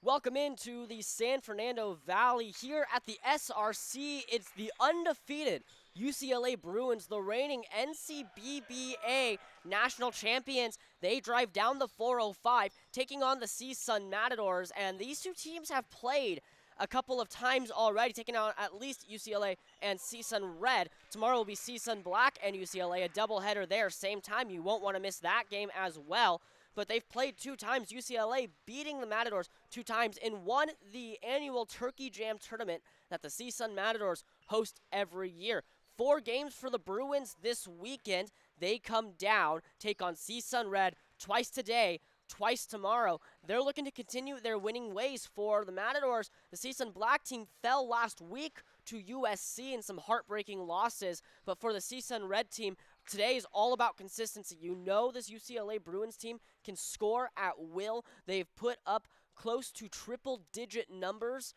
Welcome into the San Fernando Valley here at the SRC. It's the undefeated UCLA Bruins, the reigning NCBBA national champions. They drive down the 405, taking on the CSUN Matadors, and these two teams have played a couple of times already, taking on at least UCLA and CSUN Red. Tomorrow will be CSUN Black and UCLA, a doubleheader there, same time. You won't want to miss that game as well. But they've played 2 times, UCLA beating the Matadors 2 times and won the annual Turkey Jam tournament that the CSUN Matadors host every year. 4 games for the Bruins this weekend. They come down, take on CSUN Red twice today, twice tomorrow. They're looking to continue their winning ways for the Matadors. The CSUN Black team fell last week to USC in some heartbreaking losses, but for the CSUN Red team, today is all about consistency. You know this UCLA Bruins team can score at will. They've put up close to triple-digit numbers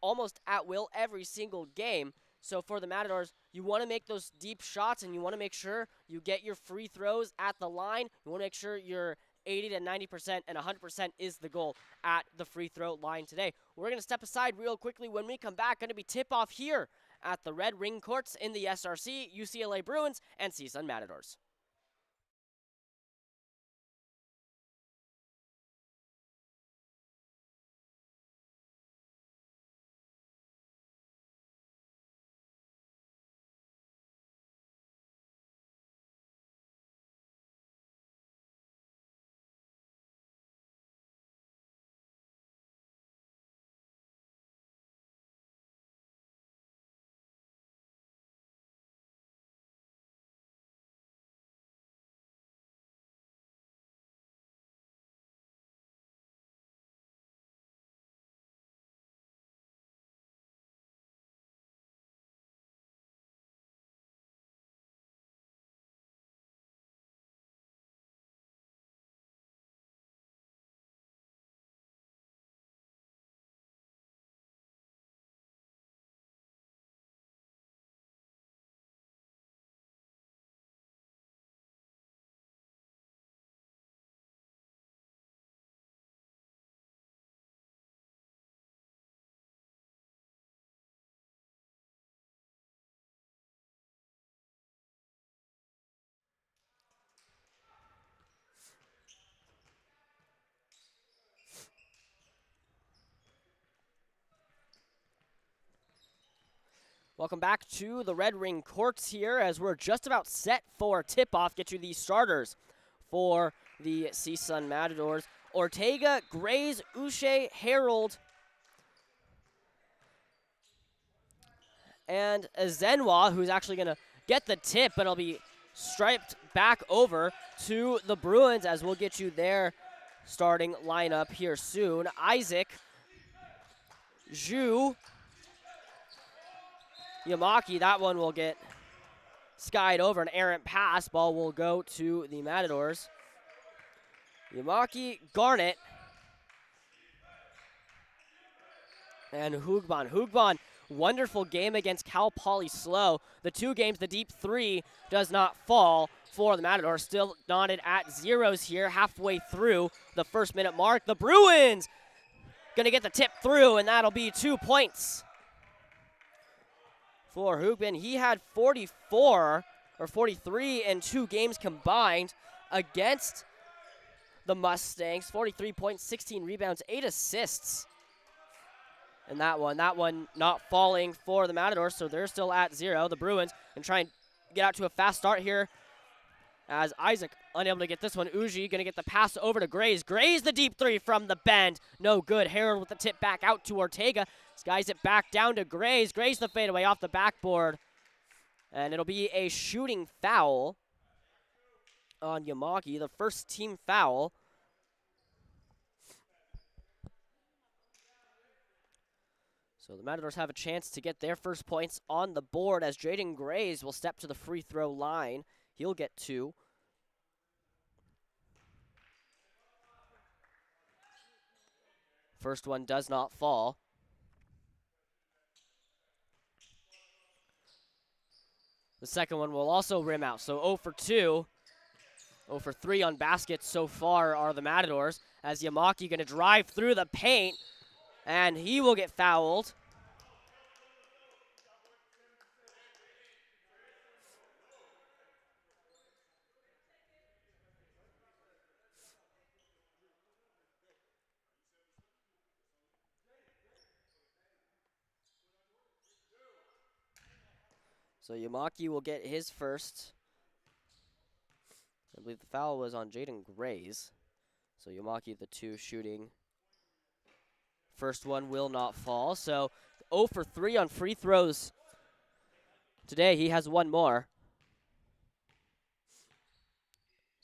almost at will every single game. So for the Matadors, you want to make those deep shots, and you want to make sure you get your free throws at the line. You want to make sure you're 80 to 90% and 100% is the goal at the free throw line today. We're going to step aside real quickly. When we come back, going to be tip-off here at the Red Ring Courts in the SRC, UCLA Bruins and CSUN Matadors. Welcome back to the Red Ring Courts here as we're just about set for tip-off. Get you the starters for the CSUN Matadors. Ortega, Grays, Uche, Harold, and Zenwa, who's actually going to get the tip, but it'll be striped back over to the Bruins as we'll get you their starting lineup here soon. Isaac, Zhu, Yamaki, that one will get skied over. An errant pass. Ball will go to the Matadors. Yamaki, Garnett, and Hugban. Hugban, wonderful game against Cal Poly Slow. The 2 games, the deep 3 does not fall for the Matadors. Still knotted at zeros here, halfway through the first minute mark. The Bruins going to get the tip through, and that'll be 2 points for Hugban. He had 44 or 43 in 2 games combined against the Mustangs. 43 points, 16 rebounds, 8 assists. And that one not falling for the Matadors, so they're still at 0. The Bruins and try and get out to a fast start here as Isaac unable to get this one. Uji going to get the pass over to Grays. Grays the deep 3 from the bend. No good. Harold with the tip back out to Ortega. Skies it back down to Grays. Grays the fadeaway off the backboard. And it'll be a shooting foul on Yamaki, the first team foul. So the Matadors have a chance to get their first points on the board as Jaden Grays will step to the free throw line. He'll get 2. First one does not fall. The second one will also rim out, so 0 for 2 0 for 3 on baskets so far are the Matadors, as Yamaki going to drive through the paint, and he will get fouled. So Yamaki will get his first. I believe the foul was on Jaden Grays. So Yamaki, the 2 shooting. First one will not fall. So 0 for 3 on free throws. Today he has 1 more.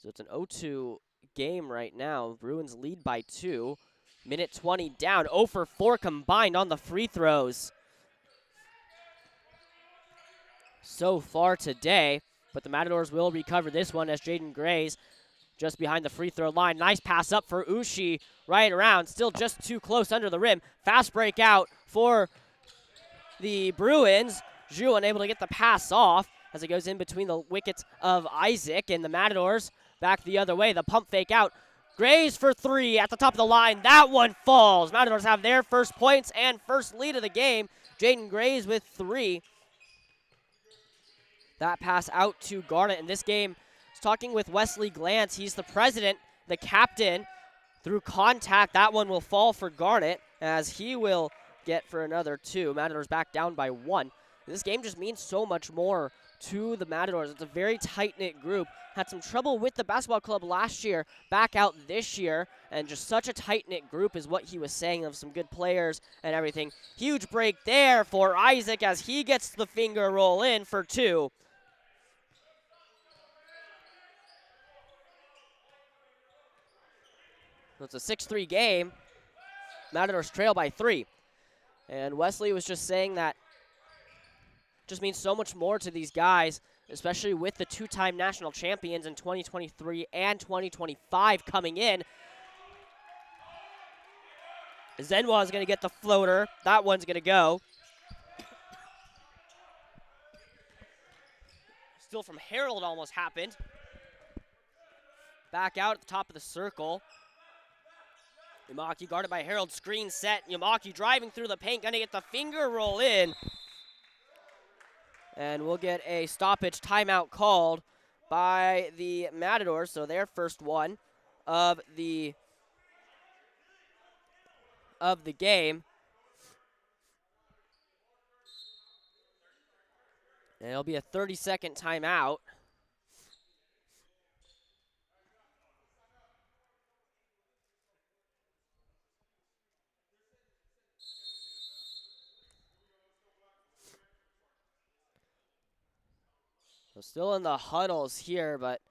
So it's an 0-2 game right now. Bruins lead by 2. Minute 20 down. 0 for 4 combined on the free throws so far today. But the Matadors will recover this one as Jaden Grays just behind the free throw line. Nice pass up for Ushi right around. Still just too close under the rim. Fast break out for the Bruins. Zhu unable to get the pass off as it goes in between the wickets of Isaac, and the Matadors back the other way. The pump fake out. Grays for 3 at the top of the line. That one falls. Matadors have their first points and first lead of the game. Jaden Grays with 3. That pass out to Garnett. In this game, I was talking with Wesley Glantz. He's the president, the captain. Through contact, that one will fall for Garnett as he will get for another 2. Matadors back down by 1. This game just means so much more to the Matadors. It's a very tight-knit group. Had some trouble with the basketball club last year, back out this year, and just such a tight-knit group is what he was saying, of some good players and everything. Huge break there for Isaac as he gets the finger roll in for 2. So it's a 6-3 game. Matadors trail by 3. And Wesley was just saying that just means so much more to these guys, especially with the 2-time national champions in 2023 and 2025 coming in. Zenwa is going to get the floater. That one's going to go. Still from Harold almost happened. Back out at the top of the circle. Yamaki guarded by Harold, screen set. Yamaki driving through the paint, gonna get the finger roll in. And we'll get a stoppage timeout called by the Matadors, so their first one of the game. And it'll be a 30-second timeout. So still in the huddles here, but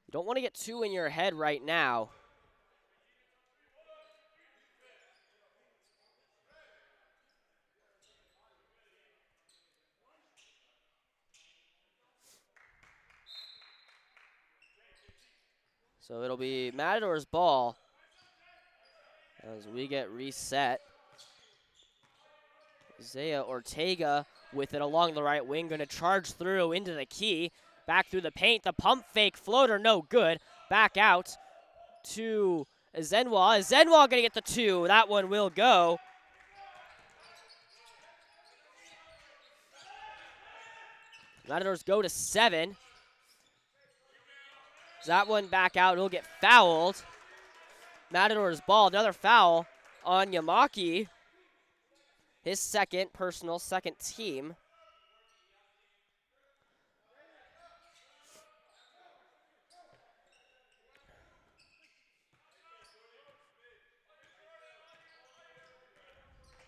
you don't want to get too in your head right now. So it'll be Matador's ball as we get reset. Isaiah Ortega with it along the right wing, going to charge through into the key. Back through the paint, the pump fake floater, no good. Back out to Zenwa. Zenwa going to get the 2. That one will go. Matadors go to 7. That one back out, it'll get fouled. Matadors ball, another foul on Yamaki. His second personal, second team.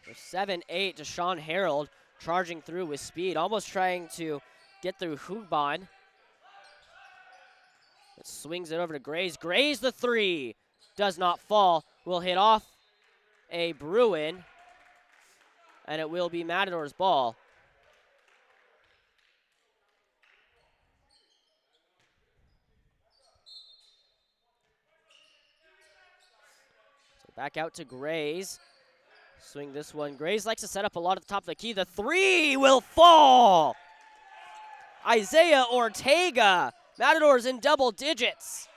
So 7-8 to Sean Harold, charging through with speed, almost trying to get through Hugban. It swings it over to Grays. Grays the 3. Does not fall. Will hit off a Bruin. And it will be Matador's ball. So back out to Grays. Swing this one. Grays likes to set up a lot at the top of the key. The 3 will fall. Isaiah Ortega Matadors in double digits.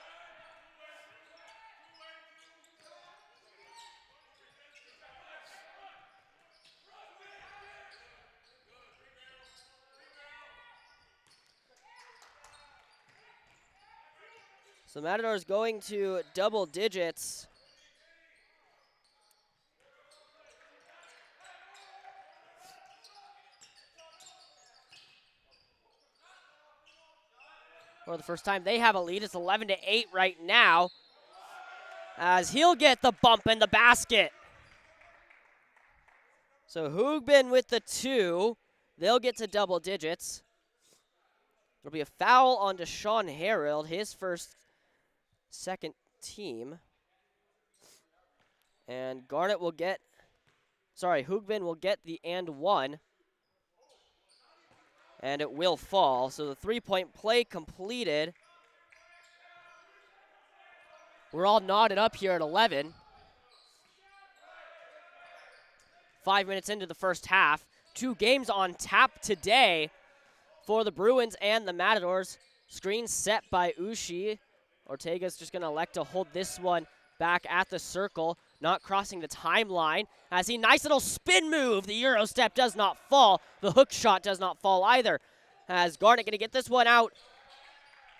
So Matadors going to double digits. For the first time they have a lead. It's 11-8 right now. As he'll get the bump in the basket. So Hoogbin with the 2. They'll get to double digits. There'll be a foul on Deshaun Harold, his second team. And Hoogbin will get the and 1. And it will fall. So the 3-point play completed. We're all knotted up here at 11. 5 minutes into the first half. 2 games on tap today for the Bruins and the Matadors. Screen set by Ushi. Ortega's just going to elect to hold this one back at the circle, not crossing the timeline. As he, nice little spin move. The Euro step does not fall. The hook shot does not fall either. As Garnett going to get this one out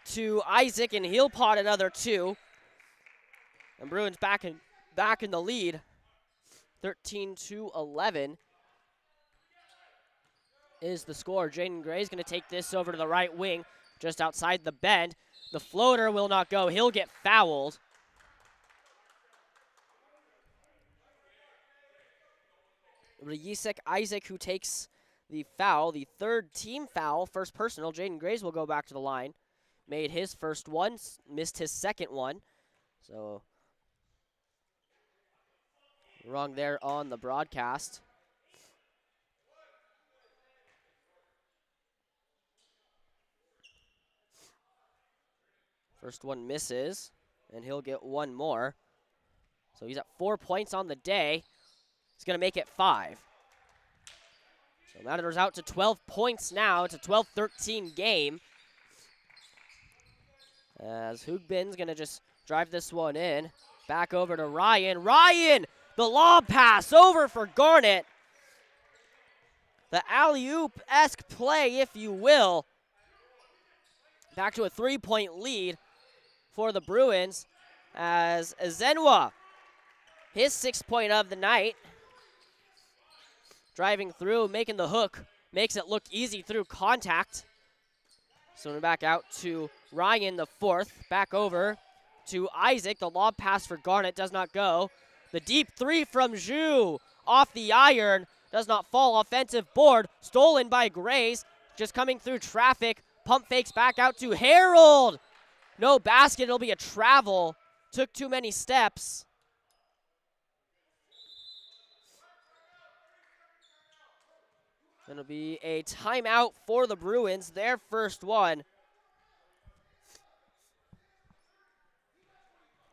to Isaac, and he'll pot another 2. And Bruins back in the lead. 13-11 is the score. Jaden Gray's going to take this over to the right wing, just outside the bend. The floater will not go. He'll get fouled. Yisek Isaac who takes the foul, the 3rd team foul, first personal. Jaden Grays will go back to the line. Made his first one, missed his second one. So wrong there on the broadcast. First one misses, and he'll get one more. So he's at 4 points on the day. He's going to make it 5. So Matadors out to 12 points now. It's a 12-13 game. As Hoogbin's going to just drive this one in. Back over to Ryan. Ryan! The lob pass over for Garnett. The alley-oop-esque play, if you will. Back to a 3-point lead for the Bruins as Ezenwa, his 6th point of the night. Driving through, making the hook, makes it look easy through contact. So we're back out to Ryan, the 4th. Back over to Isaac. The lob pass for Garnett does not go. The deep 3 from Zhu off the iron. Does not fall. Offensive board. Stolen by Grays. Just coming through traffic. Pump fakes back out to Harold. No basket. It'll be a travel. Took too many steps. It'll be a timeout for the Bruins. Their first one.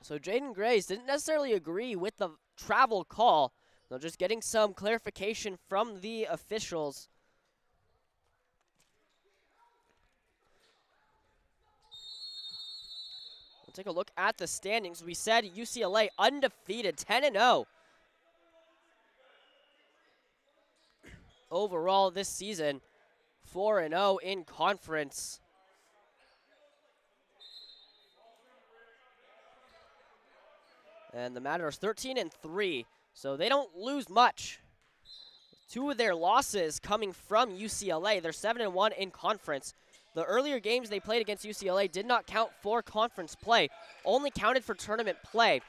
So Jaden Grays didn't necessarily agree with the travel call. They're just getting some clarification from the officials. We'll take a look at the standings. We said UCLA undefeated, 10-0. Overall this season, 4-0 in conference. And the Matadors 13-3, so they don't lose much. 2 of their losses coming from UCLA. They're 7-1 in conference. The earlier games they played against UCLA did not count for conference play, only counted for tournament play.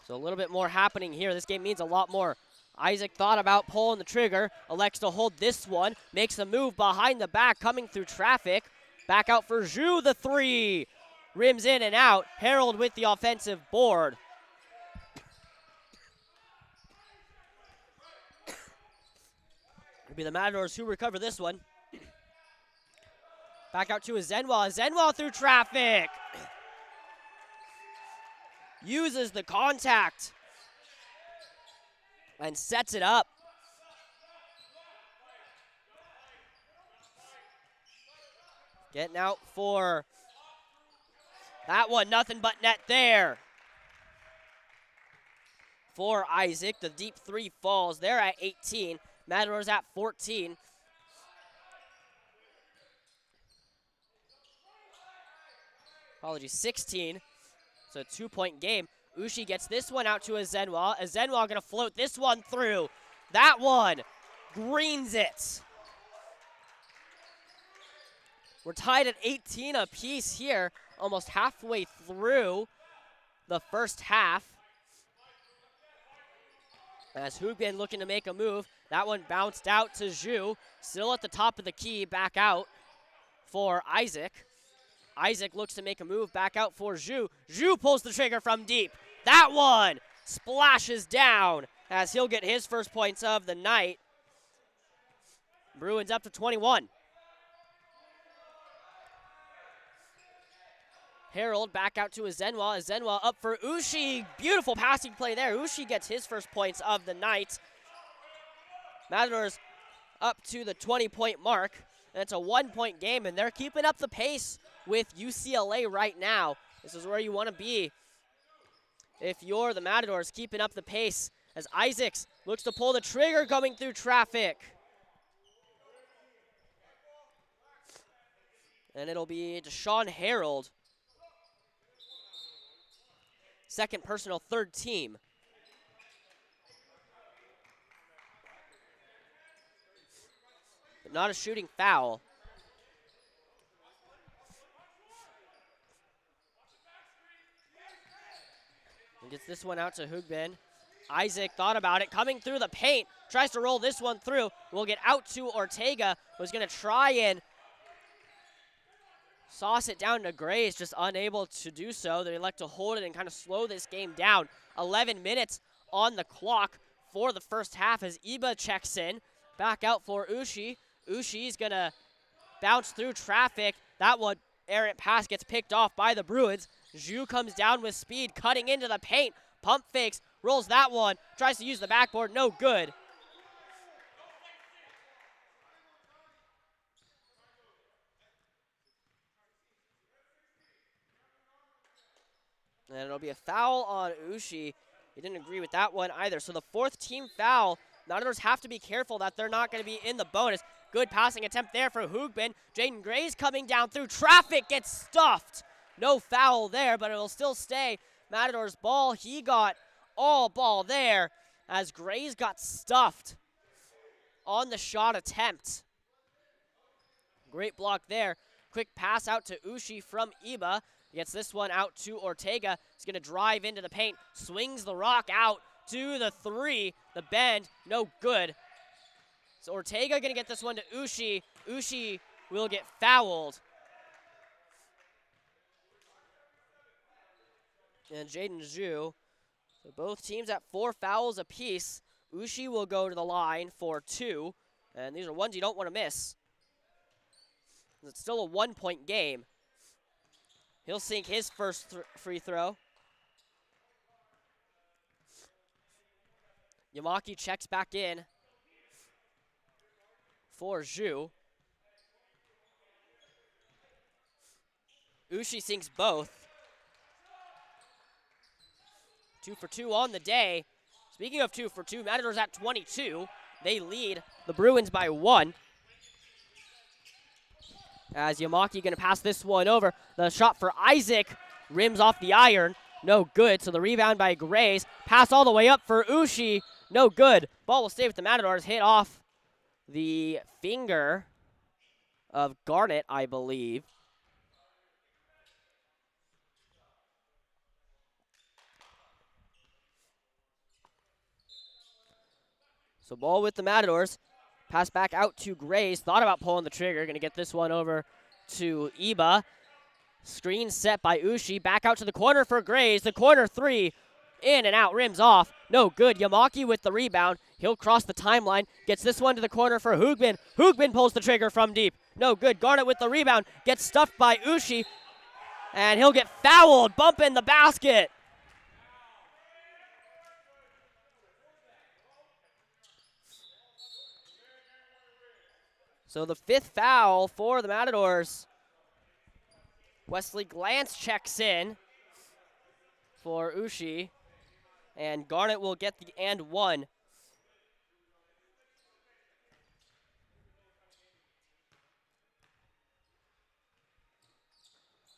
So a little bit more happening here. This game means a lot more. Isaac thought about pulling the trigger, elects to hold this one, makes a move behind the back, coming through traffic. Back out for Zhu, the 3. Rims in and out. Harold with the offensive board. It'll be the Matadors who recover this one. Back out to Ezenwa. Ezenwa through traffic. Uses the contact. And sets it up. Getting out for that one, nothing but net there. For Isaac, the deep three falls. They're at 18. Matadors at 14. Apologies, 16. So a 2-point game. Ushi gets this one out to Azenwa. Azenwa gonna float this one through. That one greens it. We're tied at 18 apiece here, almost halfway through the first half. As Hugbin looking to make a move. That one bounced out to Zhu. Still at the top of the key, back out for Isaac. Isaac looks to make a move, back out for Zhu. Zhu pulls the trigger from deep. That one splashes down as he'll get his first points of the night. Bruins up to 21. Harold back out to Azenwa. Azenwa up for Ushi. Beautiful passing play there. Ushi gets his first points of the night. Matadors up to the 20-point mark. And it's a 1-point game, and they're keeping up the pace with UCLA right now. This is where you want to be if you're the Matadors, keeping up the pace as Isaacs looks to pull the trigger going through traffic. And it'll be Deshaun Harold. Second personal, third team. But not a shooting foul. And gets this one out to Hugbin. Isaac thought about it, coming through the paint. Tries to roll this one through. Will get out to Ortega. Was going to try and sauce it down to Grace, just unable to do so. They elect to hold it and kind of slow this game down. 11 minutes on the clock for the first half as Iba checks in. Back out for Ushi. Ushi's going to bounce through traffic. That one, errant pass gets picked off by the Bruins. Zhu comes down with speed, cutting into the paint. Pump fakes, rolls that one. Tries to use the backboard, no good. And it'll be a foul on Ushi. He didn't agree with that one either. So the fourth team foul. Matadors have to be careful that they're not going to be in the bonus. Good passing attempt there for Hugbin. Jaden Gray's coming down through traffic, gets stuffed. No foul there, but it'll still stay Matadors ball. He got all ball there as Gray's got stuffed on the shot attempt. Great block there. Quick pass out to Ushi from Iba. Gets this one out to Ortega. He's going to drive into the paint. Swings the rock out to the three. The bend, no good. So Ortega going to get this one to Ushi. Ushi will get fouled. And Jaden Zhu. So both teams at 4 fouls apiece. Ushi will go to the line for 2. And these are ones you don't want to miss. It's still a 1-point game. He'll sink his first free throw. Yamaki checks back in for Zhu. Ushi sinks both. 2 for 2 on the day. Speaking of 2 for 2, Matadors at 22. They lead the Bruins by 1. As Yamaki going to pass this one over. The shot for Isaac rims off the iron. No good. So the rebound by Grace. Pass all the way up for Ushi. No good. Ball will stay with the Matadors. Hit off the finger of Garnett, I believe. So ball with the Matadors. Pass back out to Grace. Thought about pulling the trigger. Going to get this one over to Iba. Screen set by Ushi. Back out to the corner for Grace. The corner three. In and out. Rims off. No good. Yamaki with the rebound. He'll cross the timeline. Gets this one to the corner for Hugbin. Hugbin pulls the trigger from deep. No good. Garnett with the rebound. Gets stuffed by Ushi. And he'll get fouled. Bump in the basket. So the 5th foul for the Matadors Wesley Glantz checks in for Ushi, and Garnet will get the and one.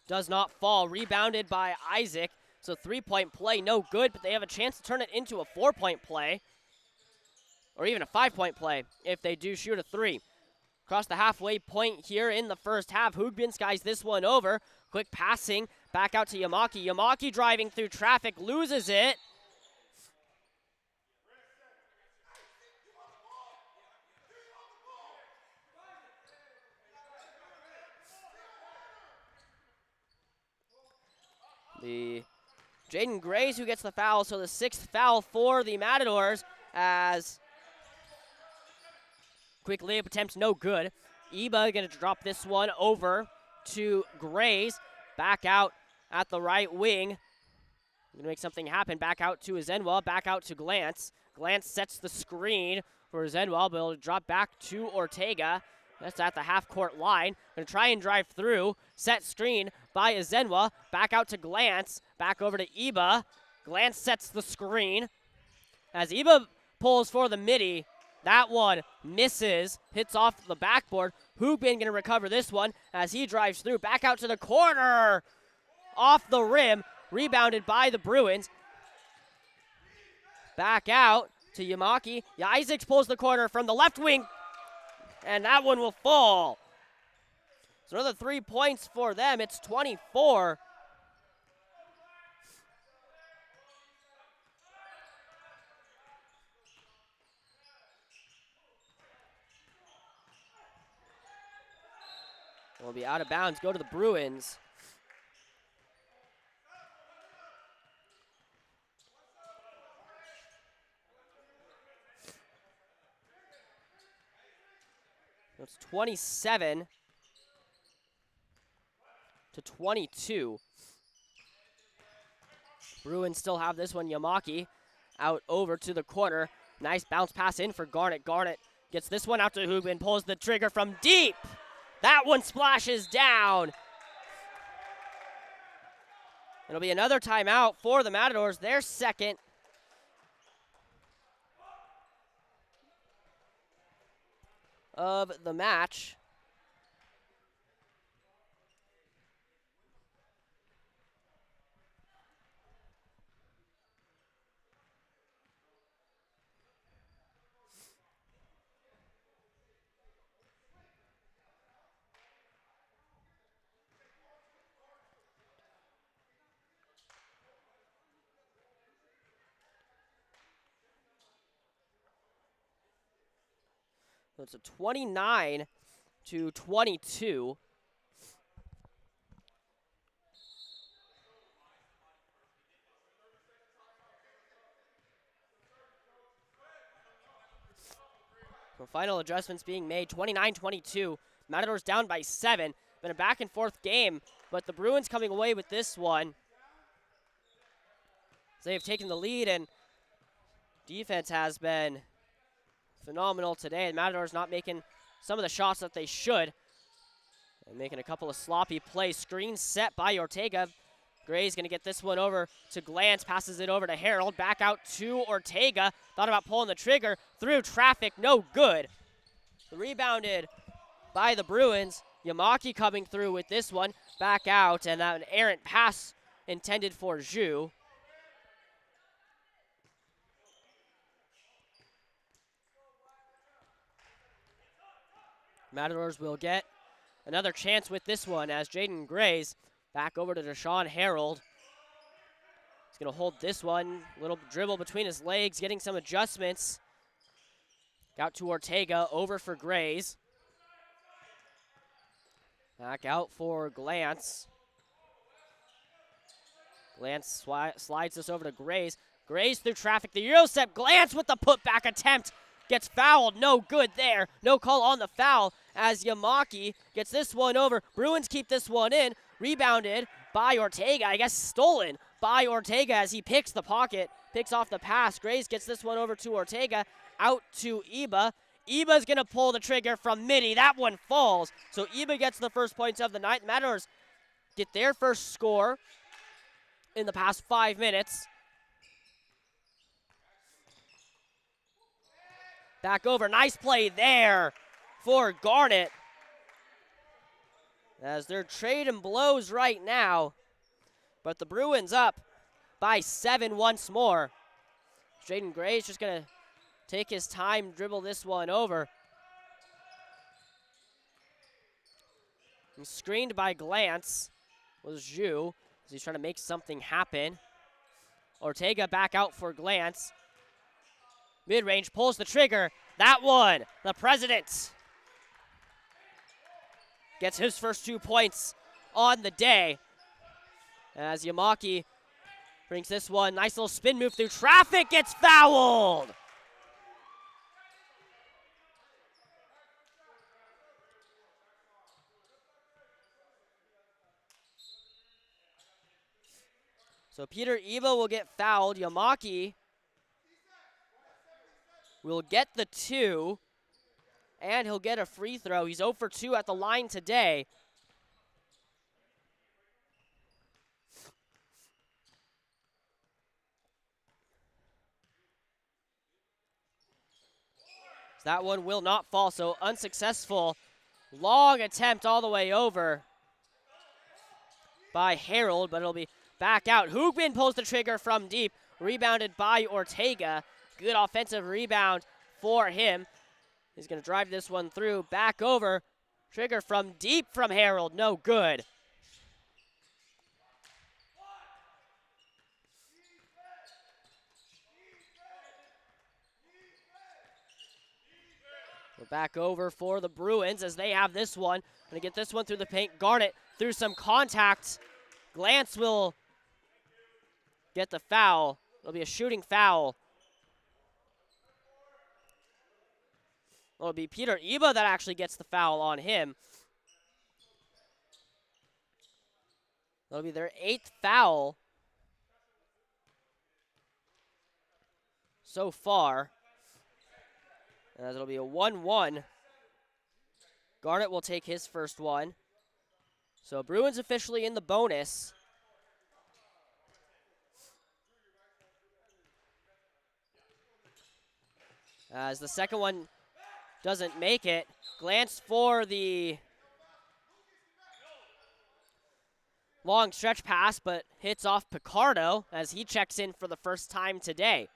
Does not fall, rebounded by Isaac. So 3-point play, no good, but they have a chance to turn it into a 4-point play, or even a 5-point play if they do shoot a 3. Across the halfway point here in the first half, Hugbinskai's this one over. Quick passing, back out to Yamaki. Yamaki driving through traffic, loses it. The Jaden Grays who gets the foul, so the 6th foul for the Matadors as quick layup attempt, no good. Iba gonna drop this one over to Grays, back out at the right wing. Gonna make something happen, back out to Zenwa, back out to Glantz. Glantz sets the screen for Zenwa, but it'll drop back to Ortega. That's at the half-court line. Gonna try and drive through. Set screen by Zenwa. Back out to Glantz. Back over to Iba. Glantz sets the screen. As Iba pulls for the midi, that one misses. Hits off the backboard. Hugbin gonna recover this one as he drives through. Back out to the corner. Off the rim. Rebounded by the Bruins. Back out to Yamaki. Isaacs pulls the corner from the left wing. And that one will fall. So another 3 points for them. It's 24. Will be out of bounds. Go to the Bruins. It's 27 to 22. Bruins still have this one. Yamaki out over to the corner. Nice bounce pass in for Garnet. Garnet gets this one out to Hugbin, pulls the trigger from deep. That one splashes down. It'll be another timeout for the Matadors, their second. Of the match. So it's a 29 to 22. So final adjustments being made, 29-22. Matadors down by 7. Been a back and forth game, but the Bruins coming away with this one. They've taken the lead, and defense has been phenomenal today. The Matadors not making some of the shots that they should. And making a couple of sloppy plays. Screen set by Ortega. Gray's going to get this one over to Glantz. Passes it over to Harold. Back out to Ortega. Thought about pulling the trigger. Through traffic. No good. Rebounded by the Bruins. Yamaki coming through with this one. Back out. And an errant pass intended for Zhu. Matadors will get another chance with this one as Jaden Grays back over to Deshaun Harold. He's going to hold this one. Little dribble between his legs, getting some adjustments. Out to Ortega, over for Grays. Back out for Glantz. Glantz slides this over to Grays. Grays through traffic, the Euro step. Glantz with the putback attempt. Gets fouled, no good there. No call on the foul as Yamaki gets this one over. Bruins keep this one in. Rebounded by Ortega, I guess stolen by Ortega as he picks the pocket, picks off the pass. Grays gets this one over to Ortega, out to Iba. Iba's gonna pull the trigger from midi. That one falls. So Iba gets the first points of the night. Matadors get their first score in the past 5 minutes. Back over, nice play there for Garnet. As they're trading blows right now, but the Bruins up by 7 once more. Jaden Gray's just gonna take his time, dribble this one over. And screened by Glance was Zhu, as he's trying to make something happen. Ortega back out for Glance. Mid-range, pulls the trigger. That one, the President gets his first 2 points on the day. As Yamaki brings this one, nice little spin move through traffic, gets fouled. So Peter Iba will get fouled. Yamaki will get the 2, and he'll get a free throw. He's 0 for 2 at the line today. That one will not fall, so unsuccessful. Long attempt all the way over by Harold, but it'll be back out. Hoogbin pulls the trigger from deep, rebounded by Ortega. Good offensive rebound for him. He's going to drive this one through, back over. Trigger from deep from Harold, no good. We're back over for the Bruins as they have this one. Gonna get this one through the paint. Garnet through some contact. Glance will get the foul. It'll be a shooting foul. It'll be Peter Iba that actually gets the foul on him. That'll be their 8th foul so far. As it'll be a 1-1. Garnet will take his first one. So Bruins officially in the bonus. As the second one doesn't make it. Glance for the long stretch pass, but hits off Picardo as he checks in for the first time today.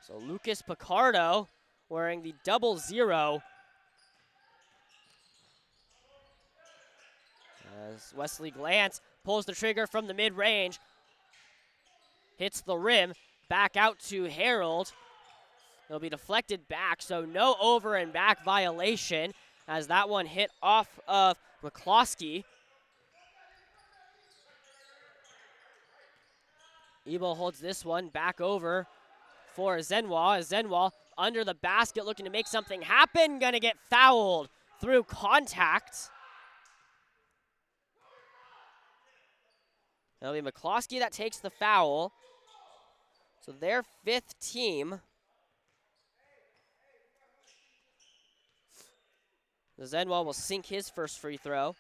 So Lucas Picardo wearing the 00. As Wesley Glance pulls the trigger from the mid-range. Hits the rim. Back out to Harold. It'll be deflected back, so no over and back violation as that one hit off of McCloskey. Ebo holds this one back over for Zenwa. Zenwa under the basket looking to make something happen. Gonna get fouled through contact. It'll be McCloskey that takes the foul. So their 5th team. The Zenwa will sink his first free throw.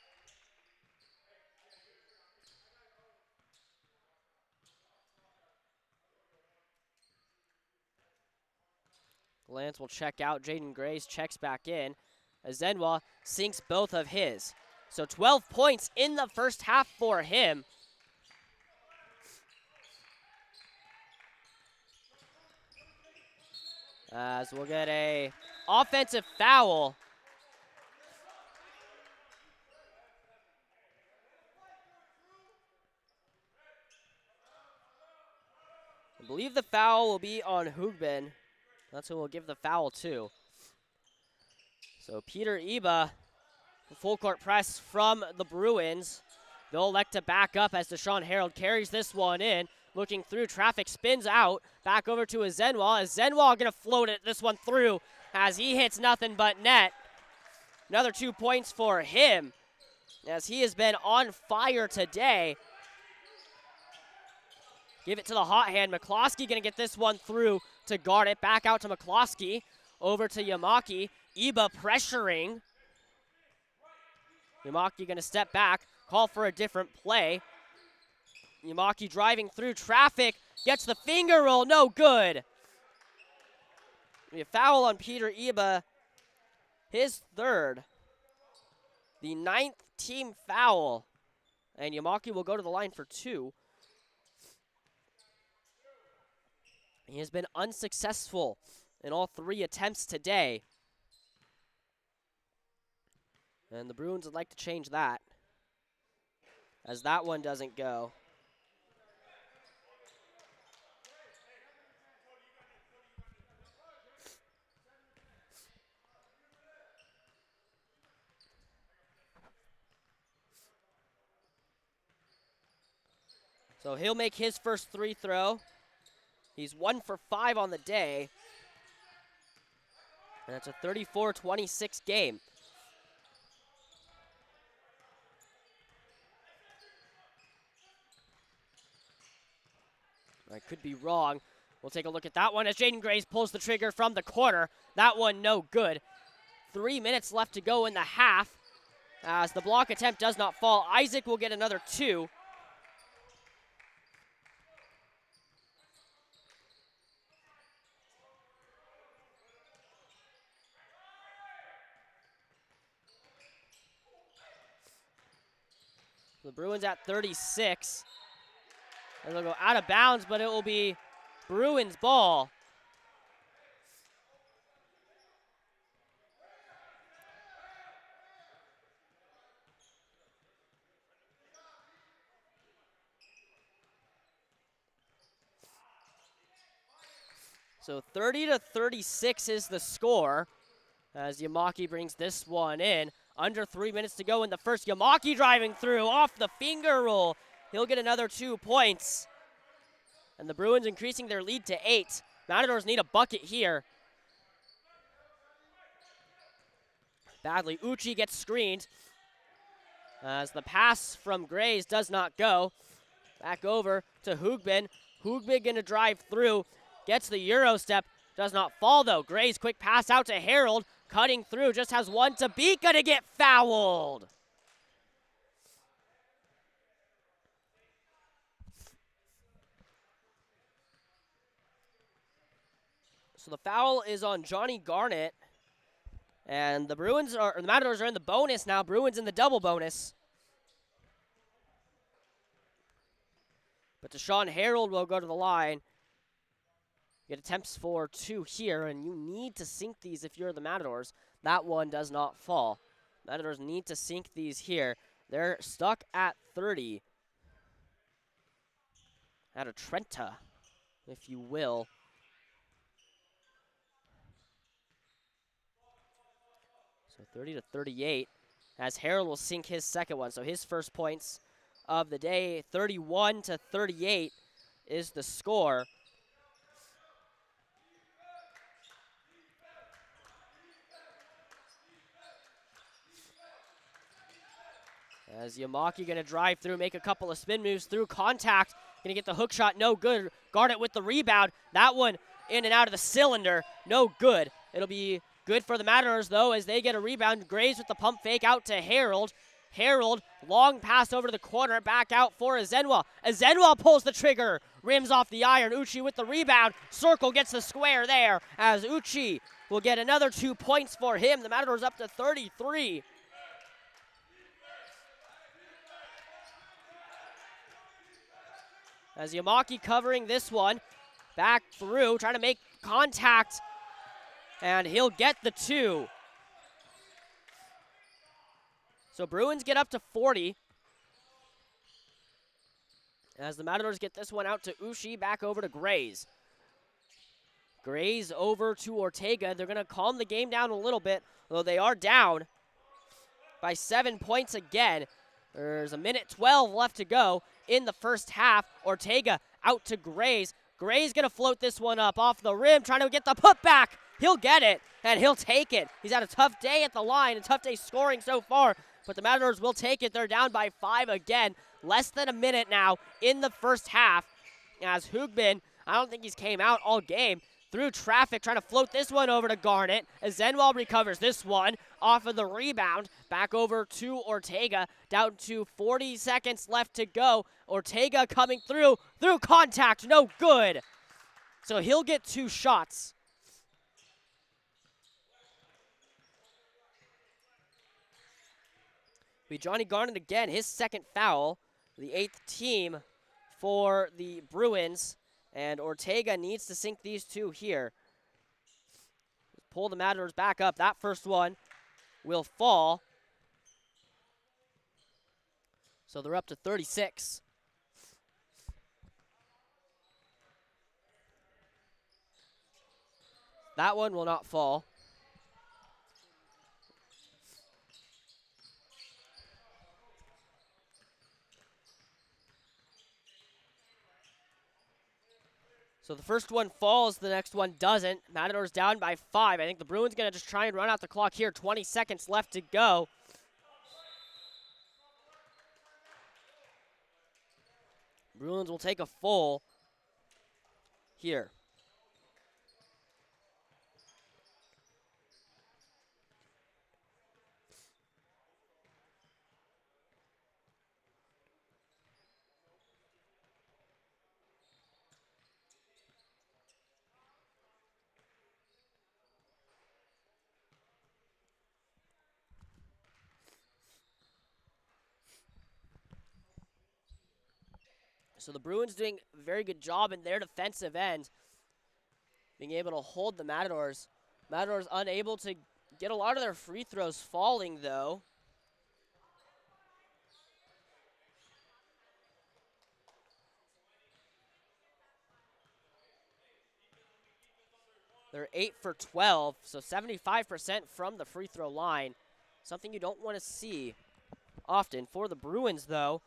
Glance will check out. Jaden Grace checks back in. Zenwa sinks both of his. So 12 points in the first half for him. As we'll get a offensive foul. I believe the foul will be on Hoogbin. That's who we'll give the foul to. So Peter Iba, full court press from the Bruins. They'll elect to back up as Deshaun Harold carries this one in. Looking through traffic, spins out. Back over to Zenwa. Zenwa gonna float this one through as he hits nothing but net. Another 2 points for him as he has been on fire today. Give it to the hot hand. McCloskey gonna get this one through to guard it. Back out to McCloskey. Over to Yamaki. Iba pressuring. Yamaki going to step back, call for a different play. Yamaki driving through traffic, gets the finger roll, no good. A foul on Peter Iba, his third. The 9th team foul. And Yamaki will go to the line for 2. He has been unsuccessful in all 3 attempts today. And the Bruins would like to change that, as that one doesn't go. So he'll make his first 3 throw. He's 1 for 5 on the day. And it's a 34-26 game. I could be wrong. We'll take a look at that one as Jaden Graves pulls the trigger from the corner. That one no good. 3 minutes left to go in the half. As the block attempt does not fall, Isaac will get another 2. The Bruins at 36. And they'll go out of bounds, but it will be Bruins ball. So 30-36 is the score as Yamaki brings this one in. Under 3 minutes to go in the first. Yamaki driving through off the finger roll. He'll get another 2 points. And the Bruins increasing their lead to 8. Matadors need a bucket here. Badly, Uchi gets screened as the pass from Grays does not go. Back over to Hugbin. Hugbin gonna drive through. Gets the Euro step. Does not fall though. Grays quick pass out to Harold. Cutting through, just has one to beat, gonna get fouled. So the foul is on Johnny Garnett. And the Matadors are in the bonus now. Bruins in the double bonus. But Deshaun Harold will go to the line. Get attempts for 2 here, and you need to sink these if you're the Matadors. That one does not fall. Matadors need to sink these here. They're stuck at 30. At a Trenta, if you will. So 30-38, as Harold will sink his second one. So his first points of the day, 31-38 is the score. As Yamaki gonna drive through, make a couple of spin moves through contact. Gonna get the hook shot, no good. Garnett with the rebound. That one in and out of the cylinder, no good. It'll be good for the Matadors though as they get a rebound. Graves with the pump fake out to Harold. Harold, long pass over to the corner, back out for Azenwa. Azenwa pulls the trigger, rims off the iron. Uchi with the rebound. Circle gets the square there as Uchi will get another 2 points for him. The Matadors up to 33. As Yamaki covering this one, back through, trying to make contact, and he'll get the 2. So Bruins get up to 40. As the Matadors get this one out to Uchi, back over to Grays. Grays over to Ortega. They're going to calm the game down a little bit, though they are down by 7 points again. There's a minute 12 left to go in the first half. Ortega out to Grays. Grays going to float this one up off the rim, trying to get the putback. He'll get it, and he'll take it. He's had a tough day at the line, a tough day scoring so far, but the Matadors will take it. They're down by 5 again. Less than a minute now in the first half. As Hugbin, I don't think he's came out all game. through traffic, trying to float this one over to Garnet as Zenwall recovers this one off of the rebound. Back over to Ortega, down to 40 seconds left to go. Ortega coming through contact, no good. So he'll get 2 shots. Be Johnny Garnet again, his second foul, the 8th team for the Bruins, and Ortega needs to sink these 2 here. Pull the Matadors back up. That first one will fall. So they're up to 36. That one will not fall. So the first one falls, the next one doesn't. Matadors down by 5. I think the Bruins going to just try and run out the clock here. 20 seconds left to go. Bruins will take a full here. So the Bruins doing a very good job in their defensive end, being able to hold the Matadors. Matadors unable to get a lot of their free throws falling, though. They're 8 for 12, so 75% from the free throw line. Something you don't want to see often. For the Bruins, though,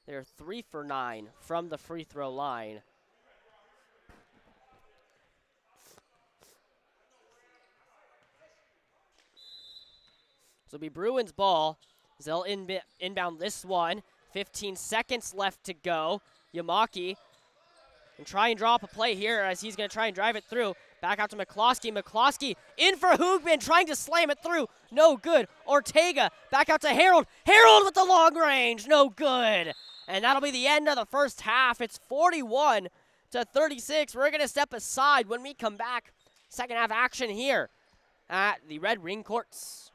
they're 3 for 9 from the free throw line. So it'll be Bruins ball. They'll inbound this one. 15 seconds left to go. Yamaki can try and draw up a play here as he's going to try and drive it through. Back out to McCloskey. McCloskey in for Hoogman, trying to slam it through. No good. Ortega back out to Harold. Harold with the long range. No good. And that'll be the end of the first half. It's 41 to 36. We're going to step aside when we come back. Second half action here at the Red Ring Courts.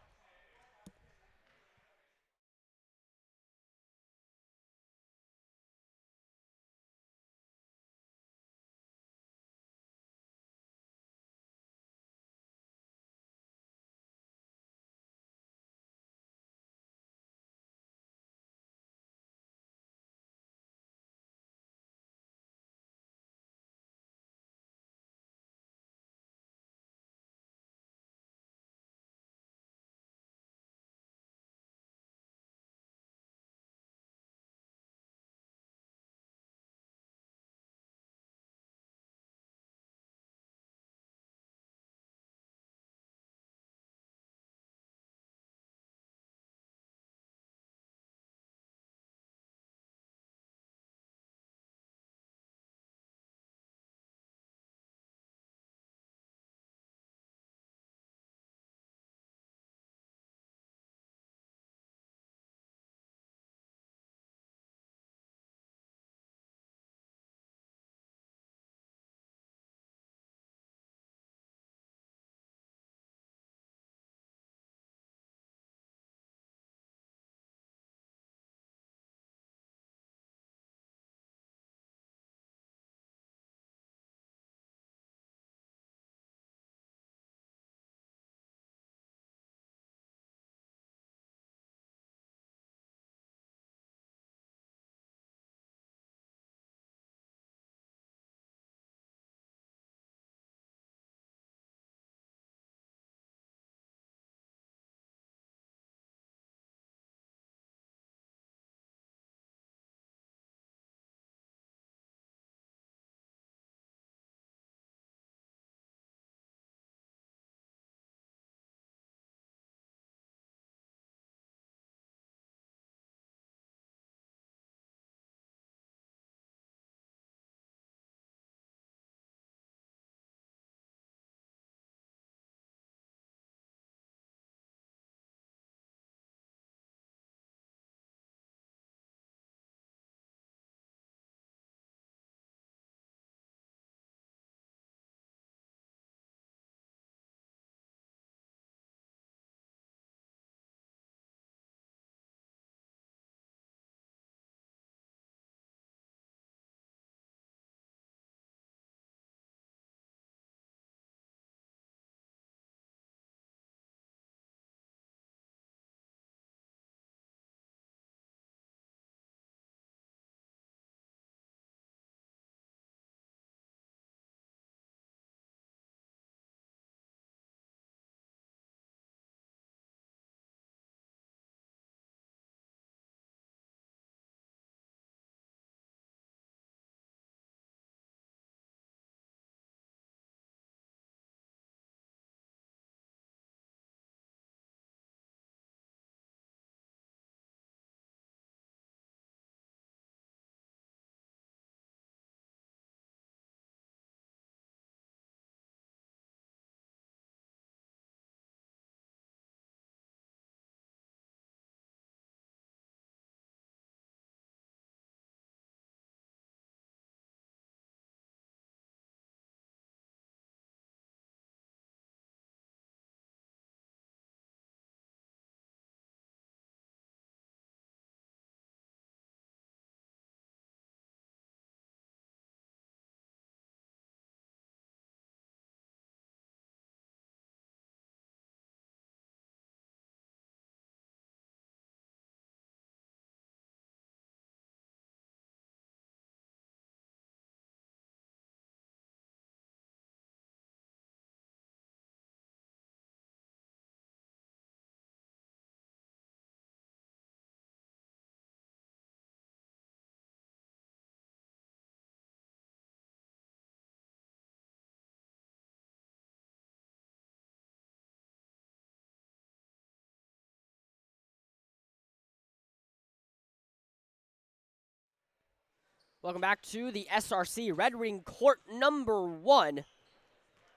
Welcome back to the SRC Red Ring Court number 1,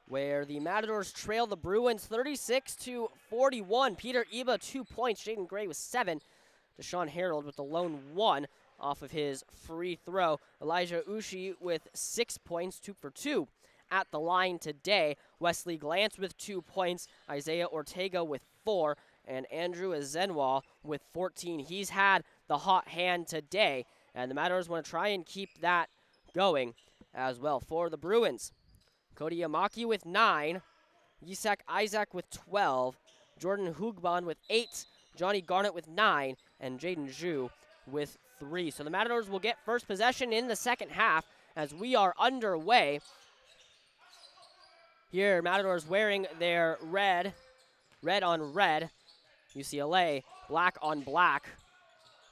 where the Matadors trail the Bruins 36-41. Peter Eba, 2 points. Jaden Gray with 7. Deshaun Harold with the lone 1 off of his free throw. Elijah Ushi with 6 points, 2 for 2 at the line today. Wesley Glantz with 2 points. Isaiah Ortega with 4. And Andrew Azenwa with 14. He's had the hot hand today, and the Matadors want to try and keep that going as well. For the Bruins, Cody Yamaki with 9. Yisak Isaac with 12. Jordan Hugban with 8. Johnny Garnett with 9. And Jaden Zhu with 3. So the Matadors will get first possession in the second half as we are underway. Here, Matadors wearing their red on red. UCLA, black on black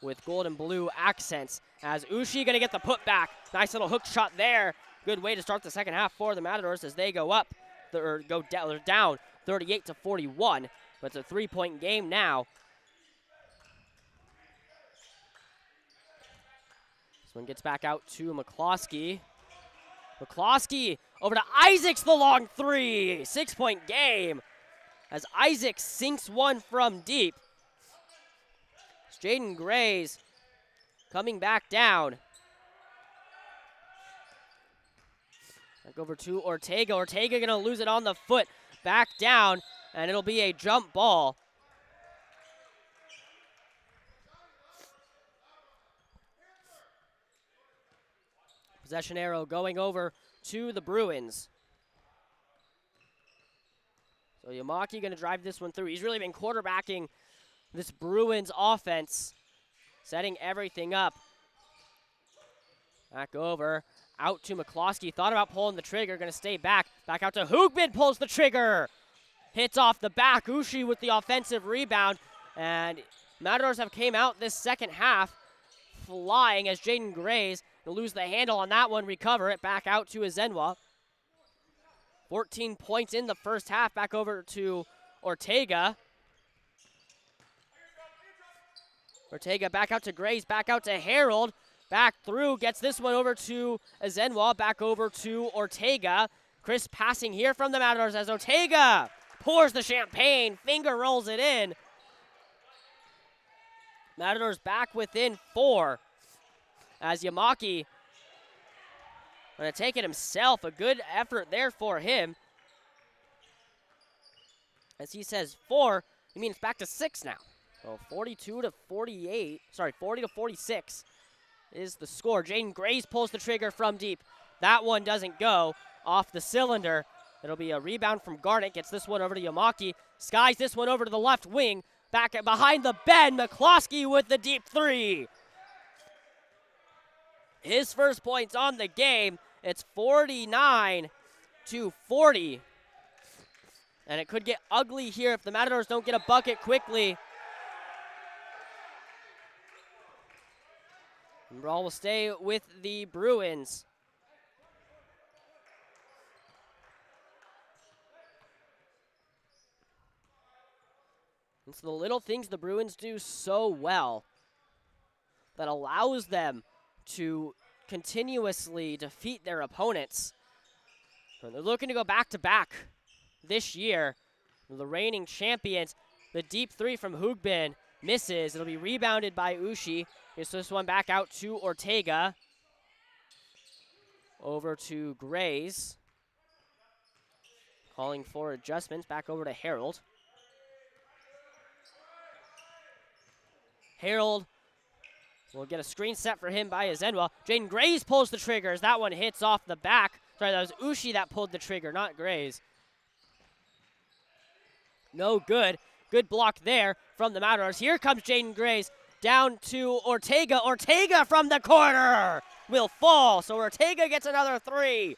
with gold and blue accents. As Ushi gonna get the putback. Nice little hook shot there. Good way to start the second half for the Matadors as they go up, or go down 38-41. But it's a 3-point game now. This one gets back out to McCloskey. McCloskey over to Isaacs, the long 3. 6-point game as Isaac sinks one from deep. It's Jaden Gray's coming back down. Back over to Ortega. Ortega gonna lose it on the foot. Back down, and it'll be a jump ball. Possession arrow going over to the Bruins. So Yamaki going to drive this one through. He's really been quarterbacking this Bruins offense, setting everything up. Back over, out to McCloskey. Thought about pulling the trigger, going to stay back. Back out to Hoogbin, pulls the trigger. Hits off the back. Ushi with the offensive rebound. And Matadors have came out this second half flying as Jaden Gray's going to lose the handle on that one, recover it. Back out to Azenwa. 14 points in the first half. Back over to Ortega. Ortega back out to Grace, back out to Harold. Back through, gets this one over to Azenwa. Back over to Ortega. Chris passing here from the Matadors as Ortega pours the champagne, finger rolls it in. Matadors back within 4 as Yamaki going to take it himself. A good effort there for him. As he says 4, he means back to 6 now. So 42-48, sorry, 40-46 is the score. Jaden Grace pulls the trigger from deep. That one doesn't go off the cylinder. It'll be a rebound from Garnett. Gets this one over to Yamaki. Skies this one over to the left wing. Back behind the bend, McCloskey with the deep 3. His first points on the game. It's 49-40. And it could get ugly here if the Matadors don't get a bucket quickly. And ball will stay with the Bruins. It's the little things the Bruins do so well that allows them to continuously defeat their opponents. And they're looking to go back-to-back this year. The reigning champions. The deep 3 from Hoogbin misses. It'll be rebounded by Ushi. Gets this one back out to Ortega. Over to Grays. Calling for adjustments. Back over to Harold. Harold will get a screen set for him by Azenwa. Jaden Grays pulls the trigger as that one hits off the back. Sorry, that was Ushi that pulled the trigger, not Grays. No good. Good block there from the Matadors. Here comes Jaden Grays down to Ortega. Ortega from the corner will fall. So Ortega gets another 3.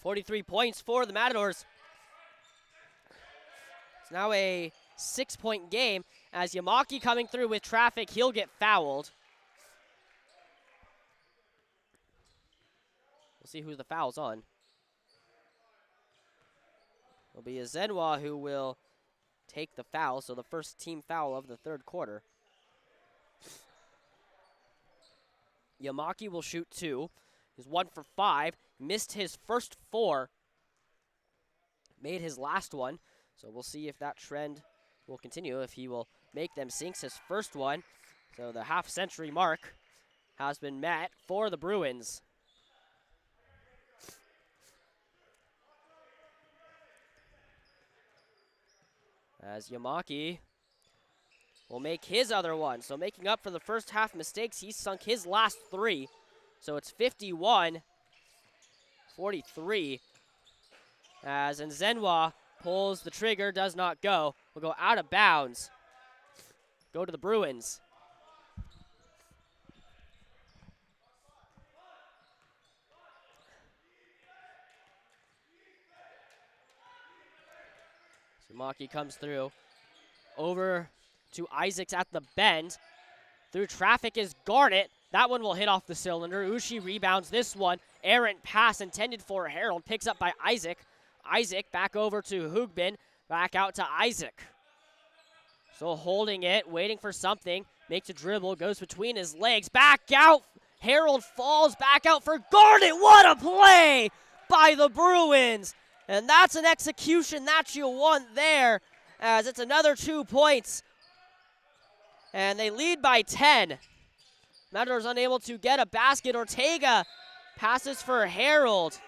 $43 points for the Matadors. It's now a 6-point game as Yamaki coming through with traffic. He'll get fouled. We'll see who the foul's on. It'll be Azenwa who will take the foul, so the first team foul of the third quarter. Yamaki will shoot 2. He's 1 for 5. Missed his first 4. Made his last one. So we'll see if that trend will continue, if he will make them. Sinks his first one. So the half-century mark has been met for the Bruins. As Yamaki will make his other one. So making up for the first half mistakes, he's sunk his last 3. So it's 51-43. As Nzenwa pulls the trigger, does not go. Will go out of bounds. Go to the Bruins. Maki comes through. Over to Isaacs at the bend. Through traffic is Garnett. That one will hit off the cylinder. Ushi rebounds this one. Errant pass intended for Harold. Picks up by Isaac. Isaac back over to Hugbin. Back out to Isaac. So holding it, waiting for something. Makes a dribble, goes between his legs. Back out. Harold falls back out for Garnett. What a play by the Bruins. And that's an execution that you want there, as it's another 2 points. And they lead by 10. Matadors unable to get a basket. Ortega passes for Harold.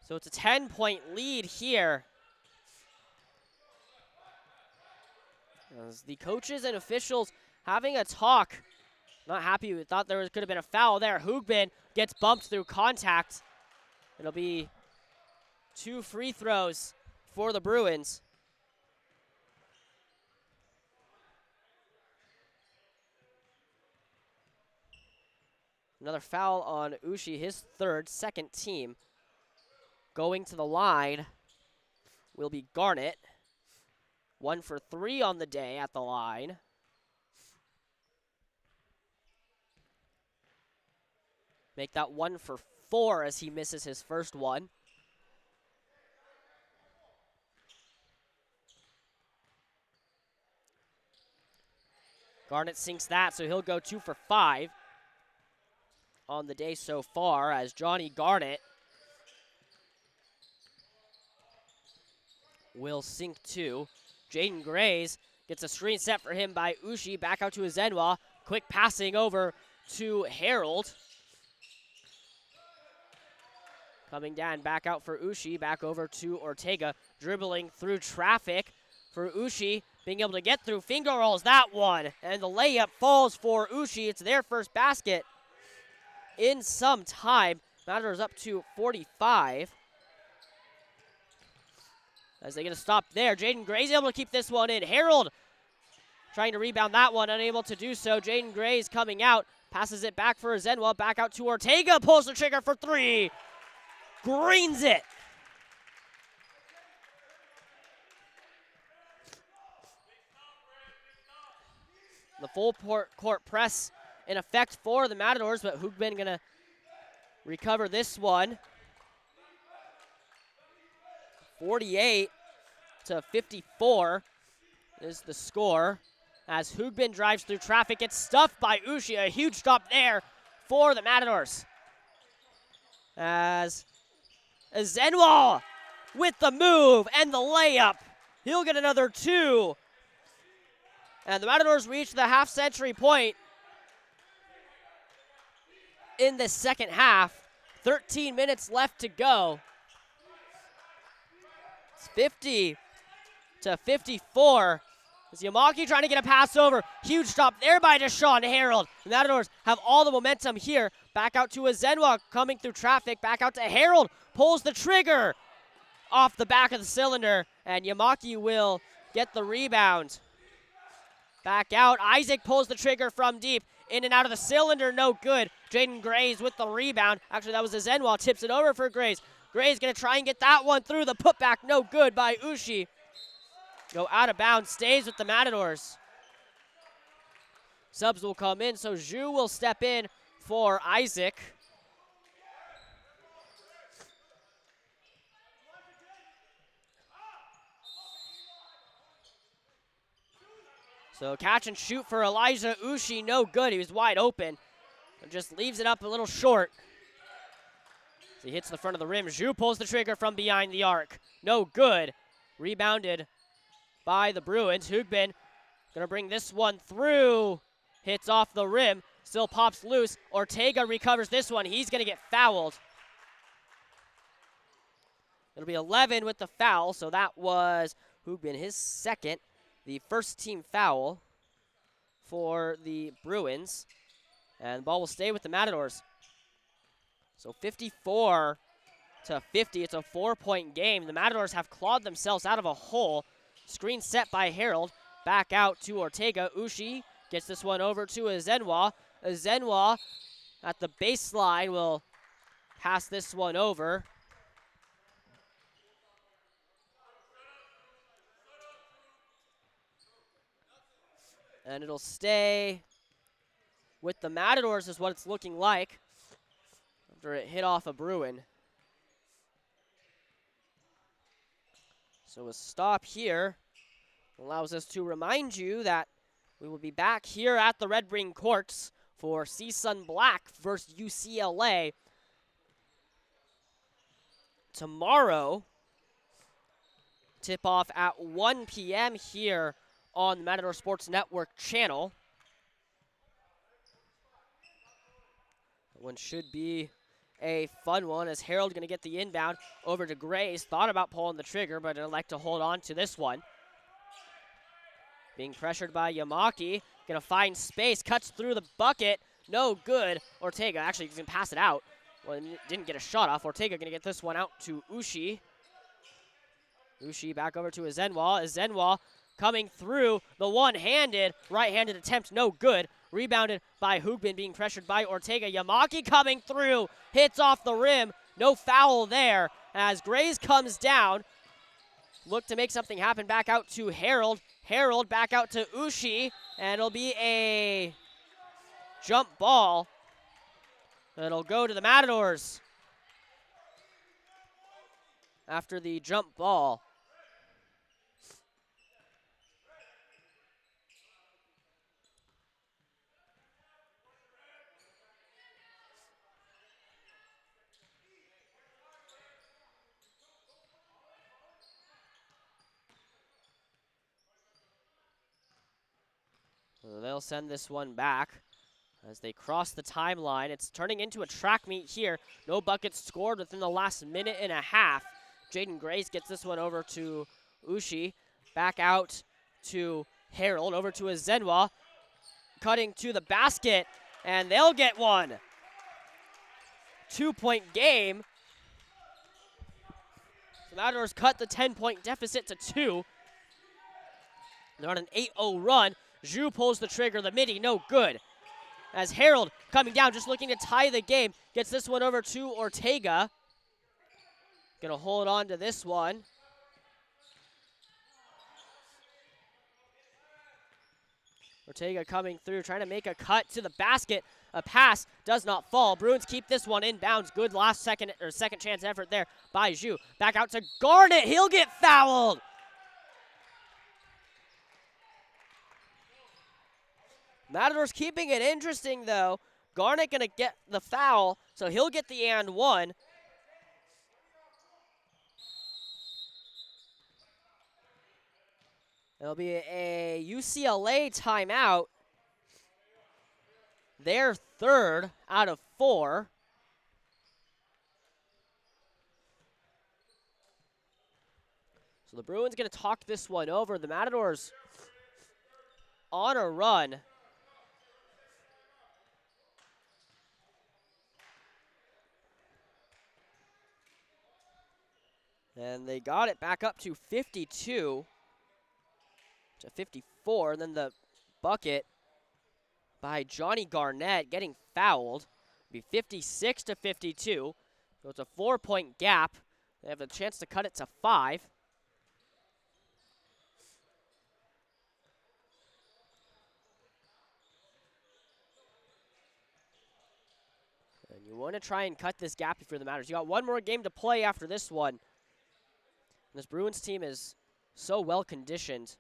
So it's a 10-point lead here. As the coaches and officials having a talk. Not happy. We thought there could have been a foul there. Hugbin gets bumped through contact. It'll be 2 free throws for the Bruins. Another foul on Ushi, his third, second team. Going to the line will be Garnett. 1 for 3 on the day at the line. Make that 1 for 4 as he misses his first one. Garnett sinks that, so he'll go 2 for 5 on the day so far, as Johnny Garnett will sink 2. Jaden Grays gets a screen set for him by Ushi. Back out to Nzenwa. Quick passing over to Harold. Coming down, back out for Ushi. Back over to Ortega. Dribbling through traffic for Ushi. Being able to get through. Finger rolls that one. And the layup falls for Ushi. It's their first basket in some time. Matadors up to 45. As they get a stop there. Jaden Gray's able to keep this one in. Harold trying to rebound that one, unable to do so. Jaden Gray's coming out. Passes it back for Nzenwa. Back out to Ortega. Pulls the trigger for 3. Greens it. The full court press in effect for the Matadors, but Hugbin gonna recover this one. 48-54 is the score, as Hugbin drives through traffic. Gets stuffed by Ushi. A huge stop there for the Matadors. As Nzenwa with the move and the layup. He'll get another 2. And the Matadors reach the half-century point in the second half. 13 minutes left to go. It's 50-54. Is Yamaki trying to get a pass over? Huge stop there by Deshaun Harold. The Matadors have all the momentum here. Back out to Nzenwa coming through traffic. Back out to Harold. Pulls the trigger off the back of the cylinder. And Yamaki will get the rebound. Back out. Isaac pulls the trigger from deep. In and out of the cylinder. No good. Jaden Grays with the rebound. Actually, that was Nzenwa. Tips it over for Grays. Gray's going to try and get that one through. The putback, no good by Ushi. Go out of bounds, stays with the Matadors. Subs will come in, so Zhu will step in for Isaac. So catch and shoot for Elijah Ushi, no good. He was wide open. And just leaves it up a little short. So he hits the front of the rim. Zhu pulls the trigger from behind the arc. No good. Rebounded by the Bruins. Hugbin gonna bring this one through. Hits off the rim. Still pops loose. Ortega recovers this one. He's gonna get fouled. It'll be 11 with the foul. So that was Hugbin, his second. The first team foul for the Bruins. And the ball will stay with the Matadors. So 54-50, it's a 4-point game. The Matadors have clawed themselves out of a hole. Screen set by Harold. Back out to Ortega. Ushi gets this one over to Azenwa. Azenwa at the baseline will pass this one over. And it'll stay with the Matadors is what it's looking like after it hit off a Bruin. So a stop here allows us to remind you that we will be back here at the Red Ring Courts for CSUN Black versus UCLA tomorrow. Tip-off at 1 p.m. here on the Matador Sports Network channel. That one should be a fun one as Harold going to get the inbound over to Grace. Thought about pulling the trigger, but I'd like to hold on to this one. Being pressured by Yamaki. Going to find space, cuts through the bucket. No good. Ortega actually going to pass it out. Well, didn't get a shot off. Ortega going to get this one out to Ushi. Ushi back over to Azenwa. Azenwa coming through the one-handed, right-handed attempt, no good. Rebounded by Hugbin, being pressured by Ortega. Yamaki coming through, hits off the rim. No foul there as Grays comes down. Look to make something happen back out to Harold. Harold back out to Ushi, and it'll be a jump ball. It'll go to the Matadors after the jump ball. So they'll send this one back as they cross the timeline. It's turning into a track meet here. No buckets scored within the last minute and a half. Jaden Grace gets this one over to Ushi. Back out to Harold, over to Azenwa. Cutting to the basket, and they'll get one. 2-point game. The Matadors cut the 10-point deficit to 2. They're on an 8-0 run. Zhu pulls the trigger, the midi, no good. As Harold coming down, just looking to tie the game, gets this one over to Ortega. Gonna hold on to this one. Ortega coming through, trying to make a cut to the basket. A pass does not fall. Bruins keep this one inbounds. Good last second chance effort there by Zhu. Back out to Garnett. He'll get fouled. Matadors keeping it interesting, though. Garnett going to get the foul, so he'll get the and one. It'll be a UCLA timeout. Their third out of 4. So the Bruins going to talk this one over. The Matadors on a run. And they got it back up to 52 to 54. And then the bucket by Johnny Garnett getting fouled. It'll be 56 to 52. So it's a 4-point gap. They have a chance to cut it to 5. And you want to try and cut this gap if you're the Matters. You got one more game to play after this one. And this Bruins team is so well conditioned.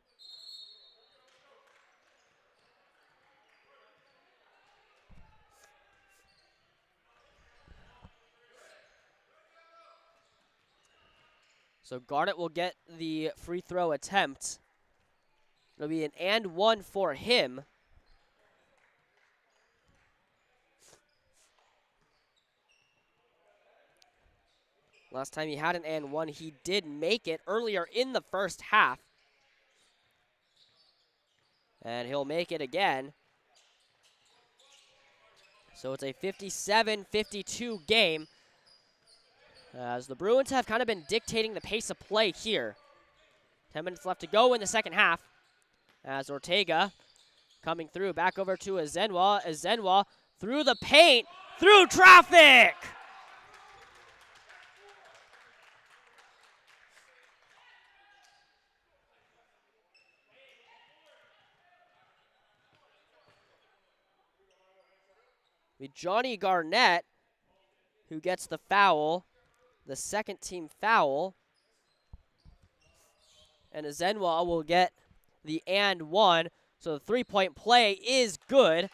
So Garnet will get the free throw attempt. It'll be an and one for him. Last time he had an and one, he did make it earlier in the first half. And he'll make it again. So it's a 57-52 game, as the Bruins have kind of been dictating the pace of play here. 10 minutes left to go in the second half, as Ortega coming through, back over to Azenwa. Azenwa through the paint, through traffic! With Johnny Garnett, who gets the foul, the second team foul. And Azenwa will get the and one. So the three-point play is good.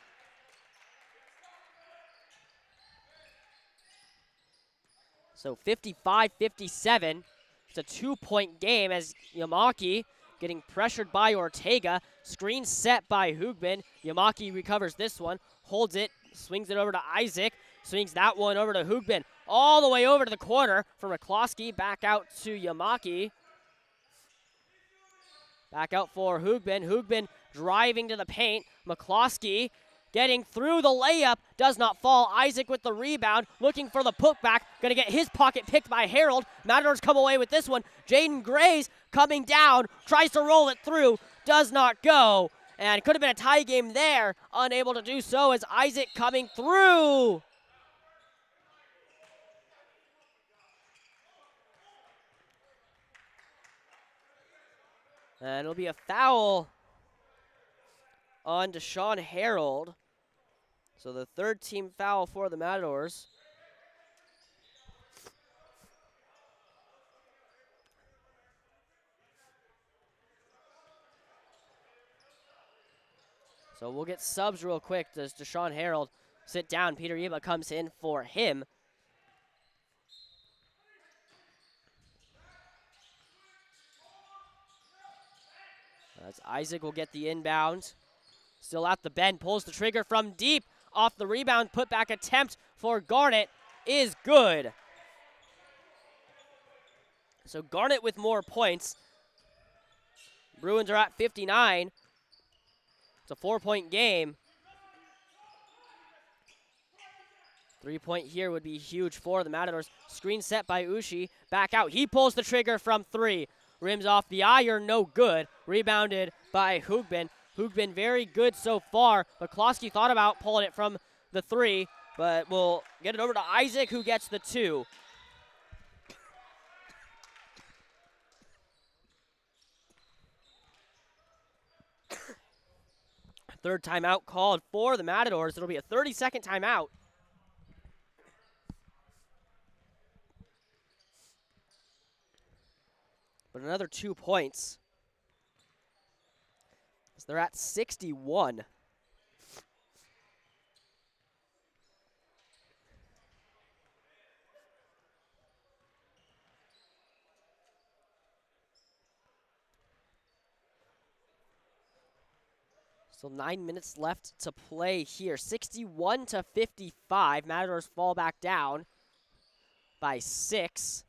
So 55-57. It's a two-point game as Yamaki getting pressured by Ortega. Screen set by Hugben. Yamaki recovers this one, holds it, swings it over to Isaac, swings that one over to Hugben, all the way over to the corner from McCloskey, back out to Yamaki. Back out for Hugben. Hugben driving to the paint. McCloskey getting through the layup, does not fall. Isaac with the rebound, looking for the putback, gonna get his pocket picked by Harold. Matadors come away with this one. Jaden Grays coming down, tries to roll it through, does not go. And it could have been a tie game there, unable to do so as Isaac coming through. And it'll be a foul on Deshaun Harold. So the third team foul for the Matadors. So we'll get subs real quick. Does Deshaun Harold sit down? Peter Yeba comes in for him. As Isaac will get the inbound. Still at the bend, pulls the trigger from deep. Off the rebound, putback attempt for Garnet is good. So Garnet with more points. Bruins are at 59. It's a 4-point game. 3-point here would be huge for the Matadors. Screen set by Ushi. Back out. He pulls the trigger from three. Rims off the iron, no good. Rebounded by Hugben. Hugben very good so far. McCloskey thought about pulling it from the three, but we'll get it over to Isaac, who gets the two. Third timeout called for the Matadors. It'll be a 30-second timeout. But another 2 points. So they're at 61. Still 9 minutes left to play here. 61-55. Matadors fall back down by 6.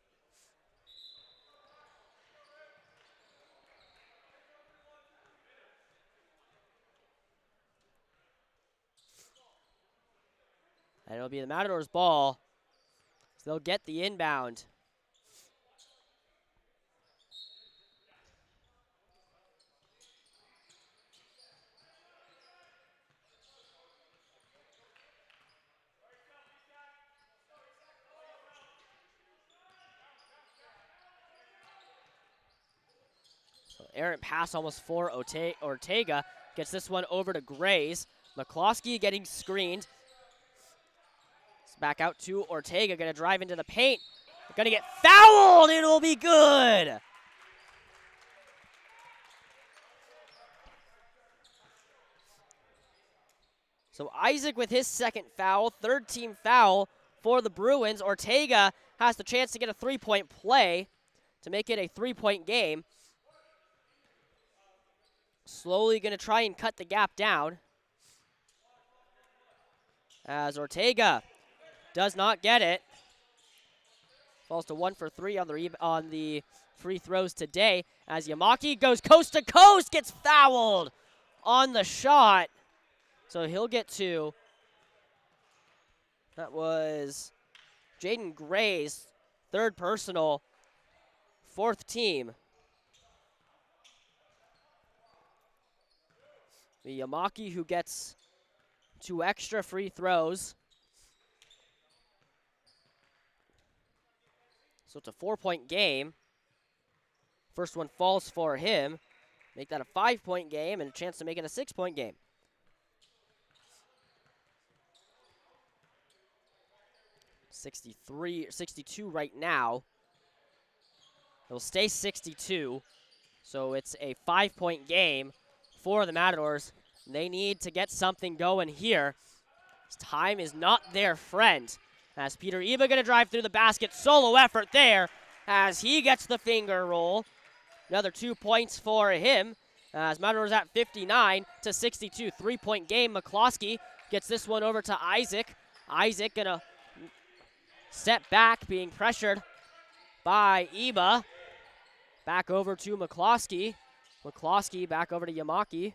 And it'll be the Matadors' ball. So they'll get the inbound. So errant pass almost for Ortega. Gets this one over to Grays. McCloskey getting screened. Back out to Ortega, gonna drive into the paint. Gonna get fouled, it'll be good. So Isaac with his second foul, third team foul for the Bruins. Ortega has the chance to get a three-point play to make it a three-point game. Slowly gonna try and cut the gap down. As Ortega does not get it. Falls to 1 for 3 on the free throws today. As Yamaki goes coast to coast, gets fouled on the shot. So he'll get 2. That was Jaden Gray's third personal, fourth team. The Yamaki who gets 2 extra free throws. So it's a 4-point game. First one falls for him. Make that a 5-point game and a chance to make it a 6-point game. $62 right now. It'll stay 62. So it's a 5-point game for the Matadors. They need to get something going here. Time is not their friend. As Peter Iba gonna drive through the basket, solo effort there as he gets the finger roll. Another 2 points for him as Matadors at 59 to 62. 3-point game. McCloskey gets this one over to Isaac. Isaac gonna step back, being pressured by Iba. Back over to McCloskey. McCloskey back over to Yamaki.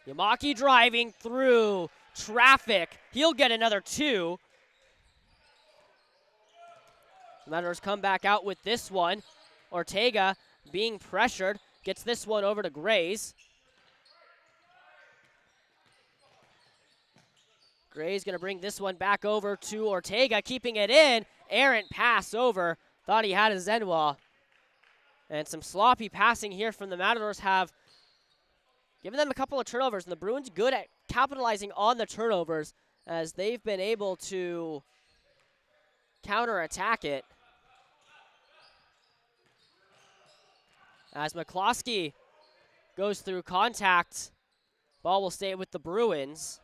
Yamaki driving through traffic. He'll get another 2. The Matadors come back out with this one. Ortega being pressured. Gets this one over to Grays. Gray's going to bring this one back over to Ortega, keeping it in. Errant pass over. Thought he had a Zenwa. And some sloppy passing here from the Matadors have given them a couple of turnovers. And the Bruins good at capitalizing on the turnovers as they've been able to counterattack it. As McCloskey goes through contact, ball will stay with the Bruins.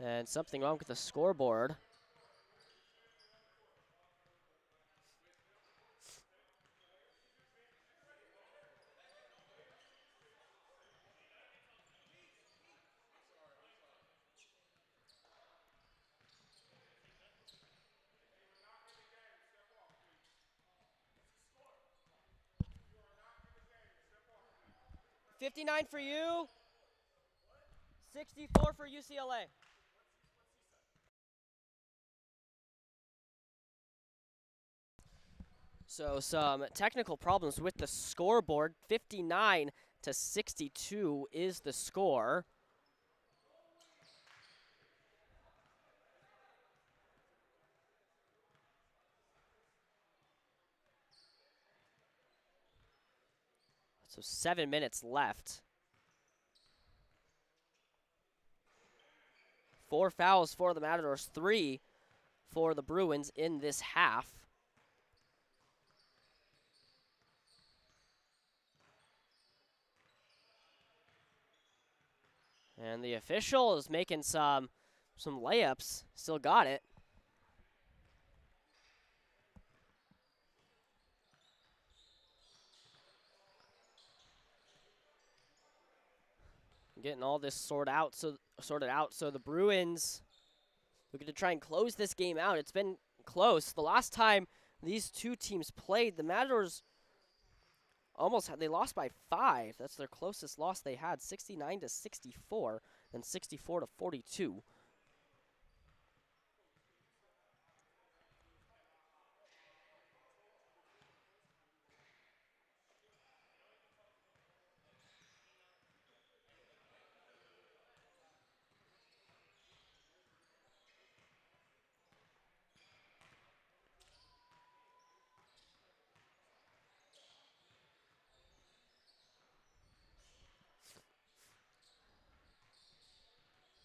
And something wrong with the scoreboard. $59 for you, 64 for UCLA. So some technical problems with the scoreboard. 59 to 62 is the score. So 7 minutes left. 4 fouls for the Matadors, 3 for the Bruins in this half. And the official is making some layups. Still got it. Getting all this sorted out so the Bruins are going to try and close this game out. It's been close. The last time these two teams played, the Matadors they lost by 5. That's their closest loss they had, 69 to 64 and 64 to 42.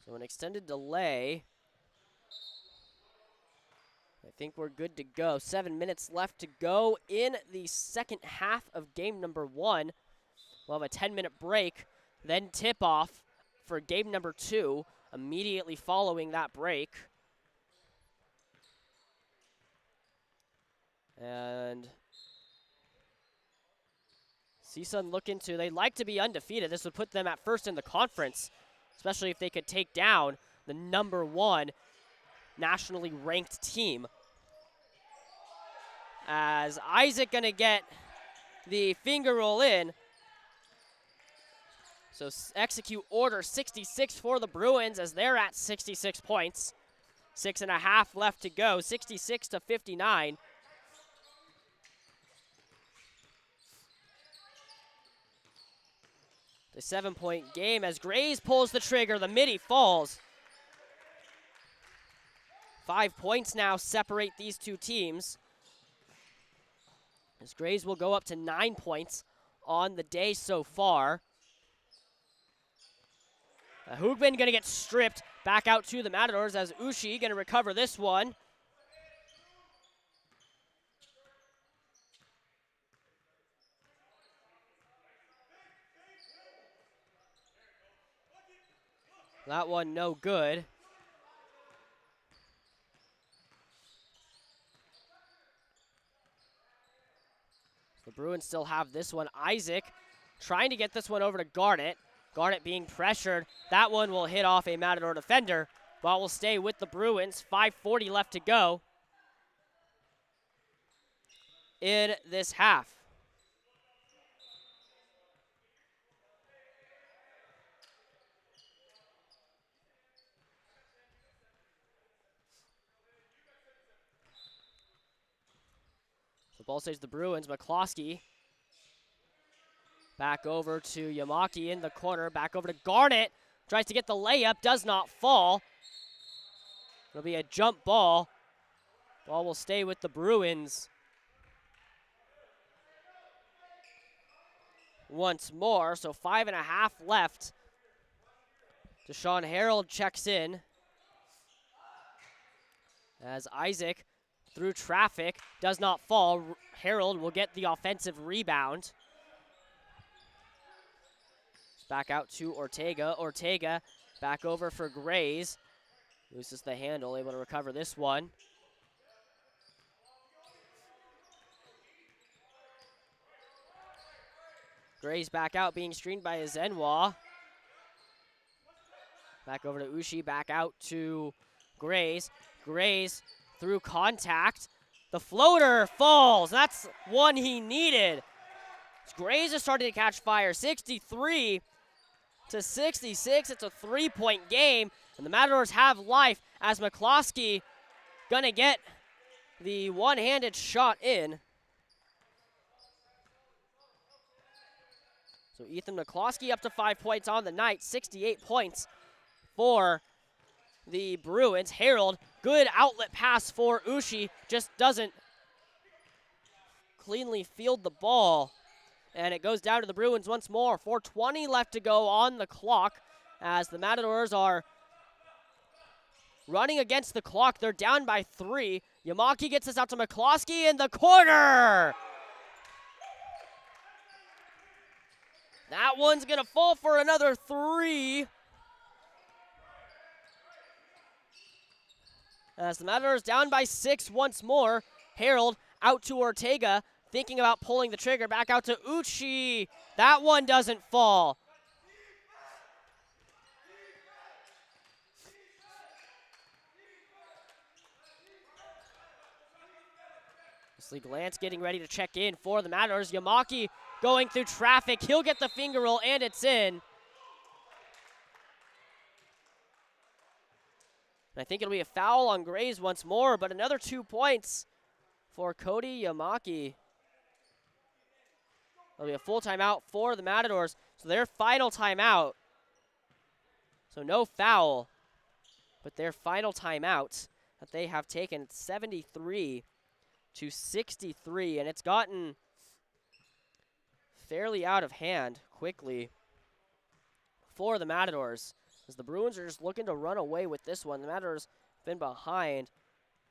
So an extended delay. I think we're good to go. 7 minutes left to go in the second half of game number 1. We'll have a 10-minute break, then tip-off for game number 2, immediately following that break. And CSUN looking to, they'd like to be undefeated. This would put them at first in the conference, especially if they could take down the number 1 nationally ranked team. As Isaac gonna get the finger roll in. So execute order 66 for the Bruins as they're at 66 points. 6.5 left to go, 66 to 59. The 7-point game as Grays pulls the trigger, the midi falls. 5 points now separate these two teams. As Grays will go up to 9 points on the day so far. Hoogbin gonna get stripped back out to the Matadors as Ushi gonna recover this one. That one no good. The Bruins still have this one. Isaac trying to get this one over to Garnet. Garnet being pressured. That one will hit off a Matador defender. Ball will stay with the Bruins. 5:40 left to go in this half. The ball stays the Bruins. McCloskey back over to Yamaki in the corner. Back over to Garnet. Tries to get the layup. Does not fall. It'll be a jump ball. Ball will stay with the Bruins. Once more. So 5.5 left. Deshaun Harold checks in. As Isaac through traffic does not fall. Harold will get the offensive rebound. Back out to Ortega. Ortega back over for Grays. Loses the handle, able to recover this one. Grays back out, being screened by Zenwa. Back over to Ushi, back out to Grays. Grays through contact. The floater falls. That's one he needed. Grays is starting to catch fire. 63 to 66. It's a 3-point game, and the Matadors have life as McCloskey gonna get the one-handed shot in. So Ethan McCloskey up to 5 points on the night. 68 points for the Bruins. Harold, good outlet pass for Ushi, just doesn't cleanly field the ball. And it goes down to the Bruins once more. 4:20 left to go on the clock as the Matadors are running against the clock. They're down by 3. Yamaki gets this out to McCloskey in the corner. That one's going to fall for another 3. As the Matadors down by 6 once more. Harold out to Ortega, thinking about pulling the trigger. Back out to Uchi. That one doesn't fall. Lance getting ready to check in for the Matadors. Yamaki going through traffic. He'll get the finger roll, and it's in. And I think it'll be a foul on Grays once more, but another 2 points for Cody Yamaki. It'll be a full timeout for the Matadors. So their final timeout. So no foul, but their final timeout that they have taken. It's 73 to 63, and it's gotten fairly out of hand quickly for the Matadors. As the Bruins are just looking to run away with this one. The Matadors been behind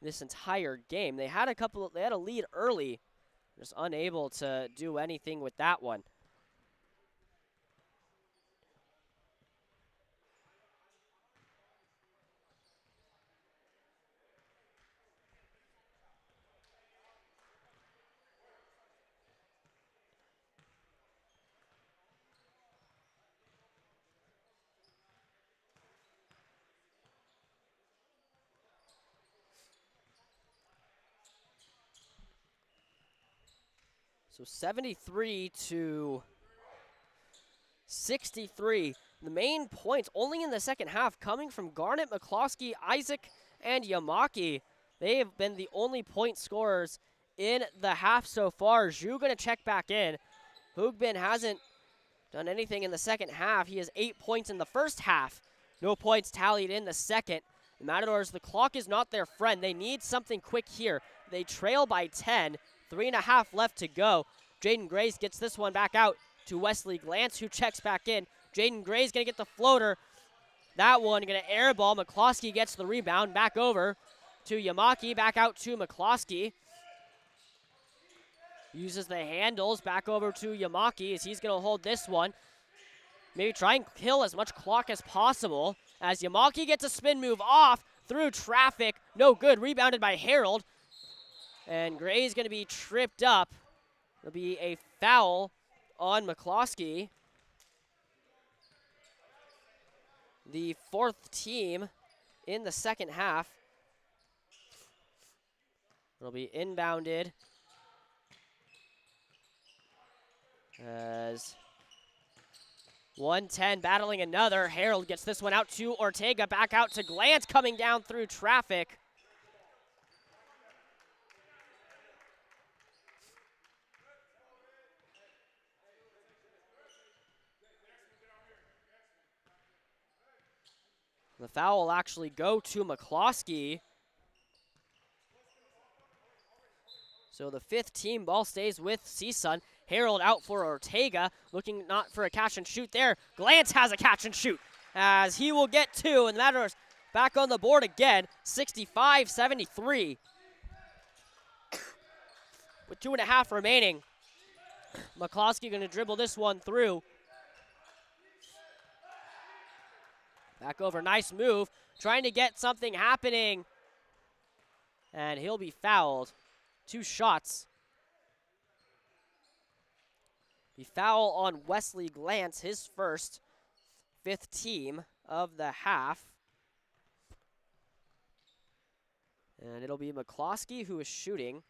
this entire game. They had a lead early, just unable to do anything with that one. So 73 to 63. The main points only in the second half coming from Garnett, McCloskey, Isaac, and Yamaki. They have been the only point scorers in the half so far. Zhu going to check back in. Hugbin hasn't done anything in the second half. He has 8 points in the first half. No points tallied in the second. The Matadors, the clock is not their friend. They need something quick here. They trail by 10. 3.5 left to go. Jaden Grace gets this one back out to Wesley Glantz, who checks back in. Jaden Gray's going to get the floater. That one going to airball. McCloskey gets the rebound. Back over to Yamaki. Back out to McCloskey. Uses the handles. Back over to Yamaki as he's going to hold this one. Maybe try and kill as much clock as possible. As Yamaki gets a spin move off through traffic. No good. Rebounded by Harold. And Gray's going to be tripped up. There'll be a foul on McCloskey. The fourth team in the second half. It'll be inbounded as 110 battling another. Harold gets this one out to Ortega. Back out to Glantz coming down through traffic. The foul will actually go to McCloskey. So the fifth team ball stays with CSUN. Harold out for Ortega, looking not for a catch and shoot there. Glantz has a catch and shoot as he will get two, and the Matadors back on the board again, 65-73. With 2.5 remaining, McCloskey going to dribble this one through. Back over, nice move. Trying to get something happening. And he'll be fouled. 2 shots. The foul on Wesley Glantz, his first, 5th team of the half. And it'll be McCloskey who is shooting.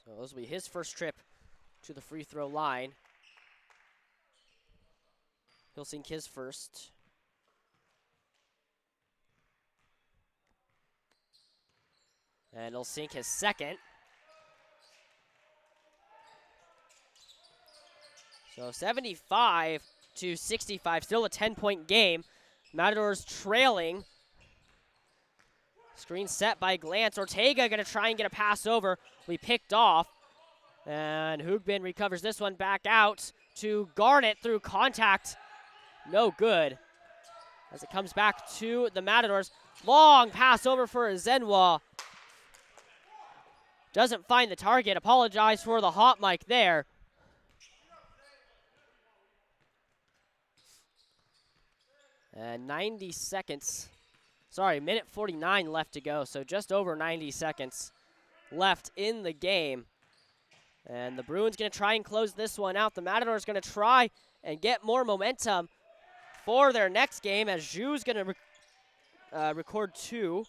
So this will be his first trip to the free throw line. He'll sink his first. And he'll sink his second. So 75-65, still a 10-point game. Matadors trailing. Screen set by Glantz. Ortega going to try and get a pass over. We picked off. And Hugbin recovers this one back out to Garnett through contact. No good. As it comes back to the Matadors. Long pass over for Zenwa. Doesn't find the target. Apologize for the hot mic there. And 90 seconds. Sorry, minute 49 left to go, so just over 90 seconds left in the game. And the Bruins going to try and close this one out. The Matadors going to try and get more momentum for their next game as Zhu's going to record 2,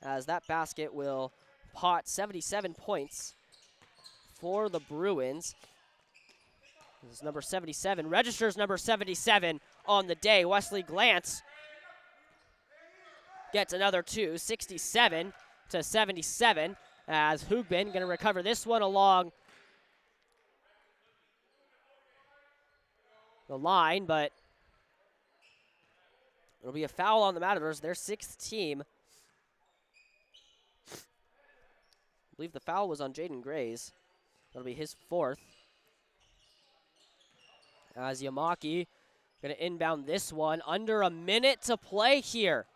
as that basket will pot 77 points for the Bruins. This is number 77, registers number 77 on the day. Wesley Glantz gets another 2, 67-77, as Hugbin going to recover this one along the line, but it'll be a foul on the Matadors, their 6th team. I believe the foul was on Jaden Grays. That'll be his fourth. As Yamaki going to inbound this one. Under a minute to play here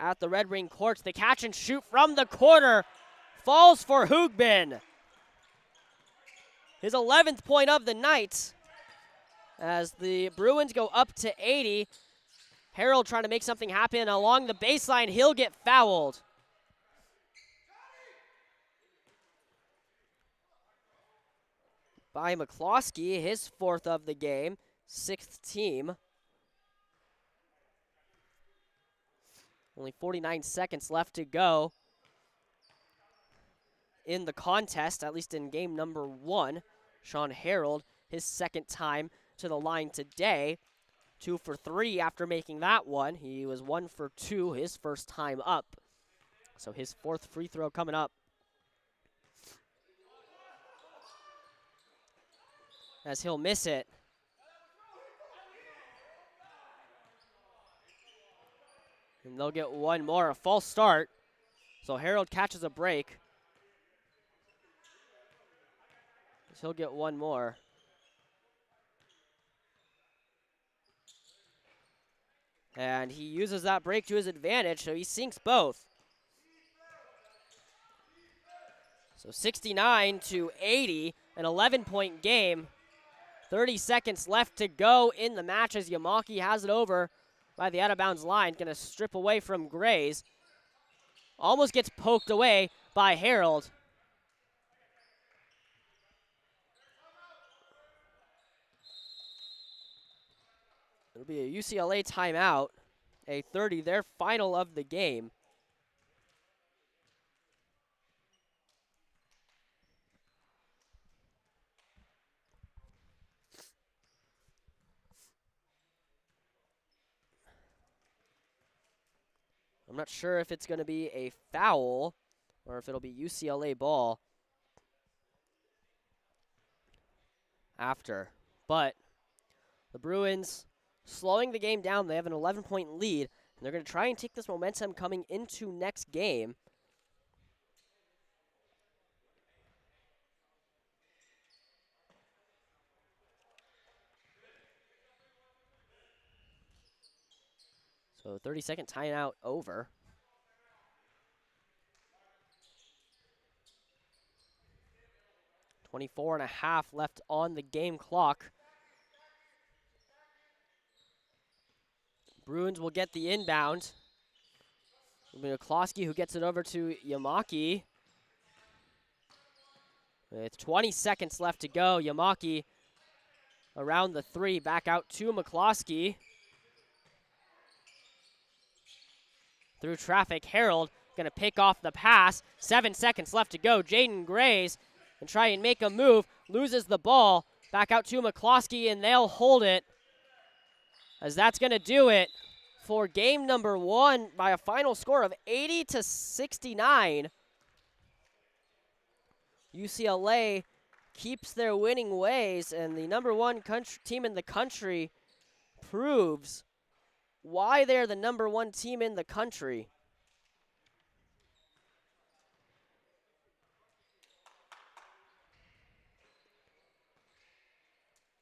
at the Red Wing courts. The catch and shoot from the corner falls for Hugbin. His 11th point of the night as the Bruins go up to 80. Harold trying to make something happen along the baseline. He'll get fouled. By McCloskey, his fourth of the game, sixth team. Only 49 seconds left to go in the contest, at least in game number 1. Sean Harold, his second time to the line today. 2 for 3 after making that one. He was 1 for 2 his first time up. So his fourth free throw coming up. As he'll miss it. And they'll get one more, a false start. So Harold catches a break. He'll get one more. And he uses that break to his advantage, so he sinks both. So 69 to 80, an 11-point game. 30 seconds left to go in the match as Yamaki has it over by the out-of-bounds line. Going to strip away from Grays. Almost gets poked away by Harold. It'll be a UCLA timeout. A 30, their final of the game. I'm not sure if it's going to be a foul or if it'll be UCLA ball after. But the Bruins slowing the game down. They have an 11-point lead, and they're going to try and take this momentum coming into next game. So 30-second timeout over. .24.5 left on the game clock. Bruins will get the inbound. It'll be McCloskey who gets it over to Yamaki. With 20 seconds left to go, Yamaki around the 3, back out to McCloskey. Through traffic, Harold gonna pick off the pass. 7 seconds left to go. Jaden Grays and try and make a move. Loses the ball. Back out to McCloskey, and they'll hold it. As that's gonna do it for game number 1 by a final score of 80 to 69. UCLA keeps their winning ways, and the number 1 team in the country proves why they're the number 1 team in the country.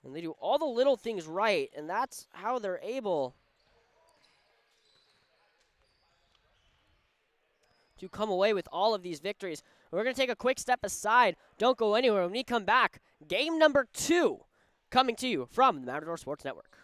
And they do all the little things right, and that's how they're able to come away with all of these victories. We're going to take a quick step aside. Don't go anywhere. When we come back, game number 2 coming to you from the Matador Sports Network.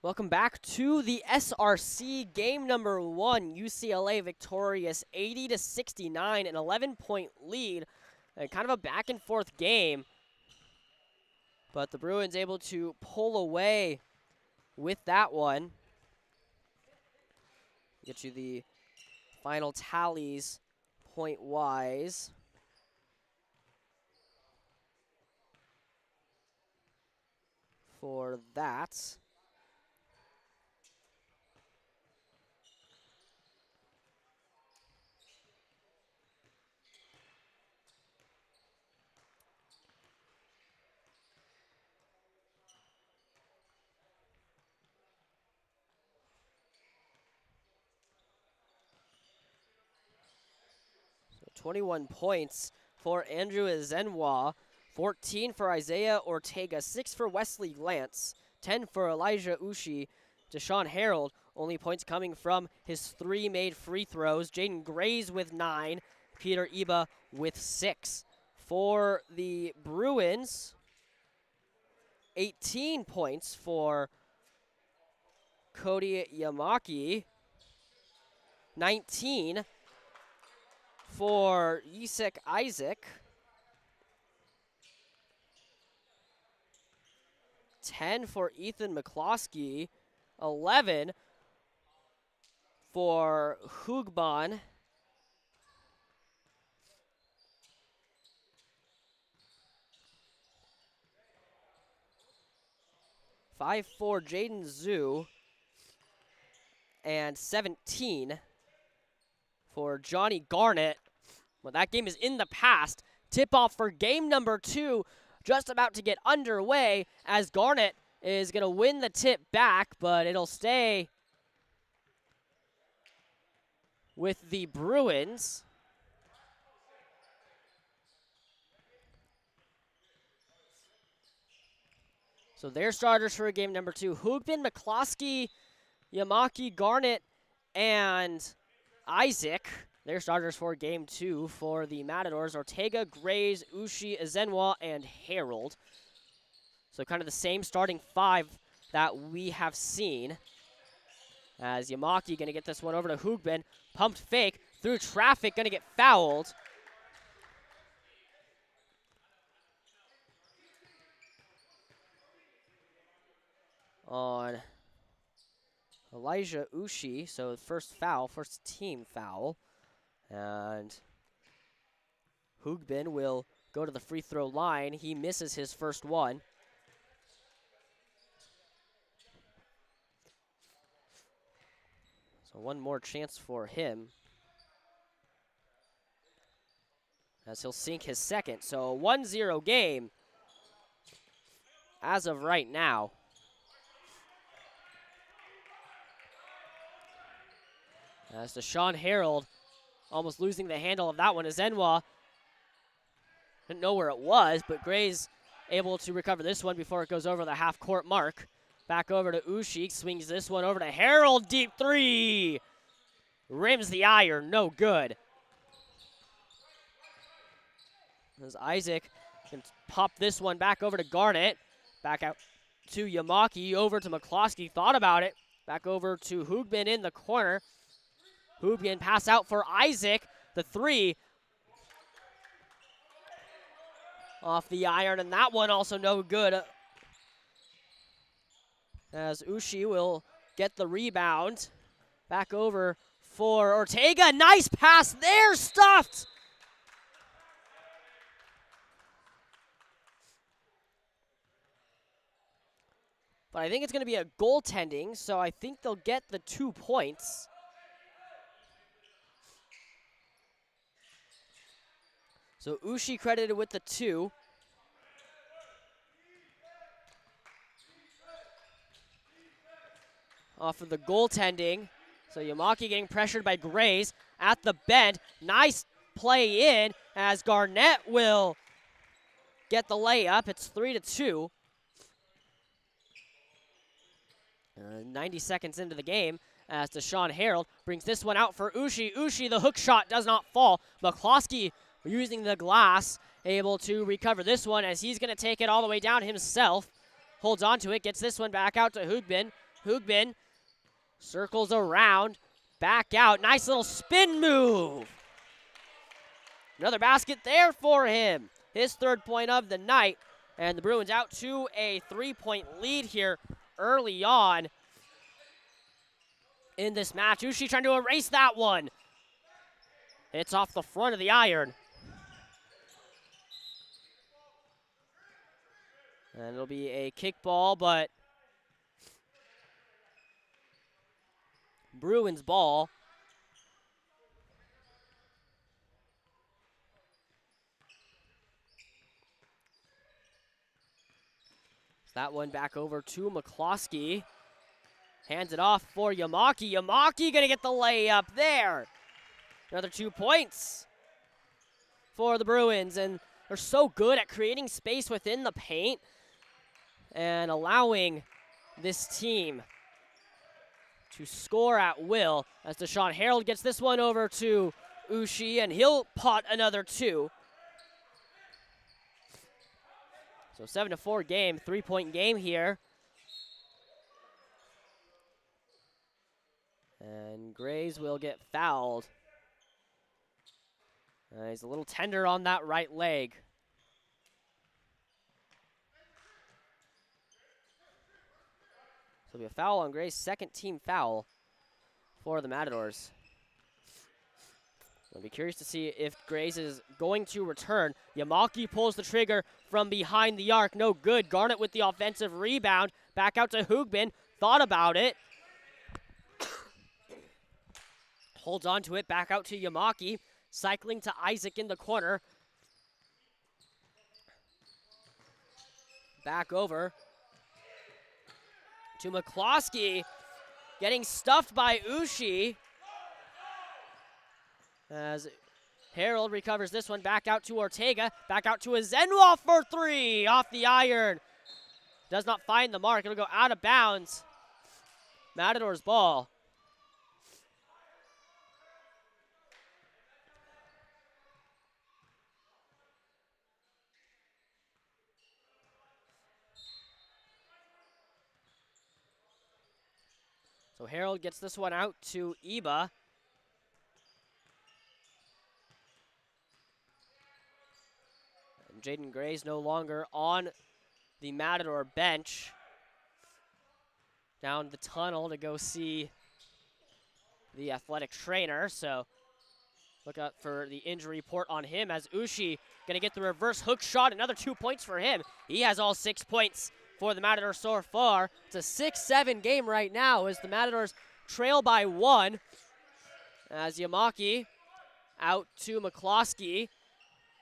Welcome back to the SRC game number 1. UCLA victorious 80-69, an 11-point lead, and kind of a back and forth game. But the Bruins able to pull away with that one. Get you the final tallies point-wise. For that. 21 points for Andrew Ezenwa, 14 for Isaiah Ortega, 6 for Wesley Lance, 10 for Elijah Ushi. Deshaun Harold, only points coming from his 3 made free throws. Jaden Grays with 9, Peter Iba with 6. For the Bruins, 18 points for Cody Yamaki, 19 for Isaac Isaac, 10 for Ethan McCloskey, 11 for Hugban, 5 for Jaden Zhu, and 17 for Johnny Garnett. Well, that game is in the past. Tip-off for game number 2, just about to get underway as Garnett is going to win the tip back, but it'll stay with the Bruins. So their starters for game number 2, Hugban, McCloskey, Yamaki, Garnett, and Isaac. Their starters for game 2 for the Matadors, Ortega, Grays, Ushi, Ezenwa, and Harold. So kind of the same starting 5 that we have seen. As Yamaki going to get this one over to Hugban. Pumped fake through traffic, going to get fouled. On Elijah Ushi, so first foul, first team foul. And Hugban will go to the free throw line. He misses his first one. So one more chance for him, as he'll sink his second. So a 1-0 game as of right now. As Deshaun Harold almost losing the handle of that one. Ezenwa didn't know where it was, but Gray's able to recover this one before it goes over the half-court mark. Back over to Ushi, swings this one over to Harold, deep 3. Rims the iron, no good. As Isaac can pop this one back over to Garnett. Back out to Yamaki, over to McCloskey, thought about it. Back over to Hugban in the corner. Hugban pass out for Isaac, the 3. Off the iron, and that one also no good. As Ushi will get the rebound. Back over for Ortega, nice pass there, stuffed! But I think it's gonna be a goaltending, so I think they'll get the 2 points. So Ushi credited with the 2. Off of the goaltending. So Yamaki getting pressured by Grays at the bend. Nice play in as Garnett will get the layup. It's 3-2. 90 seconds into the game as Deshaun Harold brings this one out for Ushi. Ushi, the hook shot does not fall. McCloskey using the glass, able to recover this one as he's going to take it all the way down himself. Holds on to it, gets this one back out to Hugban. Hoogbin circles around, back out. Nice little spin move. Another basket there for him. His 3rd point of the night. And the Bruins out to a 3-point lead here early on in this match. Ushi trying to erase that one. It's off the front of the iron. And it'll be a kickball, but Bruins ball. That one back over to McCloskey. Hands it off for Yamaki. Yamaki gonna get the layup there. Another 2 points for the Bruins, and they're so good at creating space within the paint and allowing this team to score at will. As Deshaun Harold gets this one over to Ushi, and he'll pot another 2. So 7-4 game, 3-point game here. And Grays will get fouled. He's a little tender on that right leg. So it'll be a foul on Grays' 2nd team foul for the Matadors. I'll be curious to see if Grays is going to return. Yamaki pulls the trigger from behind the arc. No good. Garnett with the offensive rebound. Back out to Hoogbin. Thought about it. Holds on to it. Back out to Yamaki. Cycling to Isaac in the corner. Back over to McCloskey. Getting stuffed by Ushi. As Harold recovers this one, back out to Ortega, back out to Azenwa for 3, off the iron. Does not find the mark, it'll go out of bounds. Matador's ball. So Harold gets this one out to Iba. Jaden Gray's no longer on the Matador bench. Down the tunnel to go see the athletic trainer. So look out for the injury report on him, as Ushi gonna get the reverse hook shot. Another 2 points for him. He has all 6 points for the Matadors so far. It's a 6-7 game right now as the Matadors trail by 1. As Yamaki out to McCloskey.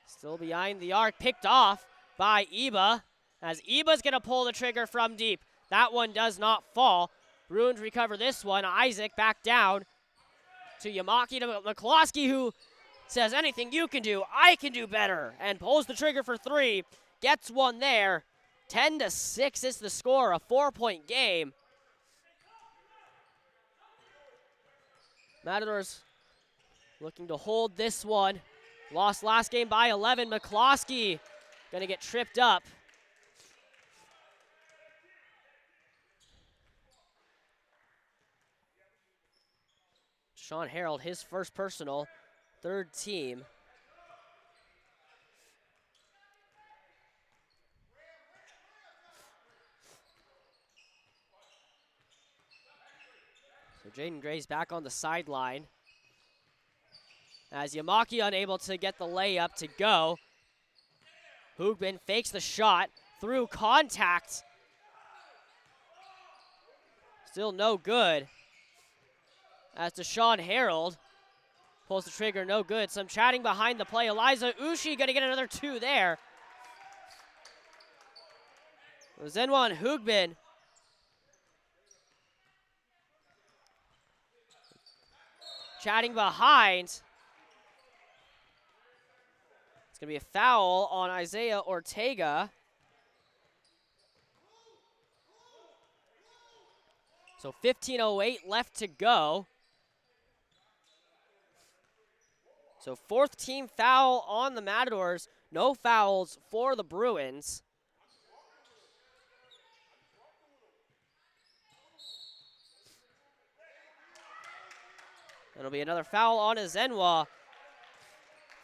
Still behind the arc, picked off by Iba, as Iba's gonna pull the trigger from deep. That one does not fall. Bruins recover this one. Isaac back down to Yamaki to McCloskey, who says, anything you can do, I can do better, and pulls the trigger for 3. Gets one there. 10-6 is the score, a 4-point game. Matadors looking to hold this one. Lost last game by 11. McCloskey gonna get tripped up. Sean Harold, his first personal, 3rd team. So Jaden Gray's back on the sideline. As Yamaki unable to get the layup to go. Hoogbin fakes the shot through contact. Still no good. As Deshaun Harold pulls the trigger, no good. Some chatting behind the play. Eliza Ushi gonna get another 2 there. Zenwa and Hoogbin. Chatting behind. It's going to be a foul on Isaiah Ortega. So 15:08 left to go. So 4th team foul on the Matadors. No fouls for the Bruins. It'll be another foul on Azenwa.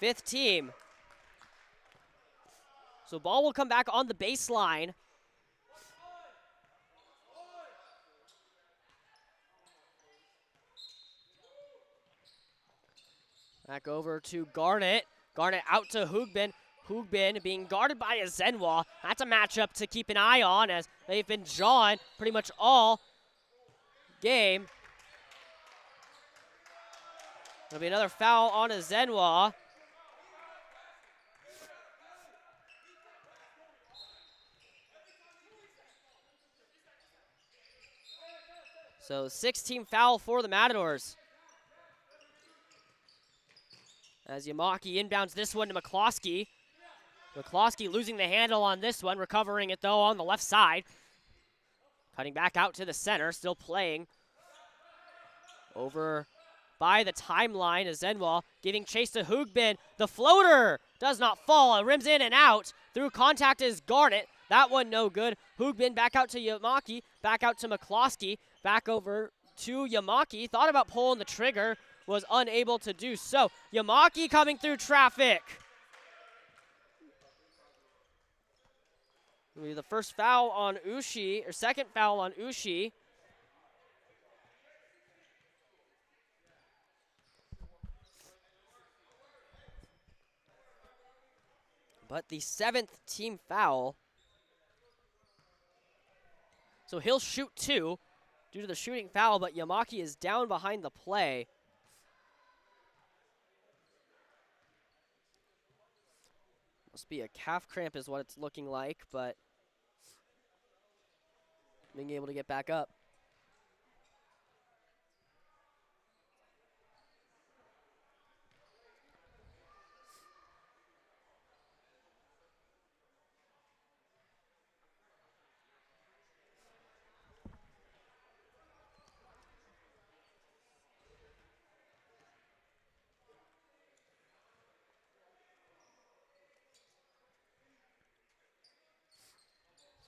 5th team. So ball will come back on the baseline. Back over to Garnet. Garnet out to Hugbin. Hugbin being guarded by Azenwa. That's a matchup to keep an eye on as they've been jawing pretty much all game. There'll be another foul on Azenwa. So 6-team foul for the Matadors. As Yamaki inbounds this one to McCloskey. McCloskey losing the handle on this one, recovering it though on the left side. Cutting back out to the center, still playing. Over by the timeline, Azenwa giving chase to Hugbin. The floater does not fall, it rims in and out. Through contact is Garnet. That one no good. Hugbin back out to Yamaki, back out to McCloskey, back over to Yamaki. Thought about pulling the trigger, was unable to do so. Yamaki coming through traffic. It'll be the first foul on Ushi, or second foul on Ushi. But the 7th team foul. So he'll shoot 2 due to the shooting foul, but Yamaki is down behind the play. Must be a calf cramp is what it's looking like, but being able to get back up.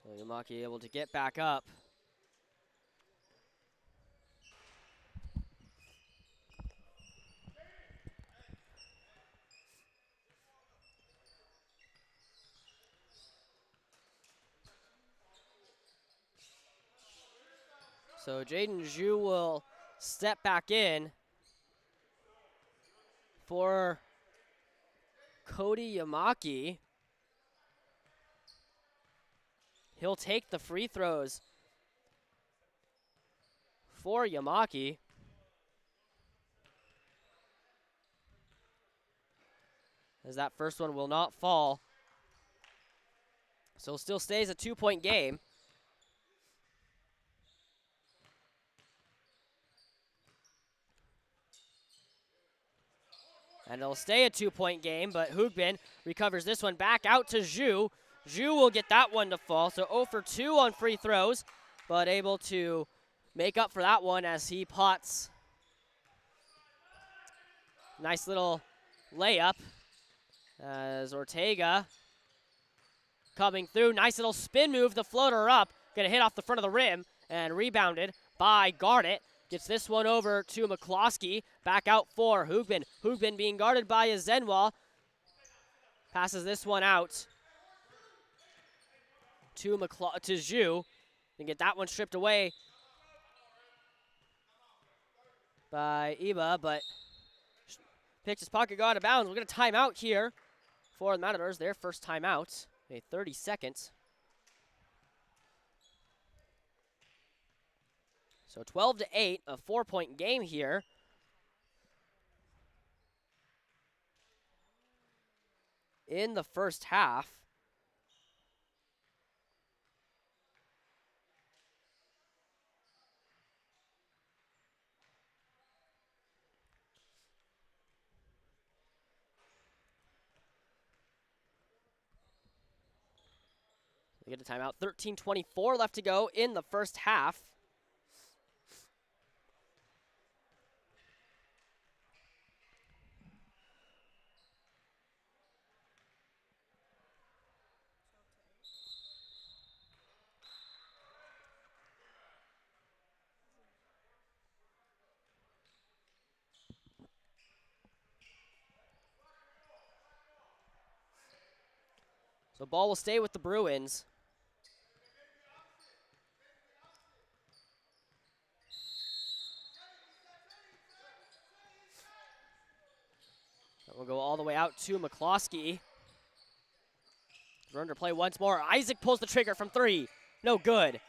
So Yamaki able to get back up. So Jaden Zhu will step back in for Cody Yamaki. He'll take the free throws for Yamaki. As that first one will not fall. So it still stays a 2-point game. And it'll stay a 2-point game, but Hugbin recovers this one back out to Zhu. Zhu will get that one to fall, so 0 for 2 on free throws, but able to make up for that one as he pots. Nice little layup as Ortega coming through. Nice little spin move, the floater up. Gonna hit off the front of the rim and rebounded by Garnet. Gets this one over to McCloskey. Back out for Hugbin. Hugbin being guarded by Azenwa. Passes this one out to Zhu. And get that one stripped away by Iba, but picks his pocket, go out of bounds. We're going to time out here for the Matadors. Their first timeout. A 30 seconds. So 12-8, a 4-point game here. In the first half. We get a timeout. 13:24 left to go in the first half. So ball will stay with the Bruins. We'll go all the way out to McCloskey. We're under play once more. Isaac pulls the trigger from 3. No good.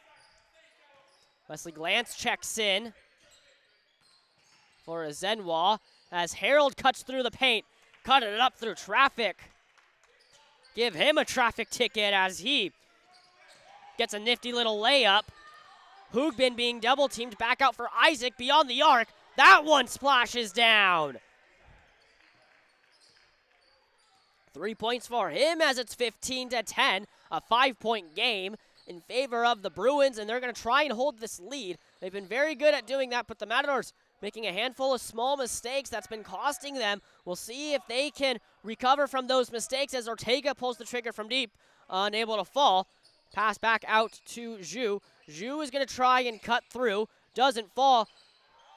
Wesley Glantz checks in for a Zenwa as Harold cuts through the paint. Cut it up through traffic. Give him a traffic ticket as he gets a nifty little layup. Hoogbin being double teamed back out for Isaac beyond the arc. That one splashes down. 3 points for him as it's 15-10, a 5-point game in favor of the Bruins, and they're going to try and hold this lead. They've been very good at doing that, but the Matadors making a handful of small mistakes that's been costing them. We'll see if they can recover from those mistakes as Ortega pulls the trigger from deep, unable to fall. Pass back out to Zhu. Zhu is going to try and cut through. Doesn't fall.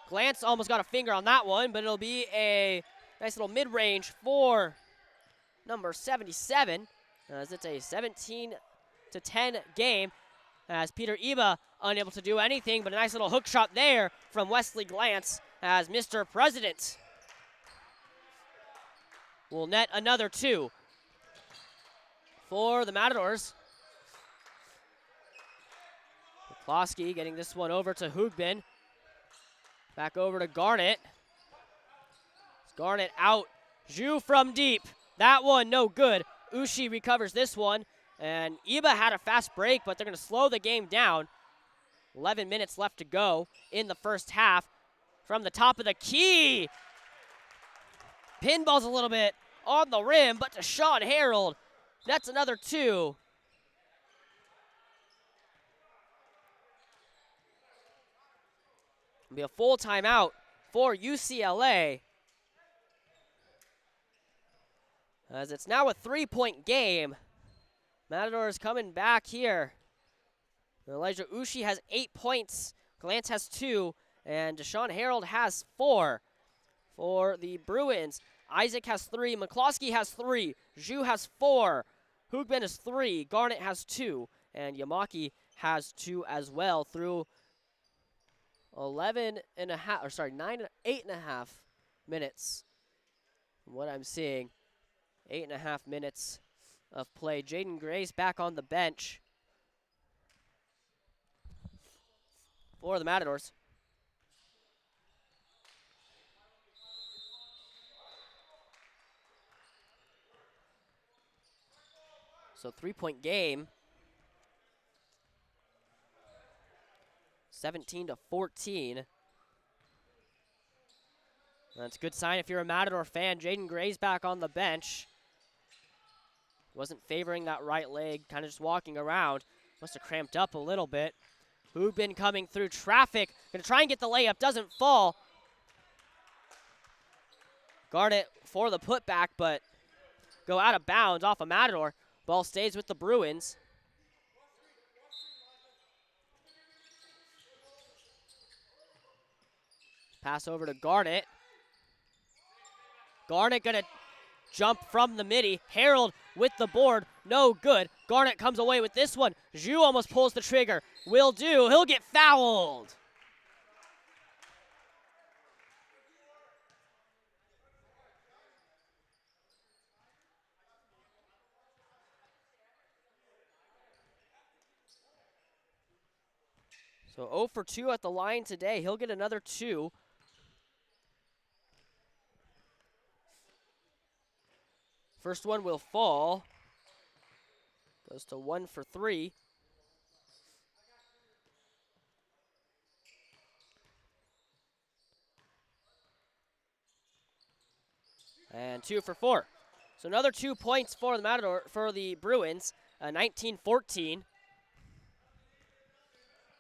Glantz almost got a finger on that one, but it'll be a nice little mid-range for number 77, as it's a 17-10 game, as Peter Iba unable to do anything, but a nice little hook shot there from Wesley Glantz as Mr. President will net another 2 for the Matadors. McCloskey getting this one over to Hoogbin. Back over to Garnett. Garnett out. Zhu from deep. That one, no good. Ushi recovers this one, and Iba had a fast break, but they're going to slow the game down. 11 minutes left to go in the first half. From the top of the key. Pinballs a little bit on the rim, but to Sean Harold. That's another 2. It'll be a full timeout for UCLA. As it's now a 3-point game. Matadors coming back here. Elijah Ushi has 8 points. Glantz has 2. And Deshaun Harold has 4 for the Bruins. Isaac has 3. McCloskey has 3. Zhu has 4. Hoogbin has 3. Garnett has 2. And Yamaki has 2 as well through 8.5 minutes. From what I'm seeing. 8.5 minutes of play. Jaden Gray's back on the bench for the Matadors. So 3-point game. 17-14. That's a good sign if you're a Matador fan. Jaden Gray's back on the bench. Wasn't favoring that right leg, kind of just walking around. Must have cramped up a little bit. Hoogbin coming through traffic. Gonna try and get the layup, doesn't fall. Garnett for the putback, but go out of bounds off of Matador. Ball stays with the Bruins. Pass over to Garnett. Garnett gonna jump from the midi. Harold with the board, no good. Garnett comes away with this one. Zhu almost pulls the trigger. Will do, he'll get fouled. So 0 for 2 at the line today. He'll get another 2. First one will fall. Goes to 1 for 3. And 2 for 4. So another 2 points for the Matador, for the Bruins. 19-14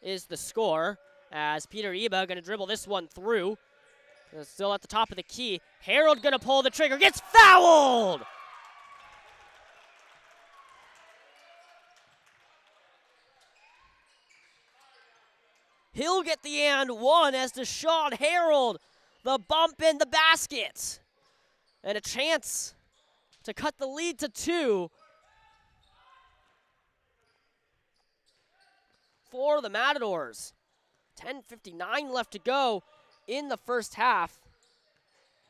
is the score, as Peter Iba going to dribble this one through. Still at the top of the key. Harold going to pull the trigger. Gets fouled! He'll get the and one as Deshaun Harold, the bump in the basket. And a chance to cut the lead to 2. for the Matadors. 10:59 left to go in the first half.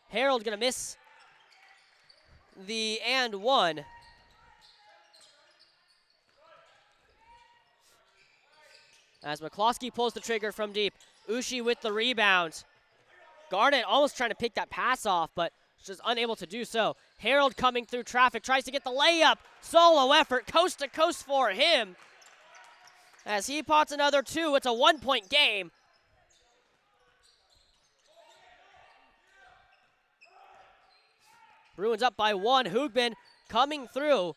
Harold gonna miss the and one. As McCloskey pulls the trigger from deep. Ushi with the rebound. Garnett almost trying to pick that pass off, but just unable to do so. Harold coming through traffic, tries to get the layup. Solo effort, coast to coast for him. As he pots another two, it's a 1-point game. Bruins up by one. Hoogbin coming through.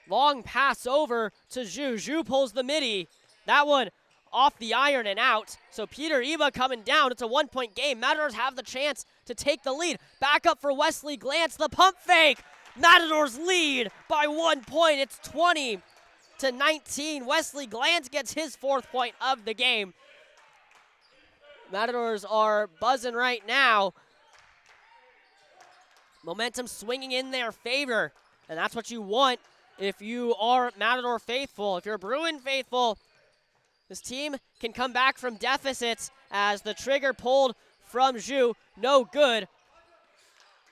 Long pass over to Zhu. Zhu pulls the midi. That one off the iron and out. So Peter Iba coming down. It's a 1-point game. Matadors have the chance to take the lead. Back up for Wesley Glantz. The pump fake. Matadors lead by 1 point. It's 20-19. Wesley Glantz gets his 4th point of the game. Matadors are buzzing right now. Momentum swinging in their favor. And that's what you want if you are Matador faithful. If you're Bruin faithful, this team can come back from deficits as the trigger pulled from Zhu. No good.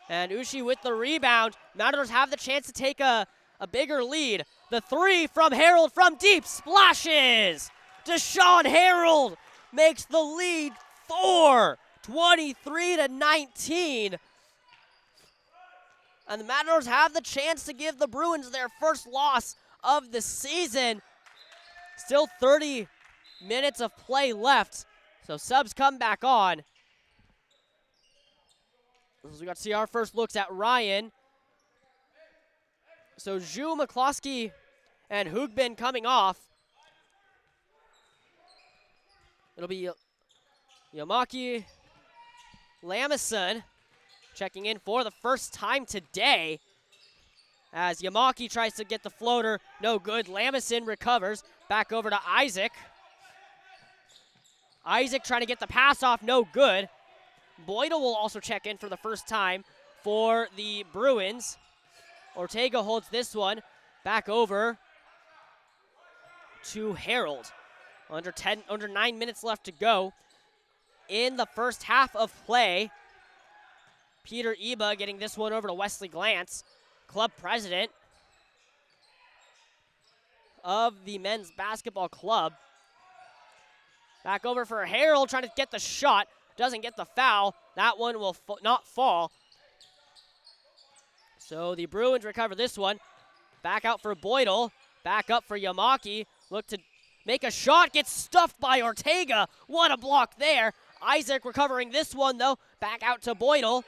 And Ushi with the rebound. Matadors have the chance to take a bigger lead. The three from Harold from deep. Splashes! Deshaun Harold makes the lead 4. 23-19. And the Matadors have the chance to give the Bruins their first loss of the season. Still 30 minutes of play left, so subs come back on. We got to see our first looks at Ryan. So Zhu, McCloskey, and Hoogbin coming off. It'll be Yamaki Lamison checking in for the first time today. As Yamaki tries to get the floater, no good. Lamison recovers, back over to Isaac. Isaac trying to get the pass off, no good. Boydell will also check in for the first time for the Bruins. Ortega holds this one back over to Harold. Under 9 minutes left to go in the first half of play. Peter Iba getting this one over to Wesley Glantz, club president of the men's basketball club. Back over for Harold, trying to get the shot. Doesn't get the foul. That one will not fall. So the Bruins recover this one. Back out for Boydell. Back up for Yamaki. Look to make a shot. Gets stuffed by Ortega. What a block there. Isaac recovering this one, though. Back out to Boydell.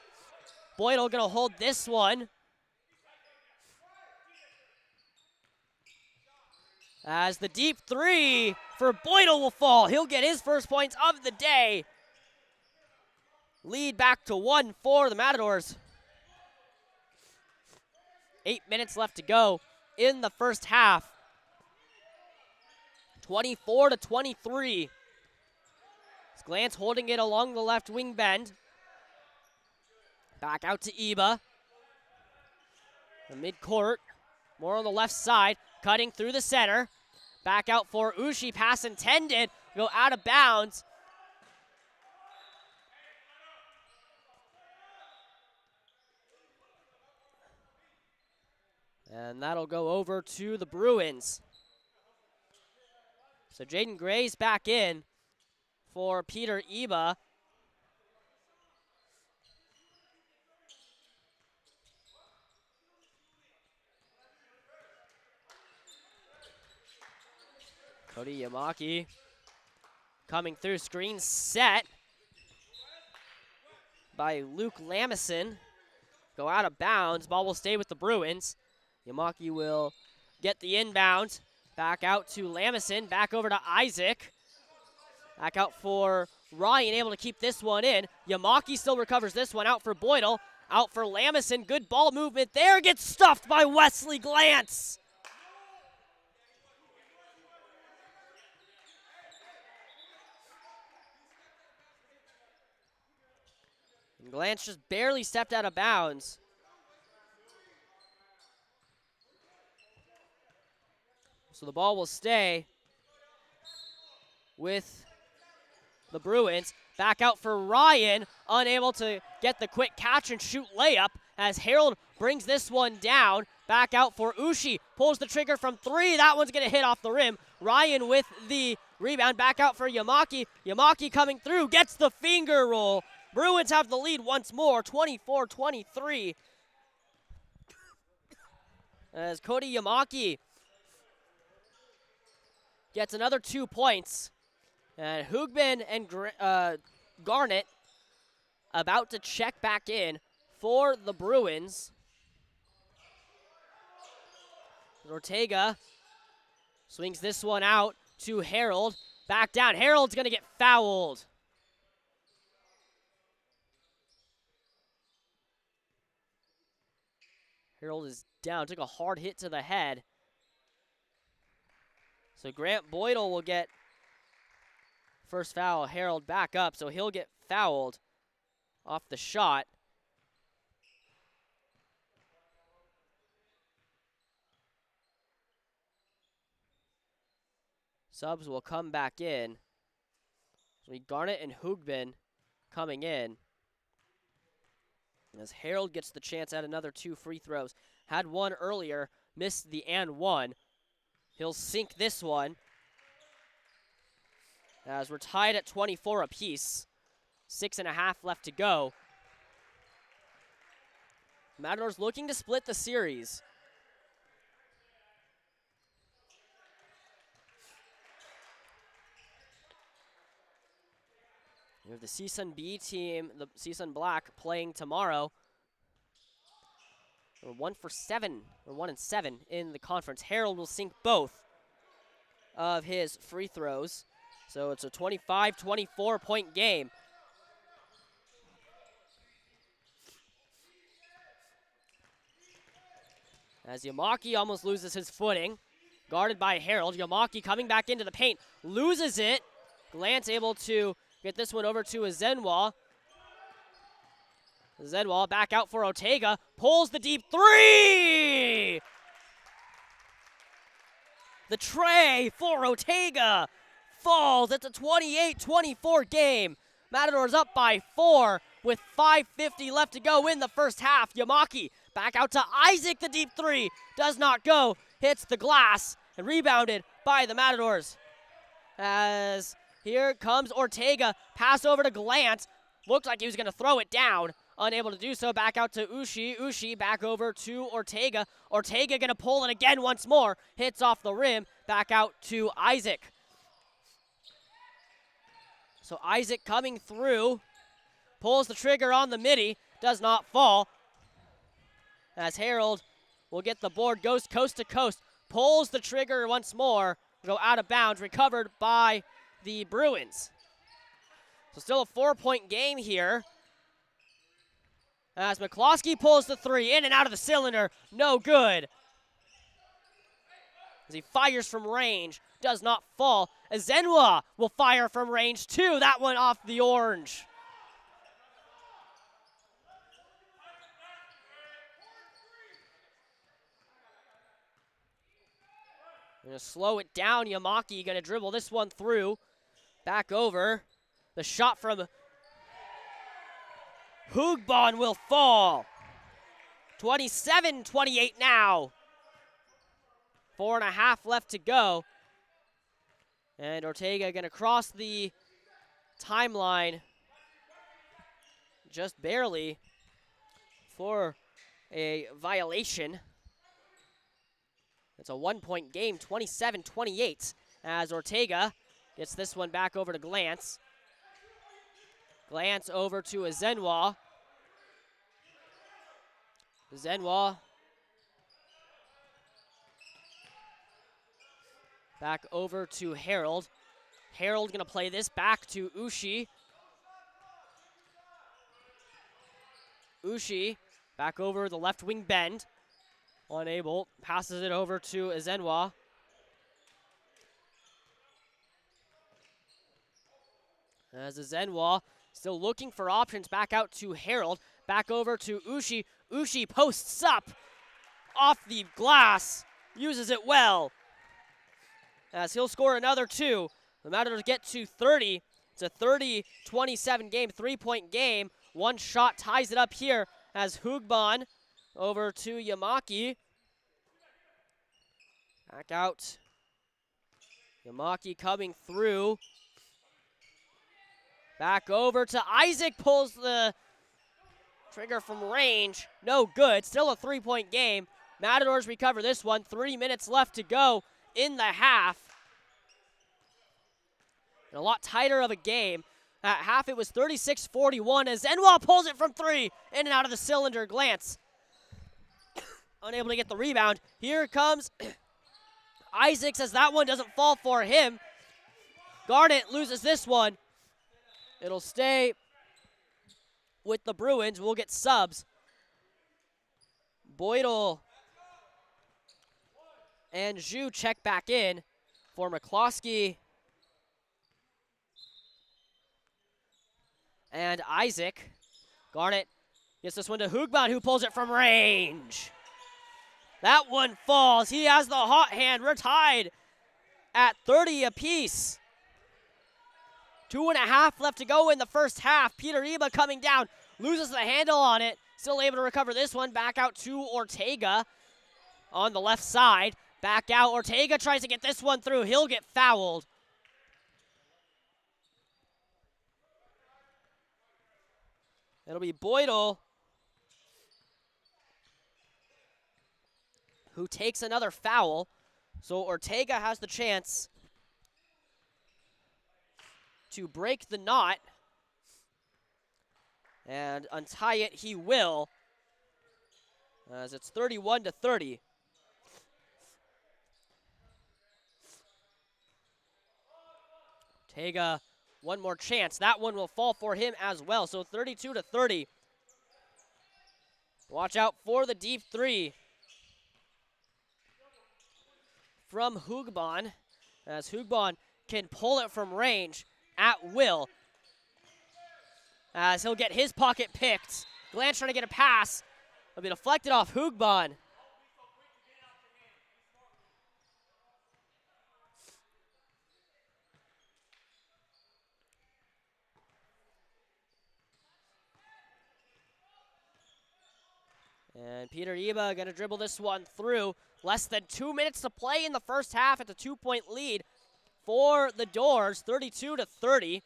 Boydell going to hold this one. As the deep three for Boydell will fall. He'll get his first points of the day. Lead back to 1 for the Matadors. 8 minutes left to go in the first half. 24-23. Glantz holding it along the left wing bend. Back out to Iba. The midcourt. More on the left side. Cutting through the center. Back out for Ushi. Pass intended. Go out of bounds. And that'll go over to the Bruins. So Jaden Gray's back in for Peter Iba. Cody Yamaki coming through, screen set by Luke Lamison. Go out of bounds, ball will stay with the Bruins. Yamaki will get the inbound. Back out to Lamison, back over to Isaac. Back out for Ryan, able to keep this one in. Yamaki still recovers this one, out for Boydell. Out for Lamison, good ball movement there, gets stuffed by Wesley Glantz. And Glantz just barely stepped out of bounds. So the ball will stay with the Bruins. Back out for Ryan, unable to get the quick catch and shoot layup as Harold brings this one down. Back out for Ushi, pulls the trigger from 3. That one's going to hit off the rim. Ryan with the rebound. Back out for Yamaki. Yamaki coming through, gets the finger roll. Bruins have the lead once more, 24-23. As Cody Yamaki gets another 2 points. And Hoogbin and Garnett about to check back in for the Bruins. Ortega swings this one out to Harold. Back down. Harold's going to get fouled. Harold is down. Took a hard hit to the head. So Grant Boydell will get first foul. Harold back up, so he'll get fouled off the shot. Subs will come back in. So Garnett and Hoogbin coming in. As Harold gets the chance at another 2 free throws. Had one earlier, missed the and one. He'll sink this one. As we're tied at 24 apiece. 6.5 left to go. Matadors looking to split the series. We have the CSUN B team, the CSUN Black, playing tomorrow. We're 1 and 7 in the conference. Harold will sink both of his free throws. So it's a 25-24 point game. As Yamaki almost loses his footing. Guarded by Harold. Yamaki coming back into the paint. Loses it. Glance able to get this one over to Azenwa. Azenwa back out for Ortega. Pulls the deep 3! The tray for Ortega falls. It's a 28-24 game. Matadors up by 4 with 5:50 left to go in the first half. Yamaki back out to Isaac. The deep 3 does not go. Hits the glass and rebounded by the Matadors. As here comes Ortega. Pass over to Glance. Looked like he was going to throw it down. Unable to do so. Back out to Ushi. Ushi back over to Ortega. Ortega going to pull it again once more. Hits off the rim. Back out to Isaac. So Isaac coming through. Pulls the trigger on the midi. Does not fall. As Harold will get the board. Goes coast to coast. Pulls the trigger once more. Go out of bounds. Recovered by the Bruins. So still a 4-point game here. As McCloskey pulls the 3 in and out of the cylinder. No good. As he fires from range. Does not fall. Azenwa will fire from range too. That one off the orange. Going to slow it down. Yamaki going to dribble this one through. Back over. The shot from Hoogbon will fall. 27-28 now. 4.5 left to go. And Ortega going to cross the timeline just barely for a violation. It's a 1-point game, 27-28, as Ortega gets this one back over to Glance. Glance over to Azenwa. Azenwa back over to Harold. Harold going to play this back to Ushi. Ushi back over the left wing bend. Unable. Passes it over to Azenwa. As Azenwa still looking for options. Back out to Harold. Back over to Ushi. Ushi posts up off the glass. Uses it well. As he'll score another 2. The Matadors get to 30. It's a 30-27 game, 3-point game. One shot ties it up here as Hugban over to Yamaki. Back out. Yamaki coming through. Back over to Isaac, pulls the trigger from range. No good, still a 3-point game. Matadors recover this one, 3 minutes left to go in the half. And a lot tighter of a game. At half it was 36-41 as Zenwa pulls it from 3, in and out of the cylinder, glance. Unable to get the rebound. Here comes Isaacs as that one doesn't fall for him. Garnet loses this one. It'll stay with the Bruins. We'll get subs. Boydell and Zhu check back in for McCloskey and Isaac. Garnet gets this one to Hugban, who pulls it from range. That one falls. He has the hot hand. We're tied at 30 apiece. 2.5 left to go in the first half. Peter Iba coming down, loses the handle on it. Still able to recover this one. Back out to Ortega on the left side. Back out. Ortega tries to get this one through. He'll get fouled. It'll be Boydell who takes another foul. So Ortega has the chance to break the knot. And untie it he will, as it's 31-30. Ortega, one more chance. That one will fall for him as well. So 32-30. Watch out for the deep three from Hugban, as Hugban can pull it from range at will, as he'll get his pocket picked. Glance trying to get a pass. It'll be deflected off Hugban. And Peter Iba going to dribble this one through. Less than 2 minutes to play in the first half. It's a 2-point lead for the Doors, 32-30.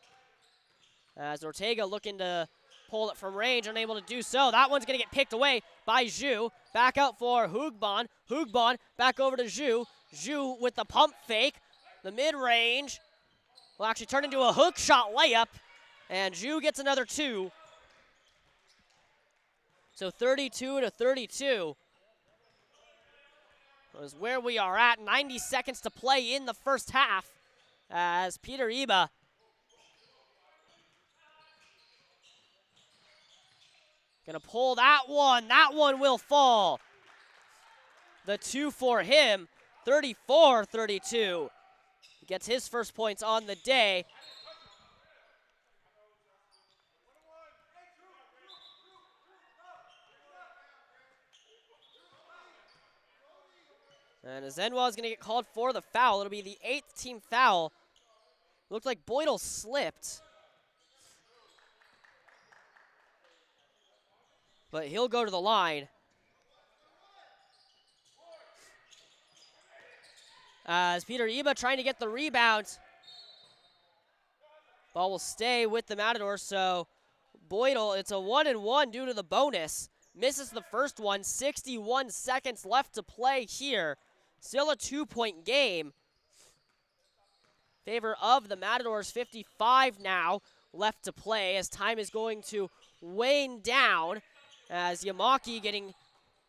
As Ortega looking to pull it from range, unable to do so. That one's going to get picked away by Zhu. Back out for Hugban. Hugban back over to Zhu. Zhu with the pump fake. The mid-range will actually turn into a hook shot layup. And Zhu gets another 2. So 32-32 is where we are at. 90 seconds to play in the first half, as Peter Iba gonna pull that one. That one will fall. The 2 for him, 34-32. He gets his first points on the day. And Zenwa is going to get called for the foul. It'll be the 8th team foul. Looks like Boydell slipped. But he'll go to the line. As Peter Iba trying to get the rebound. Ball will stay with the Matadors, so Boydell, it's a 1-and-1 due to the bonus. Misses the first one, 61 seconds left to play here. Still a 2-point game. Favor of the Matadors, 55 now left to play as time is going to wane down, as Yamaki getting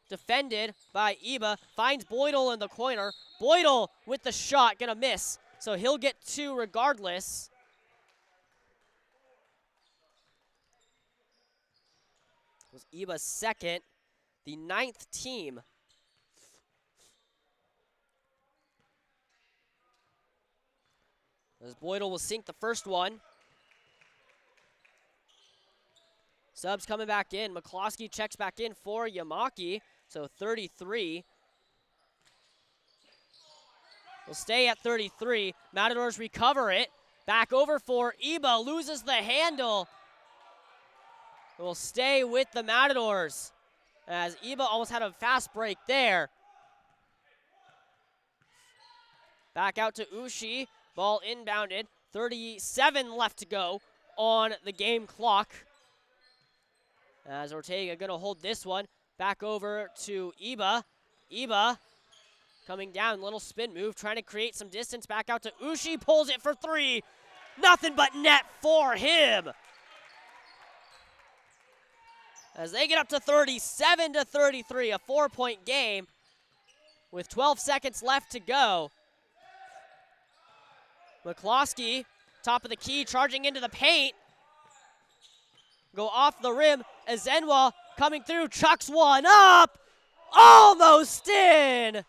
defended by Iba, finds Boydell in the corner. Boydell with the shot, gonna miss, so he'll get 2 regardless. It was Iba's second, the 9th team. As Boydell will sink the first one. Subs coming back in. McCloskey checks back in for Yamaki. So 33. will stay at 33. Matadors recover it. Back over for Iba, loses the handle. Will stay with the Matadors as Iba almost had a fast break there. Back out to Ushi, ball inbounded. 37 left to go on the game clock. As Ortega gonna hold this one. Back over to Iba. Iba coming down, little spin move, trying to create some distance. Back out to Ushi, pulls it for three. Nothing but net for him. As they get up to 37-33, a 4-point game with 12 seconds left to go. McCloskey, top of the key, charging into the paint. Go off the rim. Ezenwa coming through, chucks one up. Almost in.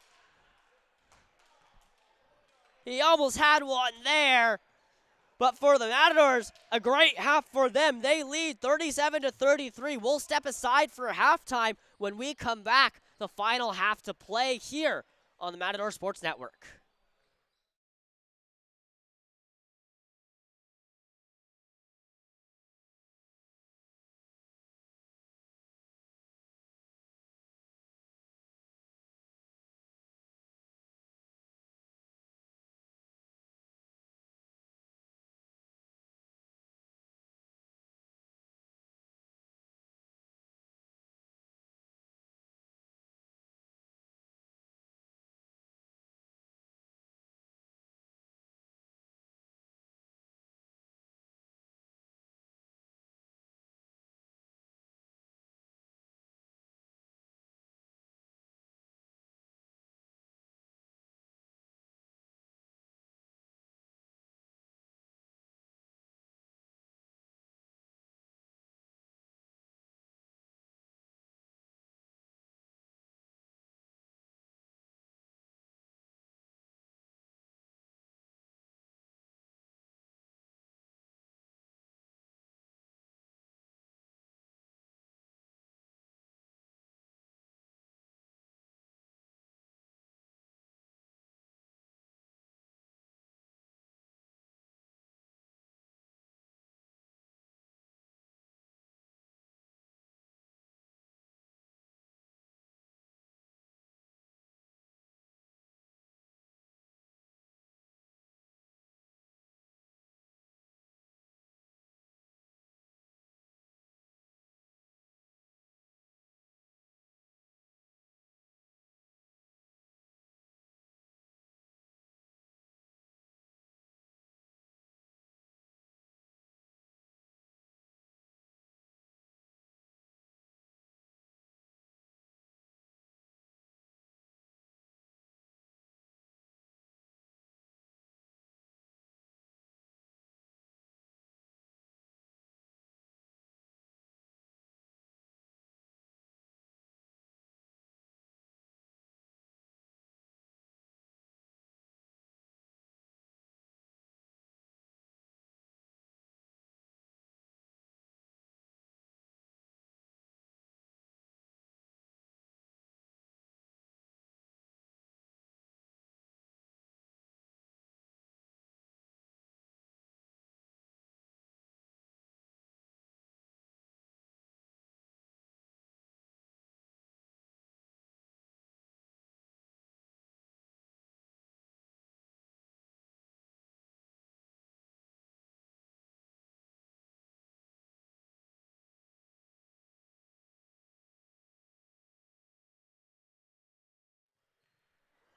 He almost had one there. But for the Matadors, a great half for them. They lead 37-33. We'll step aside for halftime. When we come back, the final half to play here on the Matador Sports Network.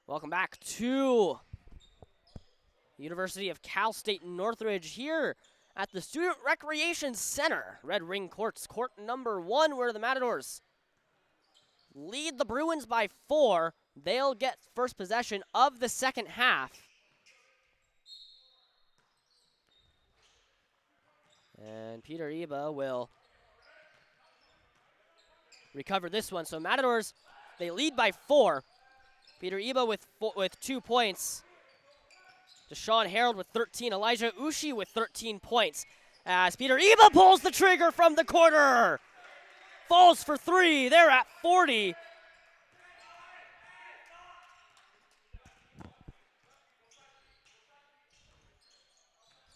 Welcome back to University of Cal State Northridge here at the Student Recreation Center. Red Ring Courts, court number 1, where the Matadors lead the Bruins by 4. They'll get first possession of the second half. And Peter Iba will recover this one. So Matadors, they lead by 4. Peter Iba with 2 points. Deshaun Harold with 13. Elijah Ushi with 13 points. As Peter Iba pulls the trigger from the corner. Falls for 3. They're at 40.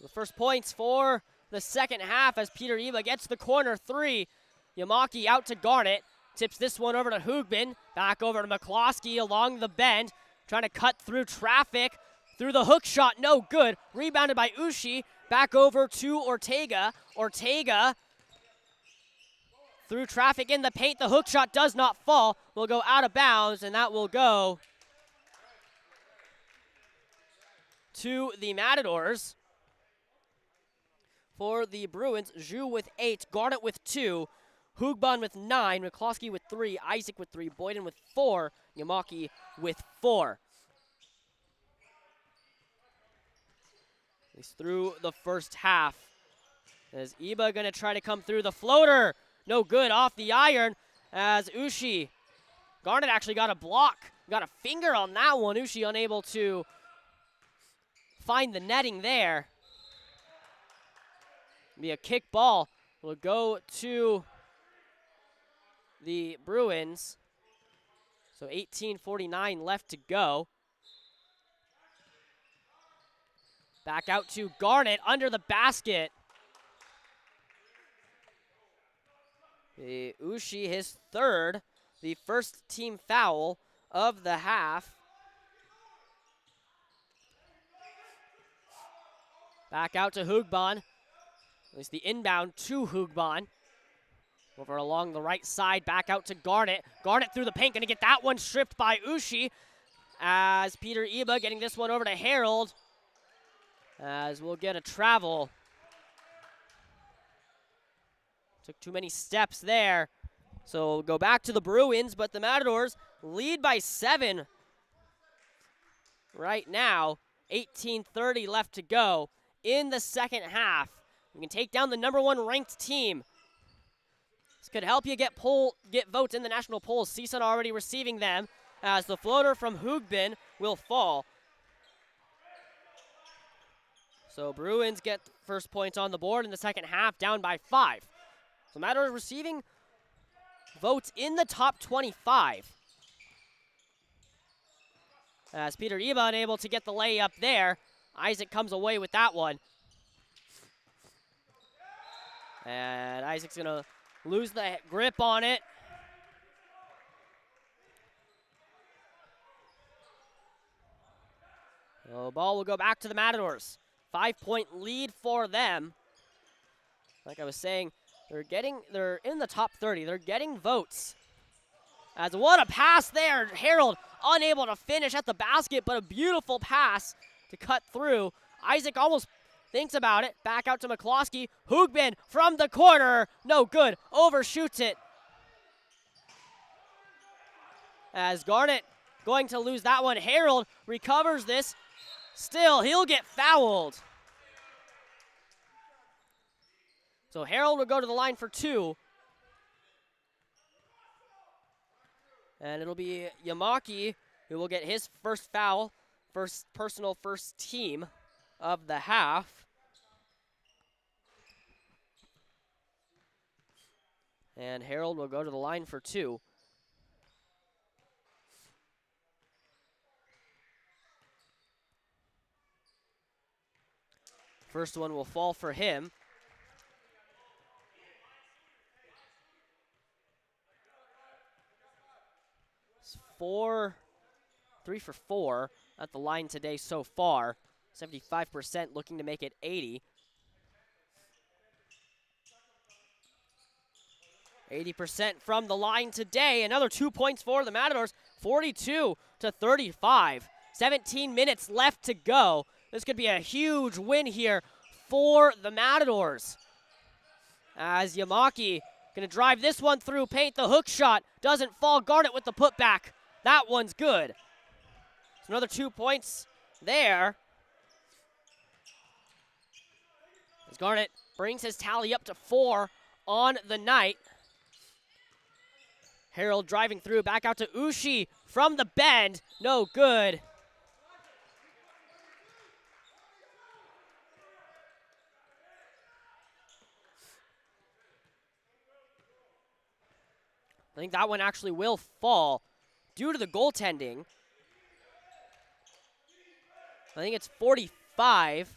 The first points for the second half as Peter Iba gets the corner three. Yamaki out to Garnet. Tips this one over to Hoogbin. Back over to McCloskey along the bend. Trying to cut through traffic. Through the hook shot, no good. Rebounded by Ushi. Back over to Ortega. Ortega through traffic in the paint. The hook shot does not fall. Will go out of bounds, and that will go to the Matadors. For the Bruins, Zhu with 8, Garnet with 2, Hoogbin with 9, McCloskey with 3, Isaac with 3, Boyden with 4, Yamaki with 4. He's through the first half. As Iba gonna try to come through the floater. No good off the iron as Ushi. Garnet actually got a block. Got a finger on that one. Ushi unable to find the netting there. Be a kick ball. Will go to the Bruins. So 18:49 left to go. Back out to Garnet under the basket. Ushi, his third, the first team foul of the half. Back out to Hoogbin. At least the inbound to Hoogbin. Over along the right side, back out to Garnet. Garnet through the paint, gonna get that one stripped by Ushi. As Peter Iba getting this one over to Harold. As we'll get a travel. Took too many steps there. So we'll go back to the Bruins, but the Matadors lead by 7 right now. 18:30 left to go in the second half. We can take down the #1 ranked team. This could help you get votes in the national polls. CSUN already receiving them as the floater from Hoogbin will fall. So Bruins get first points on the board in the second half, down by 5. So Matadors receiving votes in the top 25. As Peter Iba unable to get the layup there. Isaac comes away with that one. And Isaac's going to lose the grip on it. The ball will go back to the Matadors. 5-point lead for them. Like I was saying, they're in the top 30. They're getting votes. As what a pass there. Harold unable to finish at the basket, but a beautiful pass to cut through. Isaac almost thinks about it. Back out to McCloskey. Hoogbin from the corner. No good. Overshoots it. As Garnet going to lose that one. Harold recovers this. Still, he'll get fouled. So Harold will go to the line for 2. And it'll be Yamaki who will get his first foul, personal first team of the half. And Harold will go to the line for 2. First one will fall for him. It's 3 for 4 at the line today so far. 75% looking to make it 80. 80% from the line today. Another 2 points for the Matadors. 42-35. 17 minutes left to go. This could be a huge win here for the Matadors. As Yamaki going to drive this one through paint. The hook shot doesn't fall. Garnet with the putback. That one's good. So another 2 points there. As Garnet brings his tally up to 4 on the night. Harold driving through. Back out to Ushi from the bend. No good. I think that one actually will fall due to the goaltending. I think it's 45.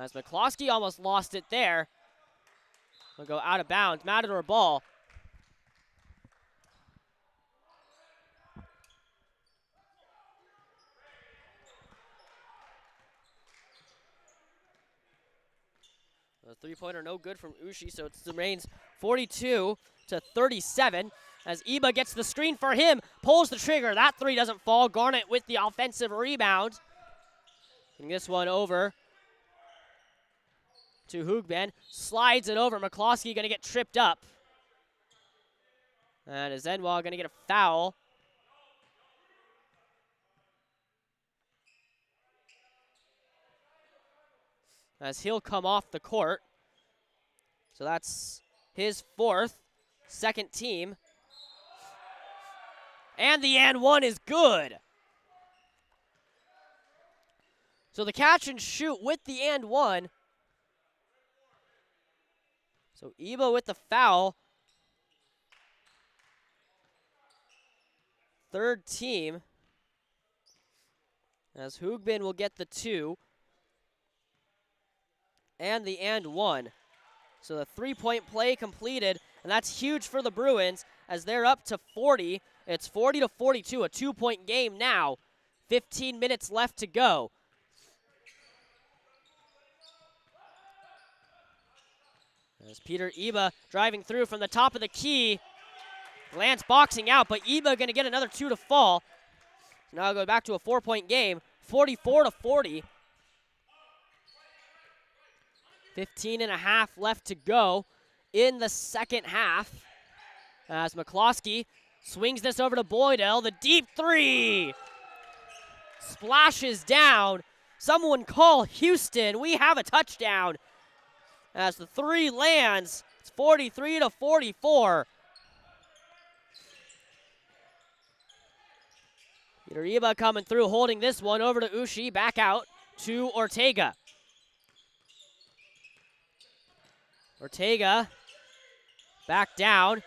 As McCloskey almost lost it there. Will go out of bounds. Matador ball. The three-pointer no good from Ushi, so it remains 42-37 as Iba gets the screen for him, pulls the trigger. That three doesn't fall. Garnet with the offensive rebound. Getting this one over to Hugban. Slides it over. McCloskey going to get tripped up. And Zenwa going to get a foul. As he'll come off the court. So that's his fourth, second team. And the and one is good. So the catch and shoot with the and one. So Iba with the foul. Third team. As Hugban will get the two. And the and one. So the three-point play completed, and that's huge for the Bruins as they're up to 40. It's 40-42, a two-point game now. 15 minutes left to go. As Peter Iba driving through from the top of the key. Lance boxing out, but Iba going to get another two to fall. So now go back to a four-point game, 44-40. 15 and a half left to go in the second half. As McCloskey swings this over to Boydell. The deep three splashes down. Someone call Houston. We have a touchdown. As the three lands, it's 43-44. Peter Iba coming through, holding this one over to Ushi. Back out to Ortega. Ortega back down.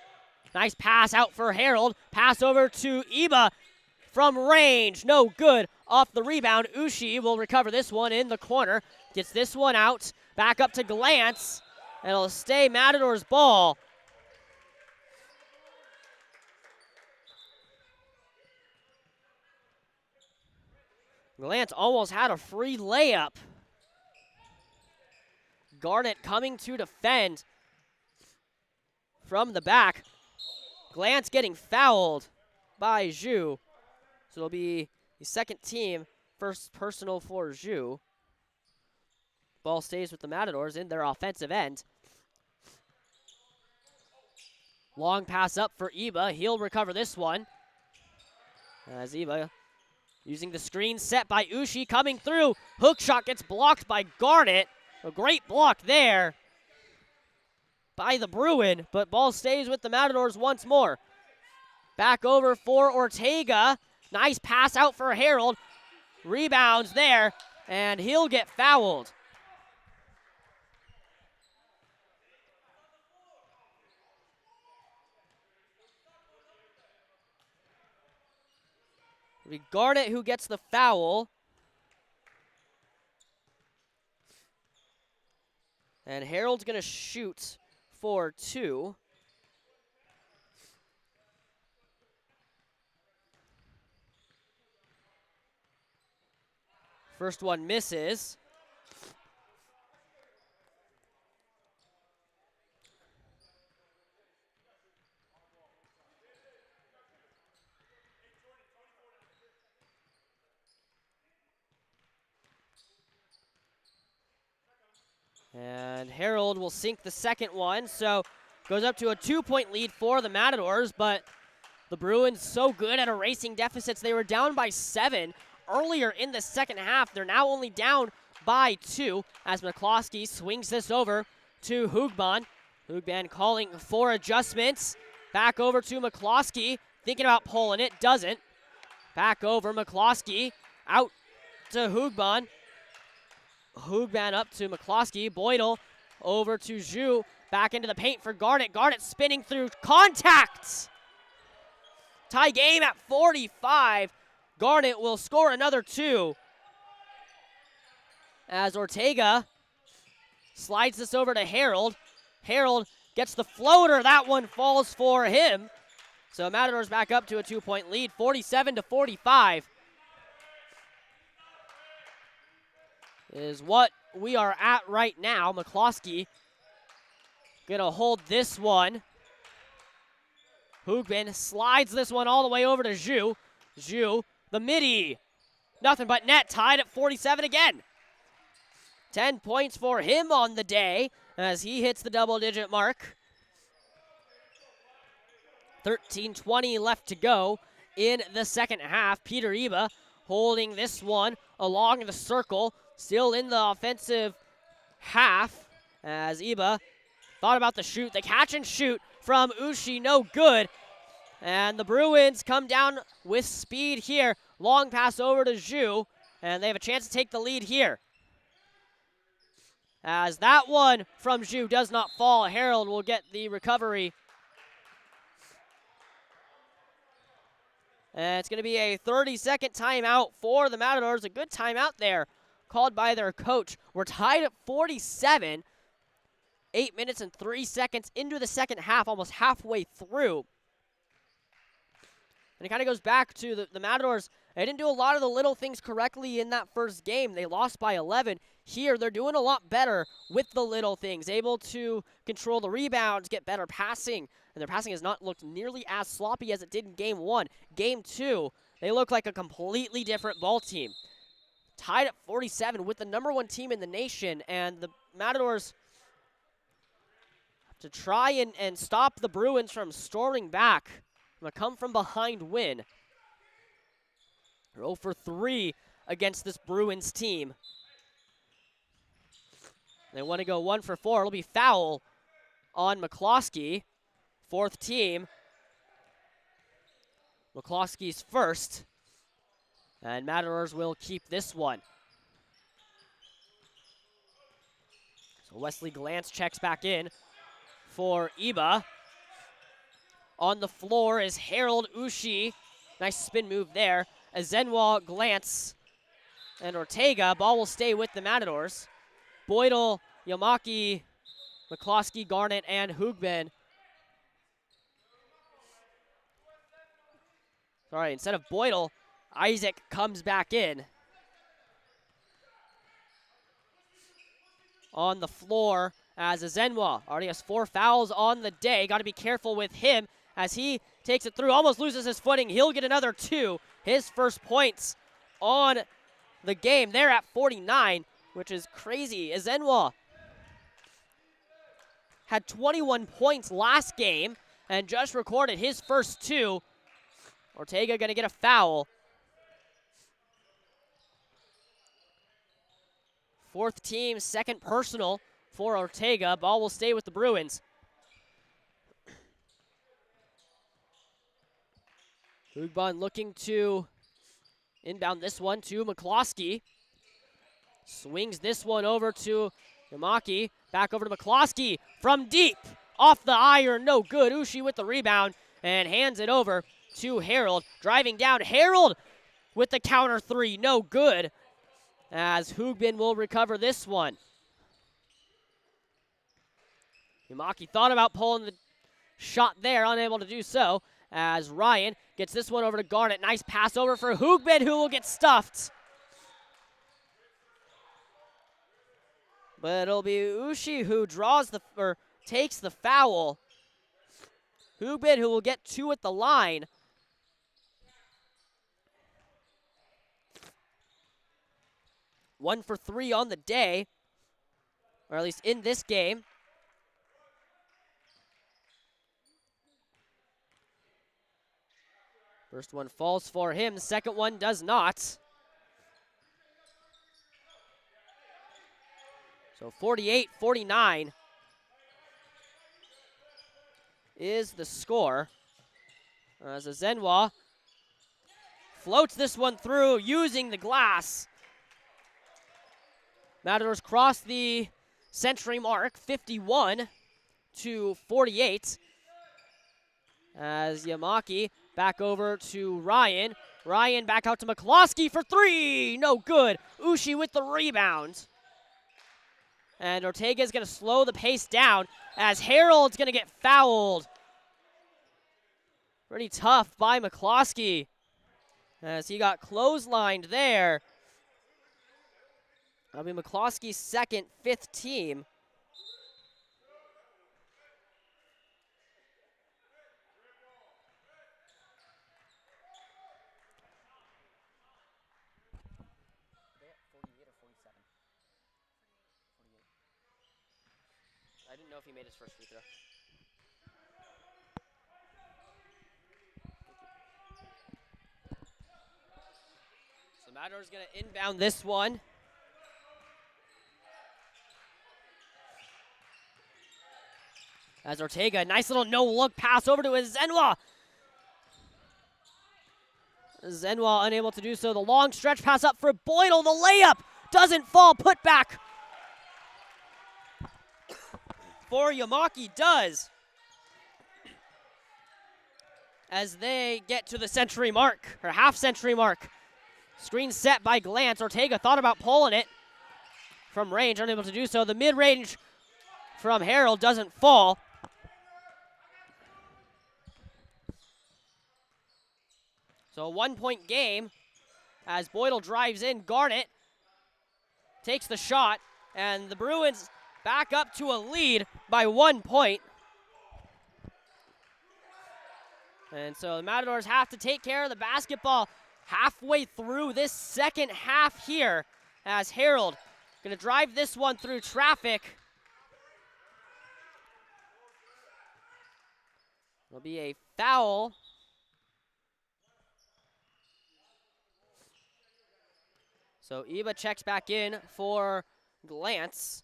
Nice pass out for Harold. Pass over to Iba from range. No good. Off the rebound. Ushi will recover this one in the corner. Gets this one out. Back up to Glantz. And it'll stay Matador's ball. Glantz almost had a free layup. Garnet coming to defend from the back. Glantz getting fouled by Zhu. So it'll be the second team, first personal for Zhu. Ball stays with the Matadors in their offensive end. Long pass up for Iba. He'll recover this one. As Iba using the screen set by Ushi coming through. Hook shot gets blocked by Garnet. A great block there by the Bruin, but ball stays with the Matadors once more. Back over for Ortega. Nice pass out for Harold. Rebounds there, and he'll get fouled. It'll be Garnet who gets the foul. And Harold's going to shoot for two. First one misses. And Harold will sink the second one, so goes up to a 2-point lead for the Matadors, but the Bruins so good at erasing deficits. They were down by 7 earlier in the second half. They're now only down by 2 as McCloskey swings this over to Hugban. Hugban calling for adjustments. Back over to McCloskey, thinking about pulling it, doesn't. Back over, McCloskey, out to Hugban. Hugban up to McCloskey. Boydell over to Zhu. Back into the paint for Garnet. Garnet spinning through contact. Tie game at 45. Garnet will score another 2. As Ortega Slides this over to Harold. Harold gets the floater. That one falls for him. So Matadors back up to a 2-point lead, 47-45. Is what we are at right now. McCloskey gonna hold this one. Hoogbin slides this one all the way over to Zhu. Zhu, the midi. Nothing but net, tied at 47 again. 10 points for him on the day as he hits the double-digit mark. 13:20 left to go in the second half. Peter Iba holding this one along the circle, still in the offensive half as Iba thought about the shoot. The catch and shoot from Ushi, no good. And the Bruins come down with speed here. Long pass over to Zhu, and they have a chance to take the lead here. As that one from Zhu does not fall, Harold will get the recovery. And it's going to be a 30-second timeout for the Matadors. A good timeout there called by their coach. We're tied at 47. 8 minutes and 3 seconds into the second half, almost halfway through. And it kind of goes back to the Matadors. They didn't do a lot of the little things correctly in that first game. They lost by 11. Here, they're doing a lot better with the little things, able to control the rebounds, get better passing. And their passing has not looked nearly as sloppy as it did in Game 1. Game 2, they look like a completely different ball team. Tied at 47 with the #1 team in the nation. And the Matadors have to try and stop the Bruins from storming back. A come-from-behind win. They're 0 for 3 against this Bruins team. They want to go 1 for 4. It'll be foul on McCloskey. Fourth team. McCloskey's first. And Matadors will keep this one. So Wesley Glantz checks back in for Iba. On the floor is Harold Ushi. Nice spin move there. Azenwa, Glantz, and Ortega. Ball will stay with the Matadors. Boydell, Yamaki, McCloskey, Garnett, and Hoogbin. Sorry, instead of Boydell, Isaac comes back in. On the floor as Azenwa already has 4 fouls on the day. Got to be careful with him as he takes it through, almost loses his footing. He'll get another 2. His first points on the game. They're at 49, which is crazy. Azenwa had 21 points last game and just recorded his first 2. Ortega going to get a foul. Fourth team, second personal for Ortega. Ball will stay with the Bruins. Hoogbin looking to inbound this one to McCloskey. Swings this one over to Yamaki. Back over to McCloskey from deep. Off the iron, no good. Ushi with the rebound and hands it over to Harold. Driving down, Harold with the counter 3, no good. As Hoogbin will recover this one. Yamaki thought about pulling the shot there, unable to do so. As Ryan gets this one over to Garnett. Nice pass over for Hoogbin, who will get stuffed. But it'll be Ushi who takes the foul. Hoogbin who will get 2 at the line. One for 3 on the day, or at least in this game. First one falls for him, the second one does not. So 48-49 is the score. As Azenwa floats this one through using the glass. Matadors cross the century mark, 51-48. As Yamaki back over to Ryan. Ryan back out to McCloskey for 3. No good. Ushi with the rebound. And Ortega's going to slow the pace down as Harold's going to get fouled. Pretty tough by McCloskey as he got clotheslined there. That'll be McCloskey's second, fifth team. I didn't know if he made his first free throw. So Matador's going to inbound this one. As Ortega, nice little no-look pass over to Zenwa. Zenwa unable to do so. The long stretch pass up for Boydell. The layup doesn't fall. Put back for Yamaki does. As they get to the century mark, or half-century mark. Screen set by Glantz. Ortega thought about pulling it from range, unable to do so. The mid-range from Harold doesn't fall. So a one-point game as Boydell drives in. Garnett takes the shot, and the Bruins back up to a lead by 1 point. And so the Matadors have to take care of the basketball halfway through this second half here as Harold going to drive this one through traffic. It'll be a foul. So Iba checks back in for Glantz.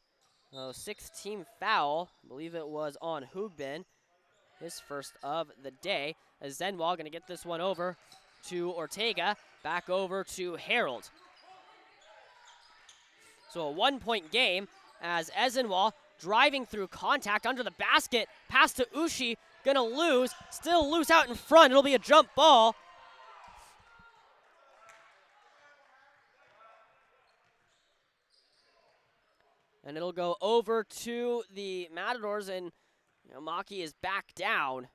Sixth team foul. I believe it was on Hugbin. His first of the day. As Zenwa going to get this one over to Ortega. Back over to Harold. So a 1 point game as Ezenwa driving through contact under the basket. Pass to Ushi. Going to lose. Still loose out in front. It'll be a jump ball. And it'll go over to the Matadors, and Maki is back down.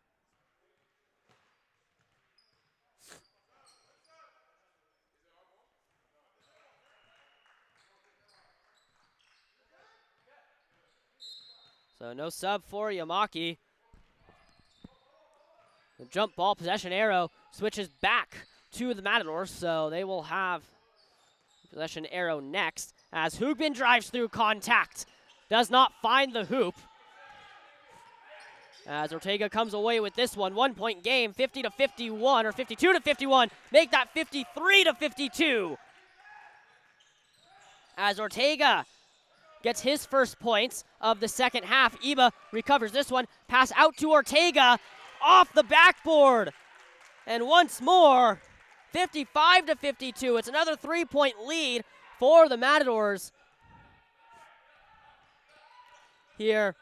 So no sub for Yamaki. The jump ball possession arrow switches back to the Matadors, so they will have possession arrow next as Hugbin drives through contact. Does not find the hoop. As Ortega comes away with this one. 1 point game, 50-51 or 52-51. Make that 53-52. As Ortega gets his first points of the second half. Iba recovers this one. Pass out to Ortega off the backboard. And once more, 55-52. It's another 3 point lead for the Matadors here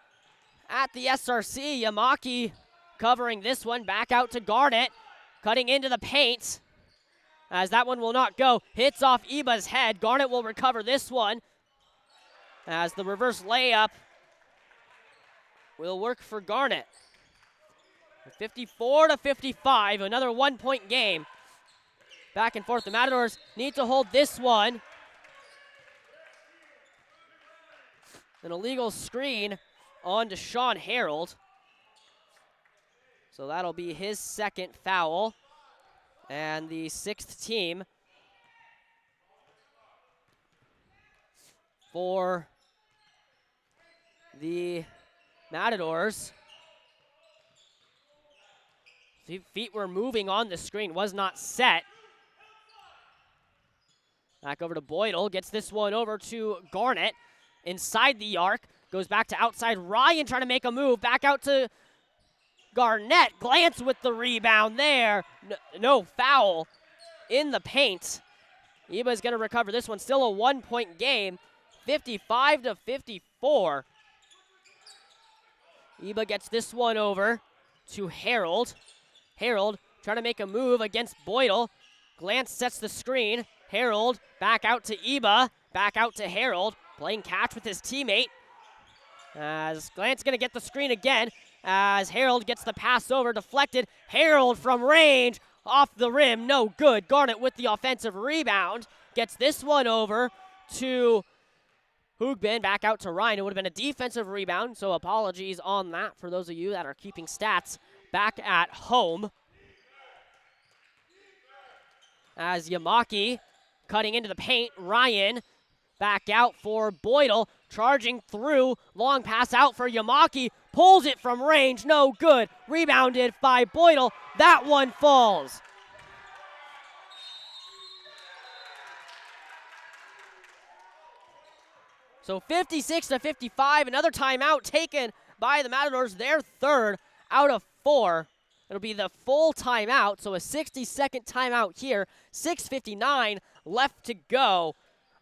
at the SRC. Yamaki covering this one. Back out to Garnett. Cutting into the paint. As that one will not go. Hits off Iba's head. Garnett will recover this one. As the reverse layup will work for Garnett. 54-55. Another 1 point game. Back and forth. The Matadors need to hold this one. An illegal screen on to Sean Harold. So that'll be his second foul. And the sixth team for the Matadors. Feet were moving on the screen, was not set. Back over to Boydell, gets this one over to Garnett. Inside the arc, goes back to outside. Ryan trying to make a move, back out to Garnett. Glantz with the rebound there. No foul in the paint. Iba is going to recover this one. Still a 1 point game, 55-54. Iba gets this one over to Harold. Harold trying to make a move against Boydell. Glantz sets the screen. Harold back out to Iba. Back out to Harold. Playing catch with his teammate. As Glant's going to get the screen again, as Harold gets the pass over, deflected. Harold from range, off the rim, no good. Garnett with the offensive rebound, gets this one over to Hoogbin, back out to Ryan. It would have been a defensive rebound, so apologies on that for those of you that are keeping stats back at home. As Yamaki cutting into the paint, Ryan back out for Boydell, charging through, long pass out for Yamaki, pulls it from range, no good. Rebounded by Boydell, that one falls. So 56-55, another timeout taken by the Matadors, their third out of 4. It'll be the full timeout, so a 60-second timeout here. 6:59 left to go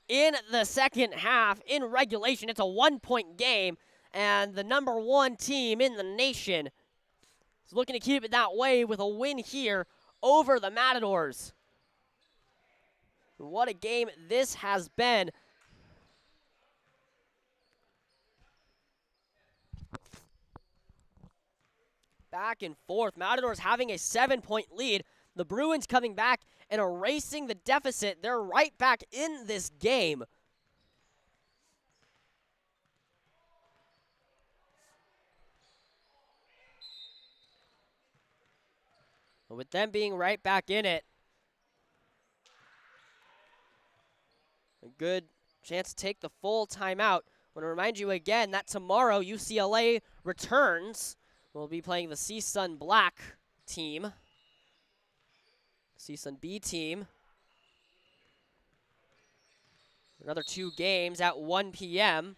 in the second half. In regulation, it's a 1-point game, and the number 1 team in the nation is looking to keep it that way with a win here over the Matadors. What a game this has been. Back and forth. Matadors having a 7-point lead. The Bruins coming back and erasing the deficit. They're right back in this game. But with them being right back in it, a good chance to take the full timeout. I want to remind you again that tomorrow UCLA returns. We'll be playing the CSUN Black team. CSUN B team. Another 2 games at 1 p.m.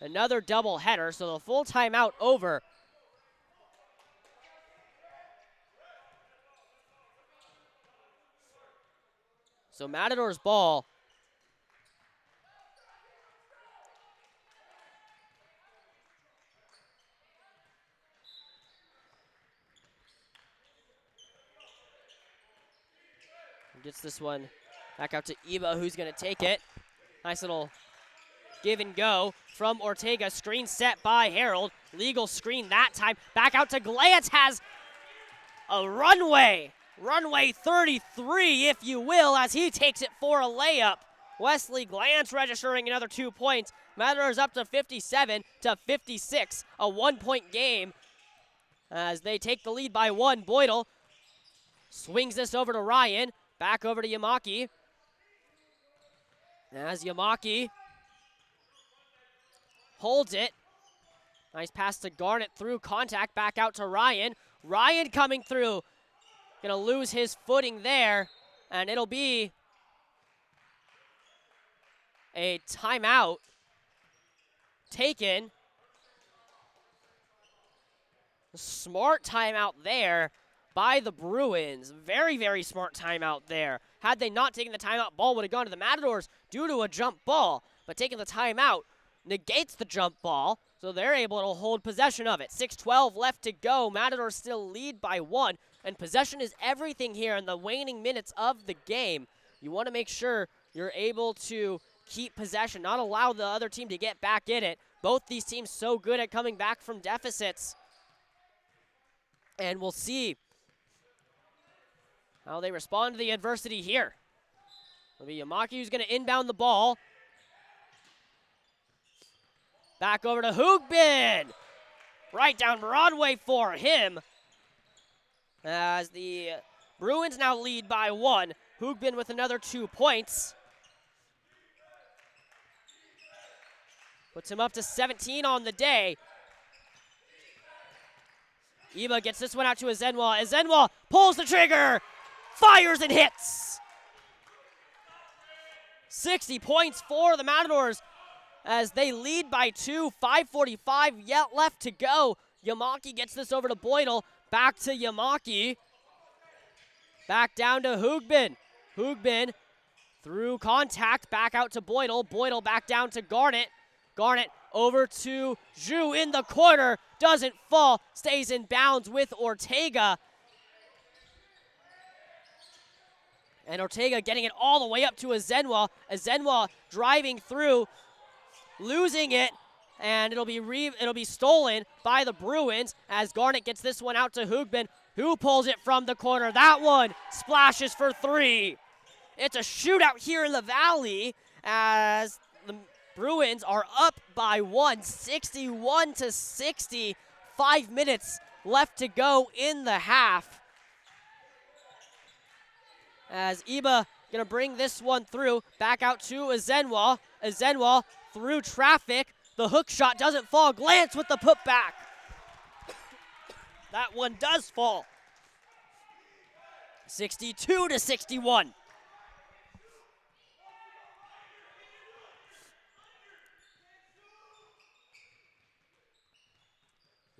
Another doubleheader, so the full timeout over. So Matadors ball. Gets this one back out to Iba, who's going to take it. Nice little give and go from Ortega. Screen set by Harold. Legal screen that time. Back out to Glantz. Has a runway. Runway 33, if you will, as he takes it for a layup. Wesley Glantz registering another 2 points. Matadors up to 57-56. A 1-point game as they take the lead by 1. Boydell swings this over to Ryan. Back over to Yamaki. As Yamaki holds it. Nice pass to Garnett through contact. Back out to Ryan. Ryan coming through. Gonna lose his footing there. And it'll be a timeout taken. Smart timeout there by the Bruins. Very, very smart timeout there. Had they not taken the timeout, ball would have gone to the Matadors due to a jump ball. But taking the timeout negates the jump ball, so they're able to hold possession of it. 6:12 left to go. Matadors still lead by 1, and possession is everything here in the waning minutes of the game. You want to make sure you're able to keep possession, not allow the other team to get back in it. Both these teams so good at coming back from deficits. And we'll see how they respond to the adversity here. It'll be Yamaki who's going to inbound the ball. Back over to Hoogbin. Right down Broadway for him. As the Bruins now lead by 1. Hoogbin with another 2 points. Puts him up to 17 on the day. Iba gets this one out to Ezenwa. Ezenwa pulls the trigger. Fires and hits. 60 points for the Matadors as they lead by 2. 5:45 yet left to go. Yamaki gets this over to Boydell. Back to Yamaki. Back down to Hoogbin. Hoogbin through contact. Back out to Boydell. Boydell back down to Garnett. Garnett over to Zhu in the corner. Doesn't fall. Stays in bounds with Ortega. And Ortega getting it all the way up to Ezenwa. Ezenwa driving through, losing it, and it'll be stolen by the Bruins as Garnett gets this one out to Hoogbin, who pulls it from the corner. That one splashes for 3. It's a shootout here in the Valley as the Bruins are up by 1, 61-60. 5 minutes left to go in the half. As Iba gonna bring this one through, back out to Azenwa. Azenwa through traffic. The hook shot doesn't fall. Glance with the putback. That one does fall. 62-61.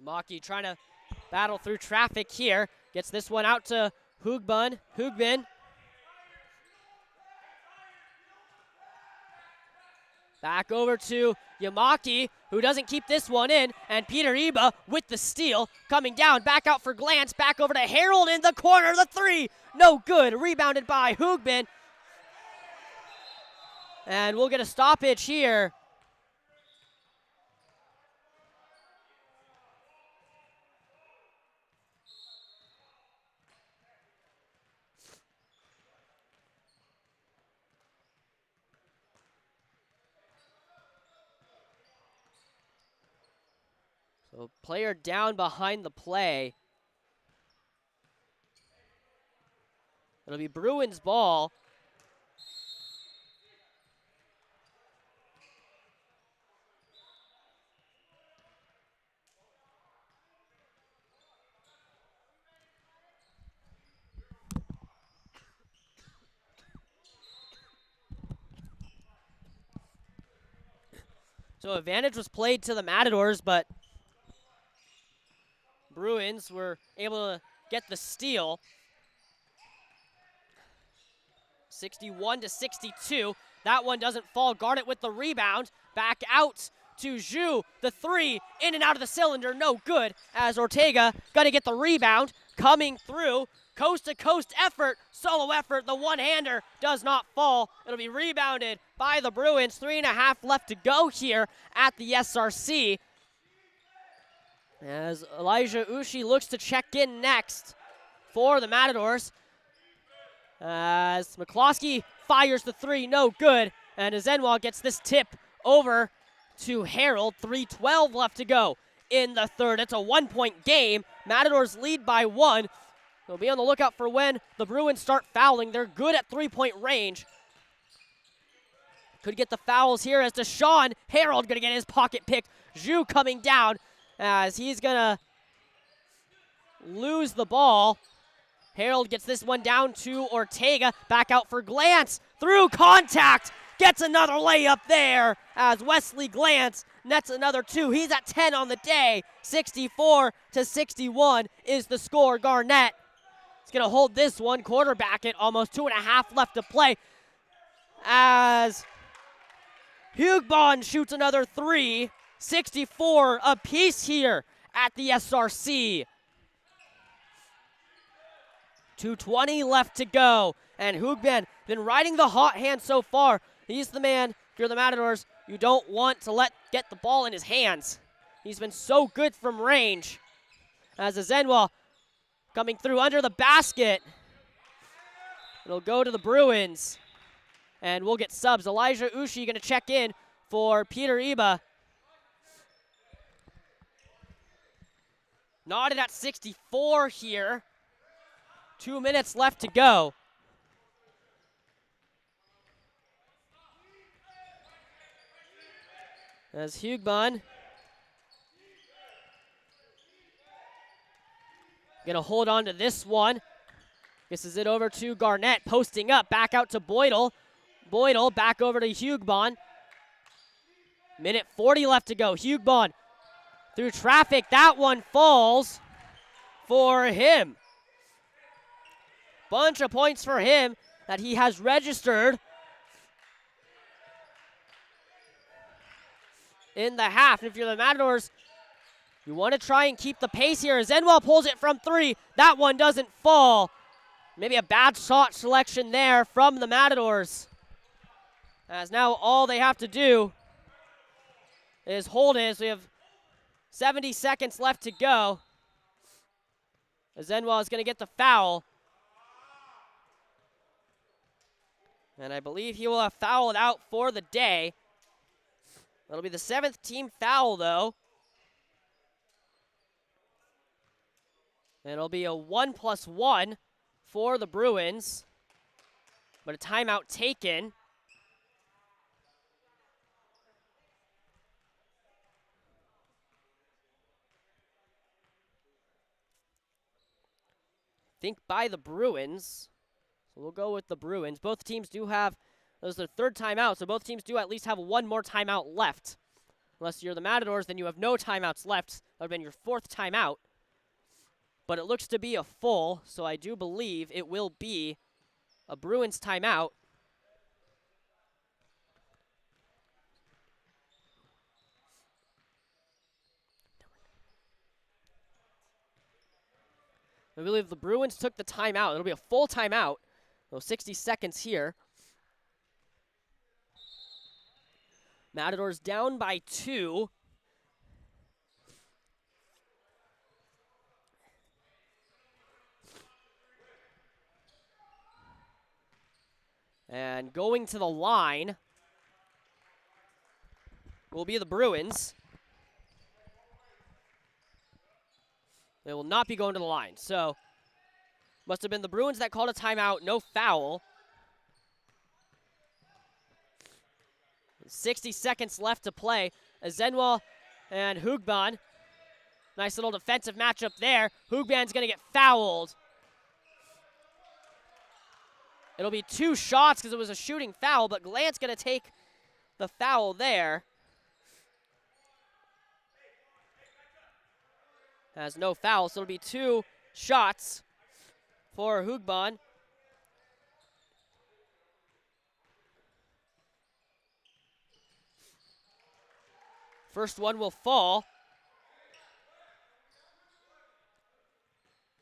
Maki trying to battle through traffic here. Gets this one out to Hoogbin. Back over to Yamaki, who doesn't keep this one in, and Peter Iba with the steal, coming down, back out for Glance, back over to Harold in the corner, the 3, no good, rebounded by Hoogbin. And we'll get a stoppage here. So player down behind the play. It'll be Bruins ball. So advantage was played to the Matadors, but Bruins were able to get the steal. 61-62. That one doesn't fall. Garnett with the rebound. Back out to Zhu. The 3 in and out of the cylinder. No good as Ortega got to get the rebound. Coming through. Coast-to-coast effort. Solo effort. The one-hander does not fall. It'll be rebounded by the Bruins. 3.5 left to go here at the SRC. As Elijah Ushi looks to check in next for the Matadors. As McCloskey fires the 3, no good. And Azenwa gets this tip over to Harold. 3:12 left to go in the third. It's a 1-point game. Matadors lead by 1. They'll be on the lookout for when the Bruins start fouling. They're good at 3-point range. Could get the fouls here as Deshaun. Harold gonna get his pocket picked. Zhu coming down as he's gonna lose the ball. Harold gets this one down to Ortega. Back out for Glance. Through contact. Gets another layup there as Wesley Glance nets another 2. He's at 10 on the day. 64-61 is the score. Garnett is going to hold this one. Quarterback it. Almost 2.5 left to play as Hugbon shoots another 3. 64 apiece here at the SRC. 2:20 left to go. And Hoogbin been riding the hot hand so far. He's the man, if you're the Matadors, you don't want to get the ball in his hands. He's been so good from range. As Azenwa coming through under the basket. It'll go to the Bruins. And we'll get subs. Elijah Ushi going to check in for Peter Iba. Knotted at 64 here. 2 minutes left to go. As Hugbon gonna hold on to this one. This is it over to Garnett, posting up, back out to Boydell. Boydell back over to Hugbon. Minute 40 left to go. Hugbon through traffic. That one falls for him. Bunch of points for him that he has registered in the half. And if you're the Matadors, you want to try and keep the pace here. Zenwell pulls it from 3. That one doesn't fall. Maybe a bad shot selection there from the Matadors. As now all they have to do is holding. So we have 70 seconds left to go. Zenwell is going to get the foul. And I believe he will have fouled out for the day. That'll be the 7th team foul, though. And it'll be a 1+1 for the Bruins. But a timeout taken. I think by the Bruins. So we'll go with the Bruins. Both teams do have, those are their 3rd timeout, so both teams do at least have one more timeout left. Unless you're the Matadors, then you have no timeouts left. That would have been your 4th timeout. But it looks to be a full, so I do believe it will be a Bruins timeout. I believe the Bruins took the timeout. It'll be a full timeout. So 60 seconds here. Matadors down by 2. And going to the line will be the Bruins. They will not be going to the line. So, must have been the Bruins that called a timeout. No foul. 60 seconds left to play. Zenwell and Hugban. Nice little defensive matchup there. Hugban's going to get fouled. It'll be 2 shots because it was a shooting foul, but Glant's going to take the foul there. Has no foul, so it'll be 2 shots for Hugban. First one will fall.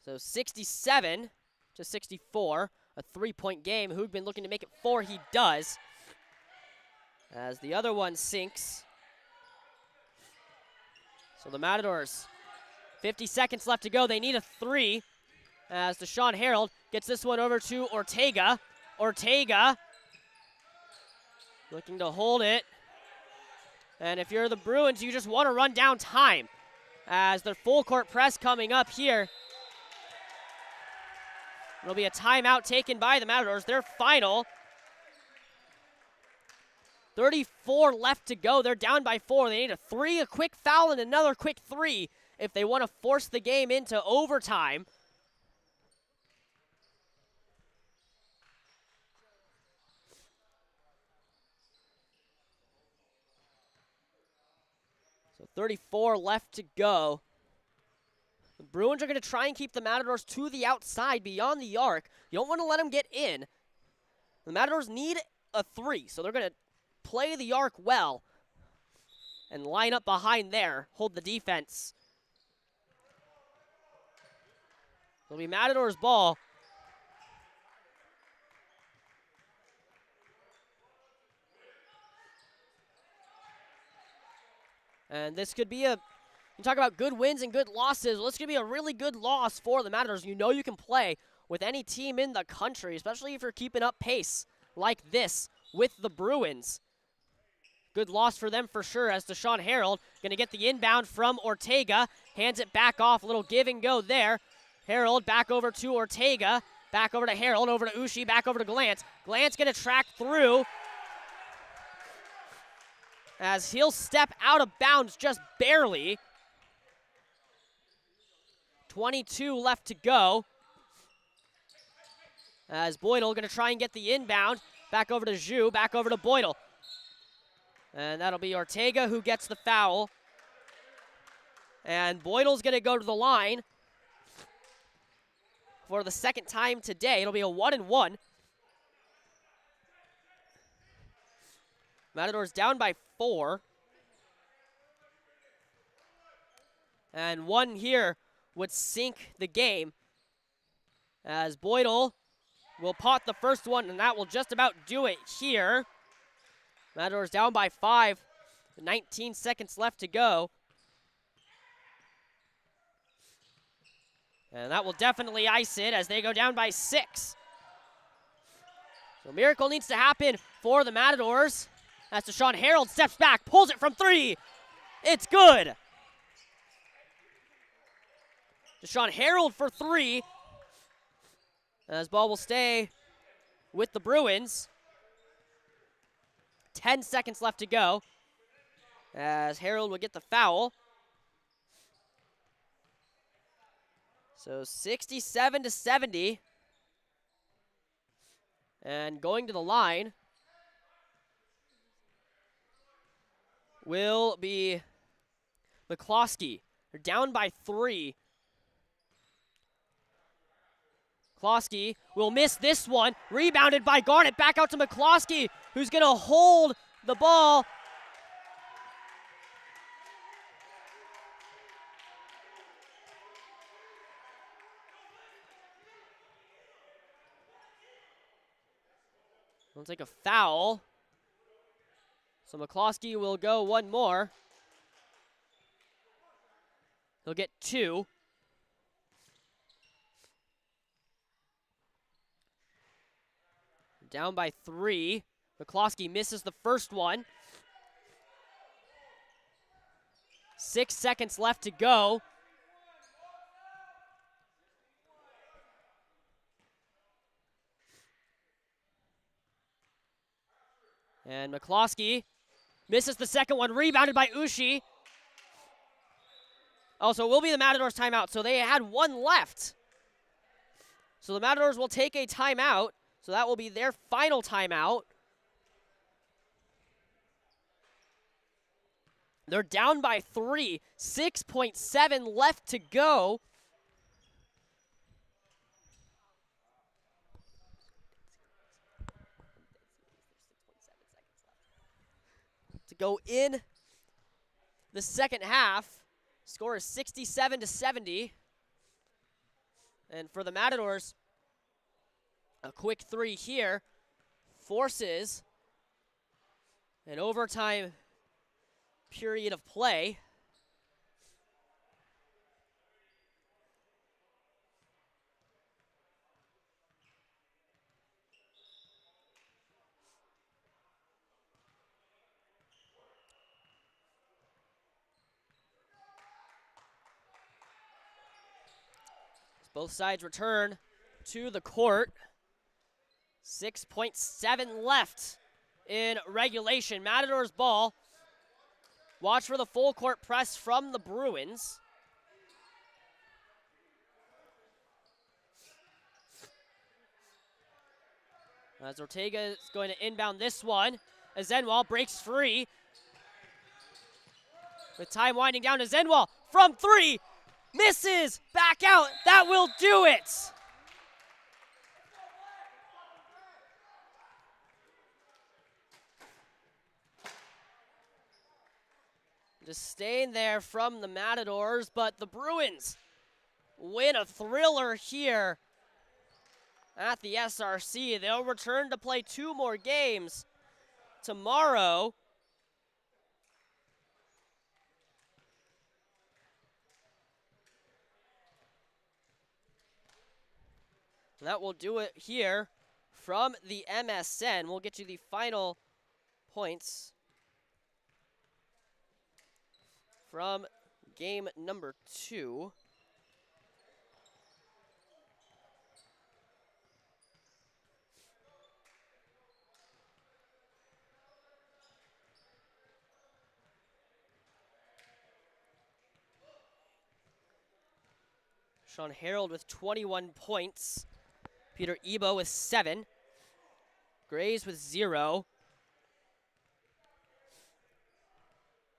So 67 to 64, a 3-point game. Hugban looking to make it 4. He does. As the other one sinks. So the Matadors, 50 seconds left to go. They need a 3. As Deshaun Harold gets this one over to Ortega. Ortega looking to hold it. And if you're the Bruins, you just want to run down time. As their full court press coming up here. It'll be a timeout taken by the Matadors. Their final. 34 left to go. They're down by 4. They need a 3, a quick foul, and another quick 3 if they want to force the game into overtime. So 34 left to go. The Bruins are going to try and keep the Matadors to the outside beyond the arc. You don't want to let them get in. The Matadors need a 3, so they're going to play the arc well and line up behind there, hold the defense. It'll be Matadors' ball. And this could be you talk about good wins and good losses. Well, this could be a really good loss for the Matadors. You know you can play with any team in the country, especially if you're keeping up pace like this with the Bruins. Good loss for them for sure, as Deshaun Harold going to get the inbound from Ortega. Hands it back off, a little give and go there. Harold back over to Ortega. Back over to Harold, over to Ushi, back over to Glantz. Glantz going to track through, as he'll step out of bounds just barely. 22 left to go. As Boydell going to try and get the inbound. Back over to Zhu, back over to Boydell. And that'll be Ortega who gets the foul. And Boydell's going to go to the line for the 2nd time today. It'll be a 1-and-1. Matadors down by 4. And 1 here would sink the game, as Boydell will pot the first one, and that will just about do it here. Matadors down by 5 19 seconds left to go. And that will definitely ice it as they go down by 6. So a miracle needs to happen for the Matadors. As Deshaun Harold steps back, pulls it from 3. It's good. Deshaun Harold for 3. As ball will stay with the Bruins. 10 seconds left to go. As Harold will get the foul. So 67-70. And going to the line will be McCloskey. They're down by 3. McCloskey will miss this one. Rebounded by Garnett. Back out to McCloskey, who's going to hold the ball. We'll take a foul. So McCloskey will go one more. He'll get 2. Down by 3. McCloskey misses the first one. 6 seconds left to go. And McCloskey misses the second one, rebounded by Ushi. Oh, so it will be the Matadors' timeout. So they had 1 left. So the Matadors will take a timeout. So that will be their final timeout. They're down by 3. 6.7 left to go. To go in the second half. Score is 67-70. And for the Matadors, a quick 3 here forces an overtime period of play. Both sides return to the court. 6.7 left in regulation. Matadors ball. Watch for the full court press from the Bruins. As Ortega is going to inbound this one. Azenwall breaks free. With time winding down, Azenwall from 3. Misses. Back out. That will do it. Disdain there from the Matadors, but the Bruins win a thriller here at the SRC. They'll return to play 2 more games tomorrow. That will do it here from the MSN. We'll get you the final points from game number 2. Sean Harold with 21 points. Peter Ebo with 7. Grays with 0.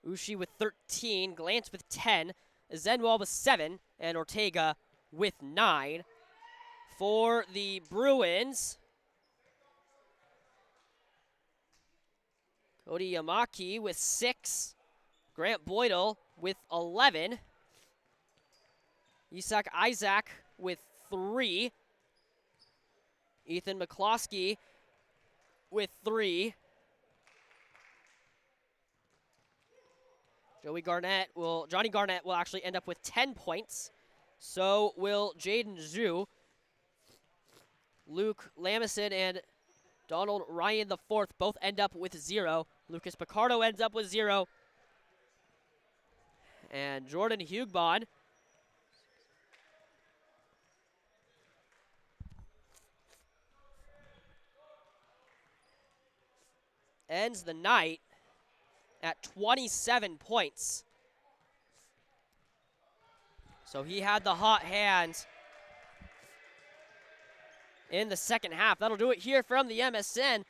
Ushi with 13. Glantz with 10. Zenwall with 7. And Ortega with 9. For the Bruins, Cody Yamaki with 6. Grant Boydell with 11. Isak Isaac with 3. Ethan McCloskey with 3. Johnny Garnett will actually end up with 10 points. So will Jaden Zhu. Luke Lamison and Donald Ryan IV both end up with 0. Lucas Picardo ends up with 0. And Jordan Hugbon ends the night at 27 points. So he had the hot hand in the second half. That'll do it here from the MSN.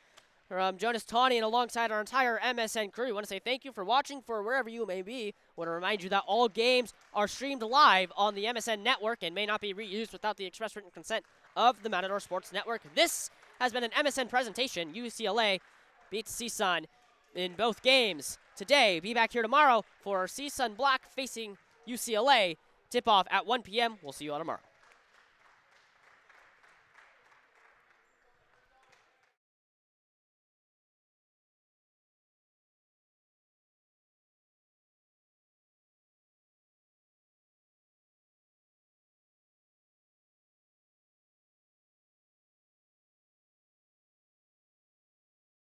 From Jonas Tawney and alongside our entire MSN crew, we want to say thank you for watching for wherever you may be. I want to remind you that all games are streamed live on the MSN network and may not be reused without the express written consent of the Matador Sports Network. This has been an MSN presentation. UCLA beats CSUN in both games today. Be back here tomorrow for CSUN Black facing UCLA. Tip-off at 1 p.m. We'll see you all tomorrow.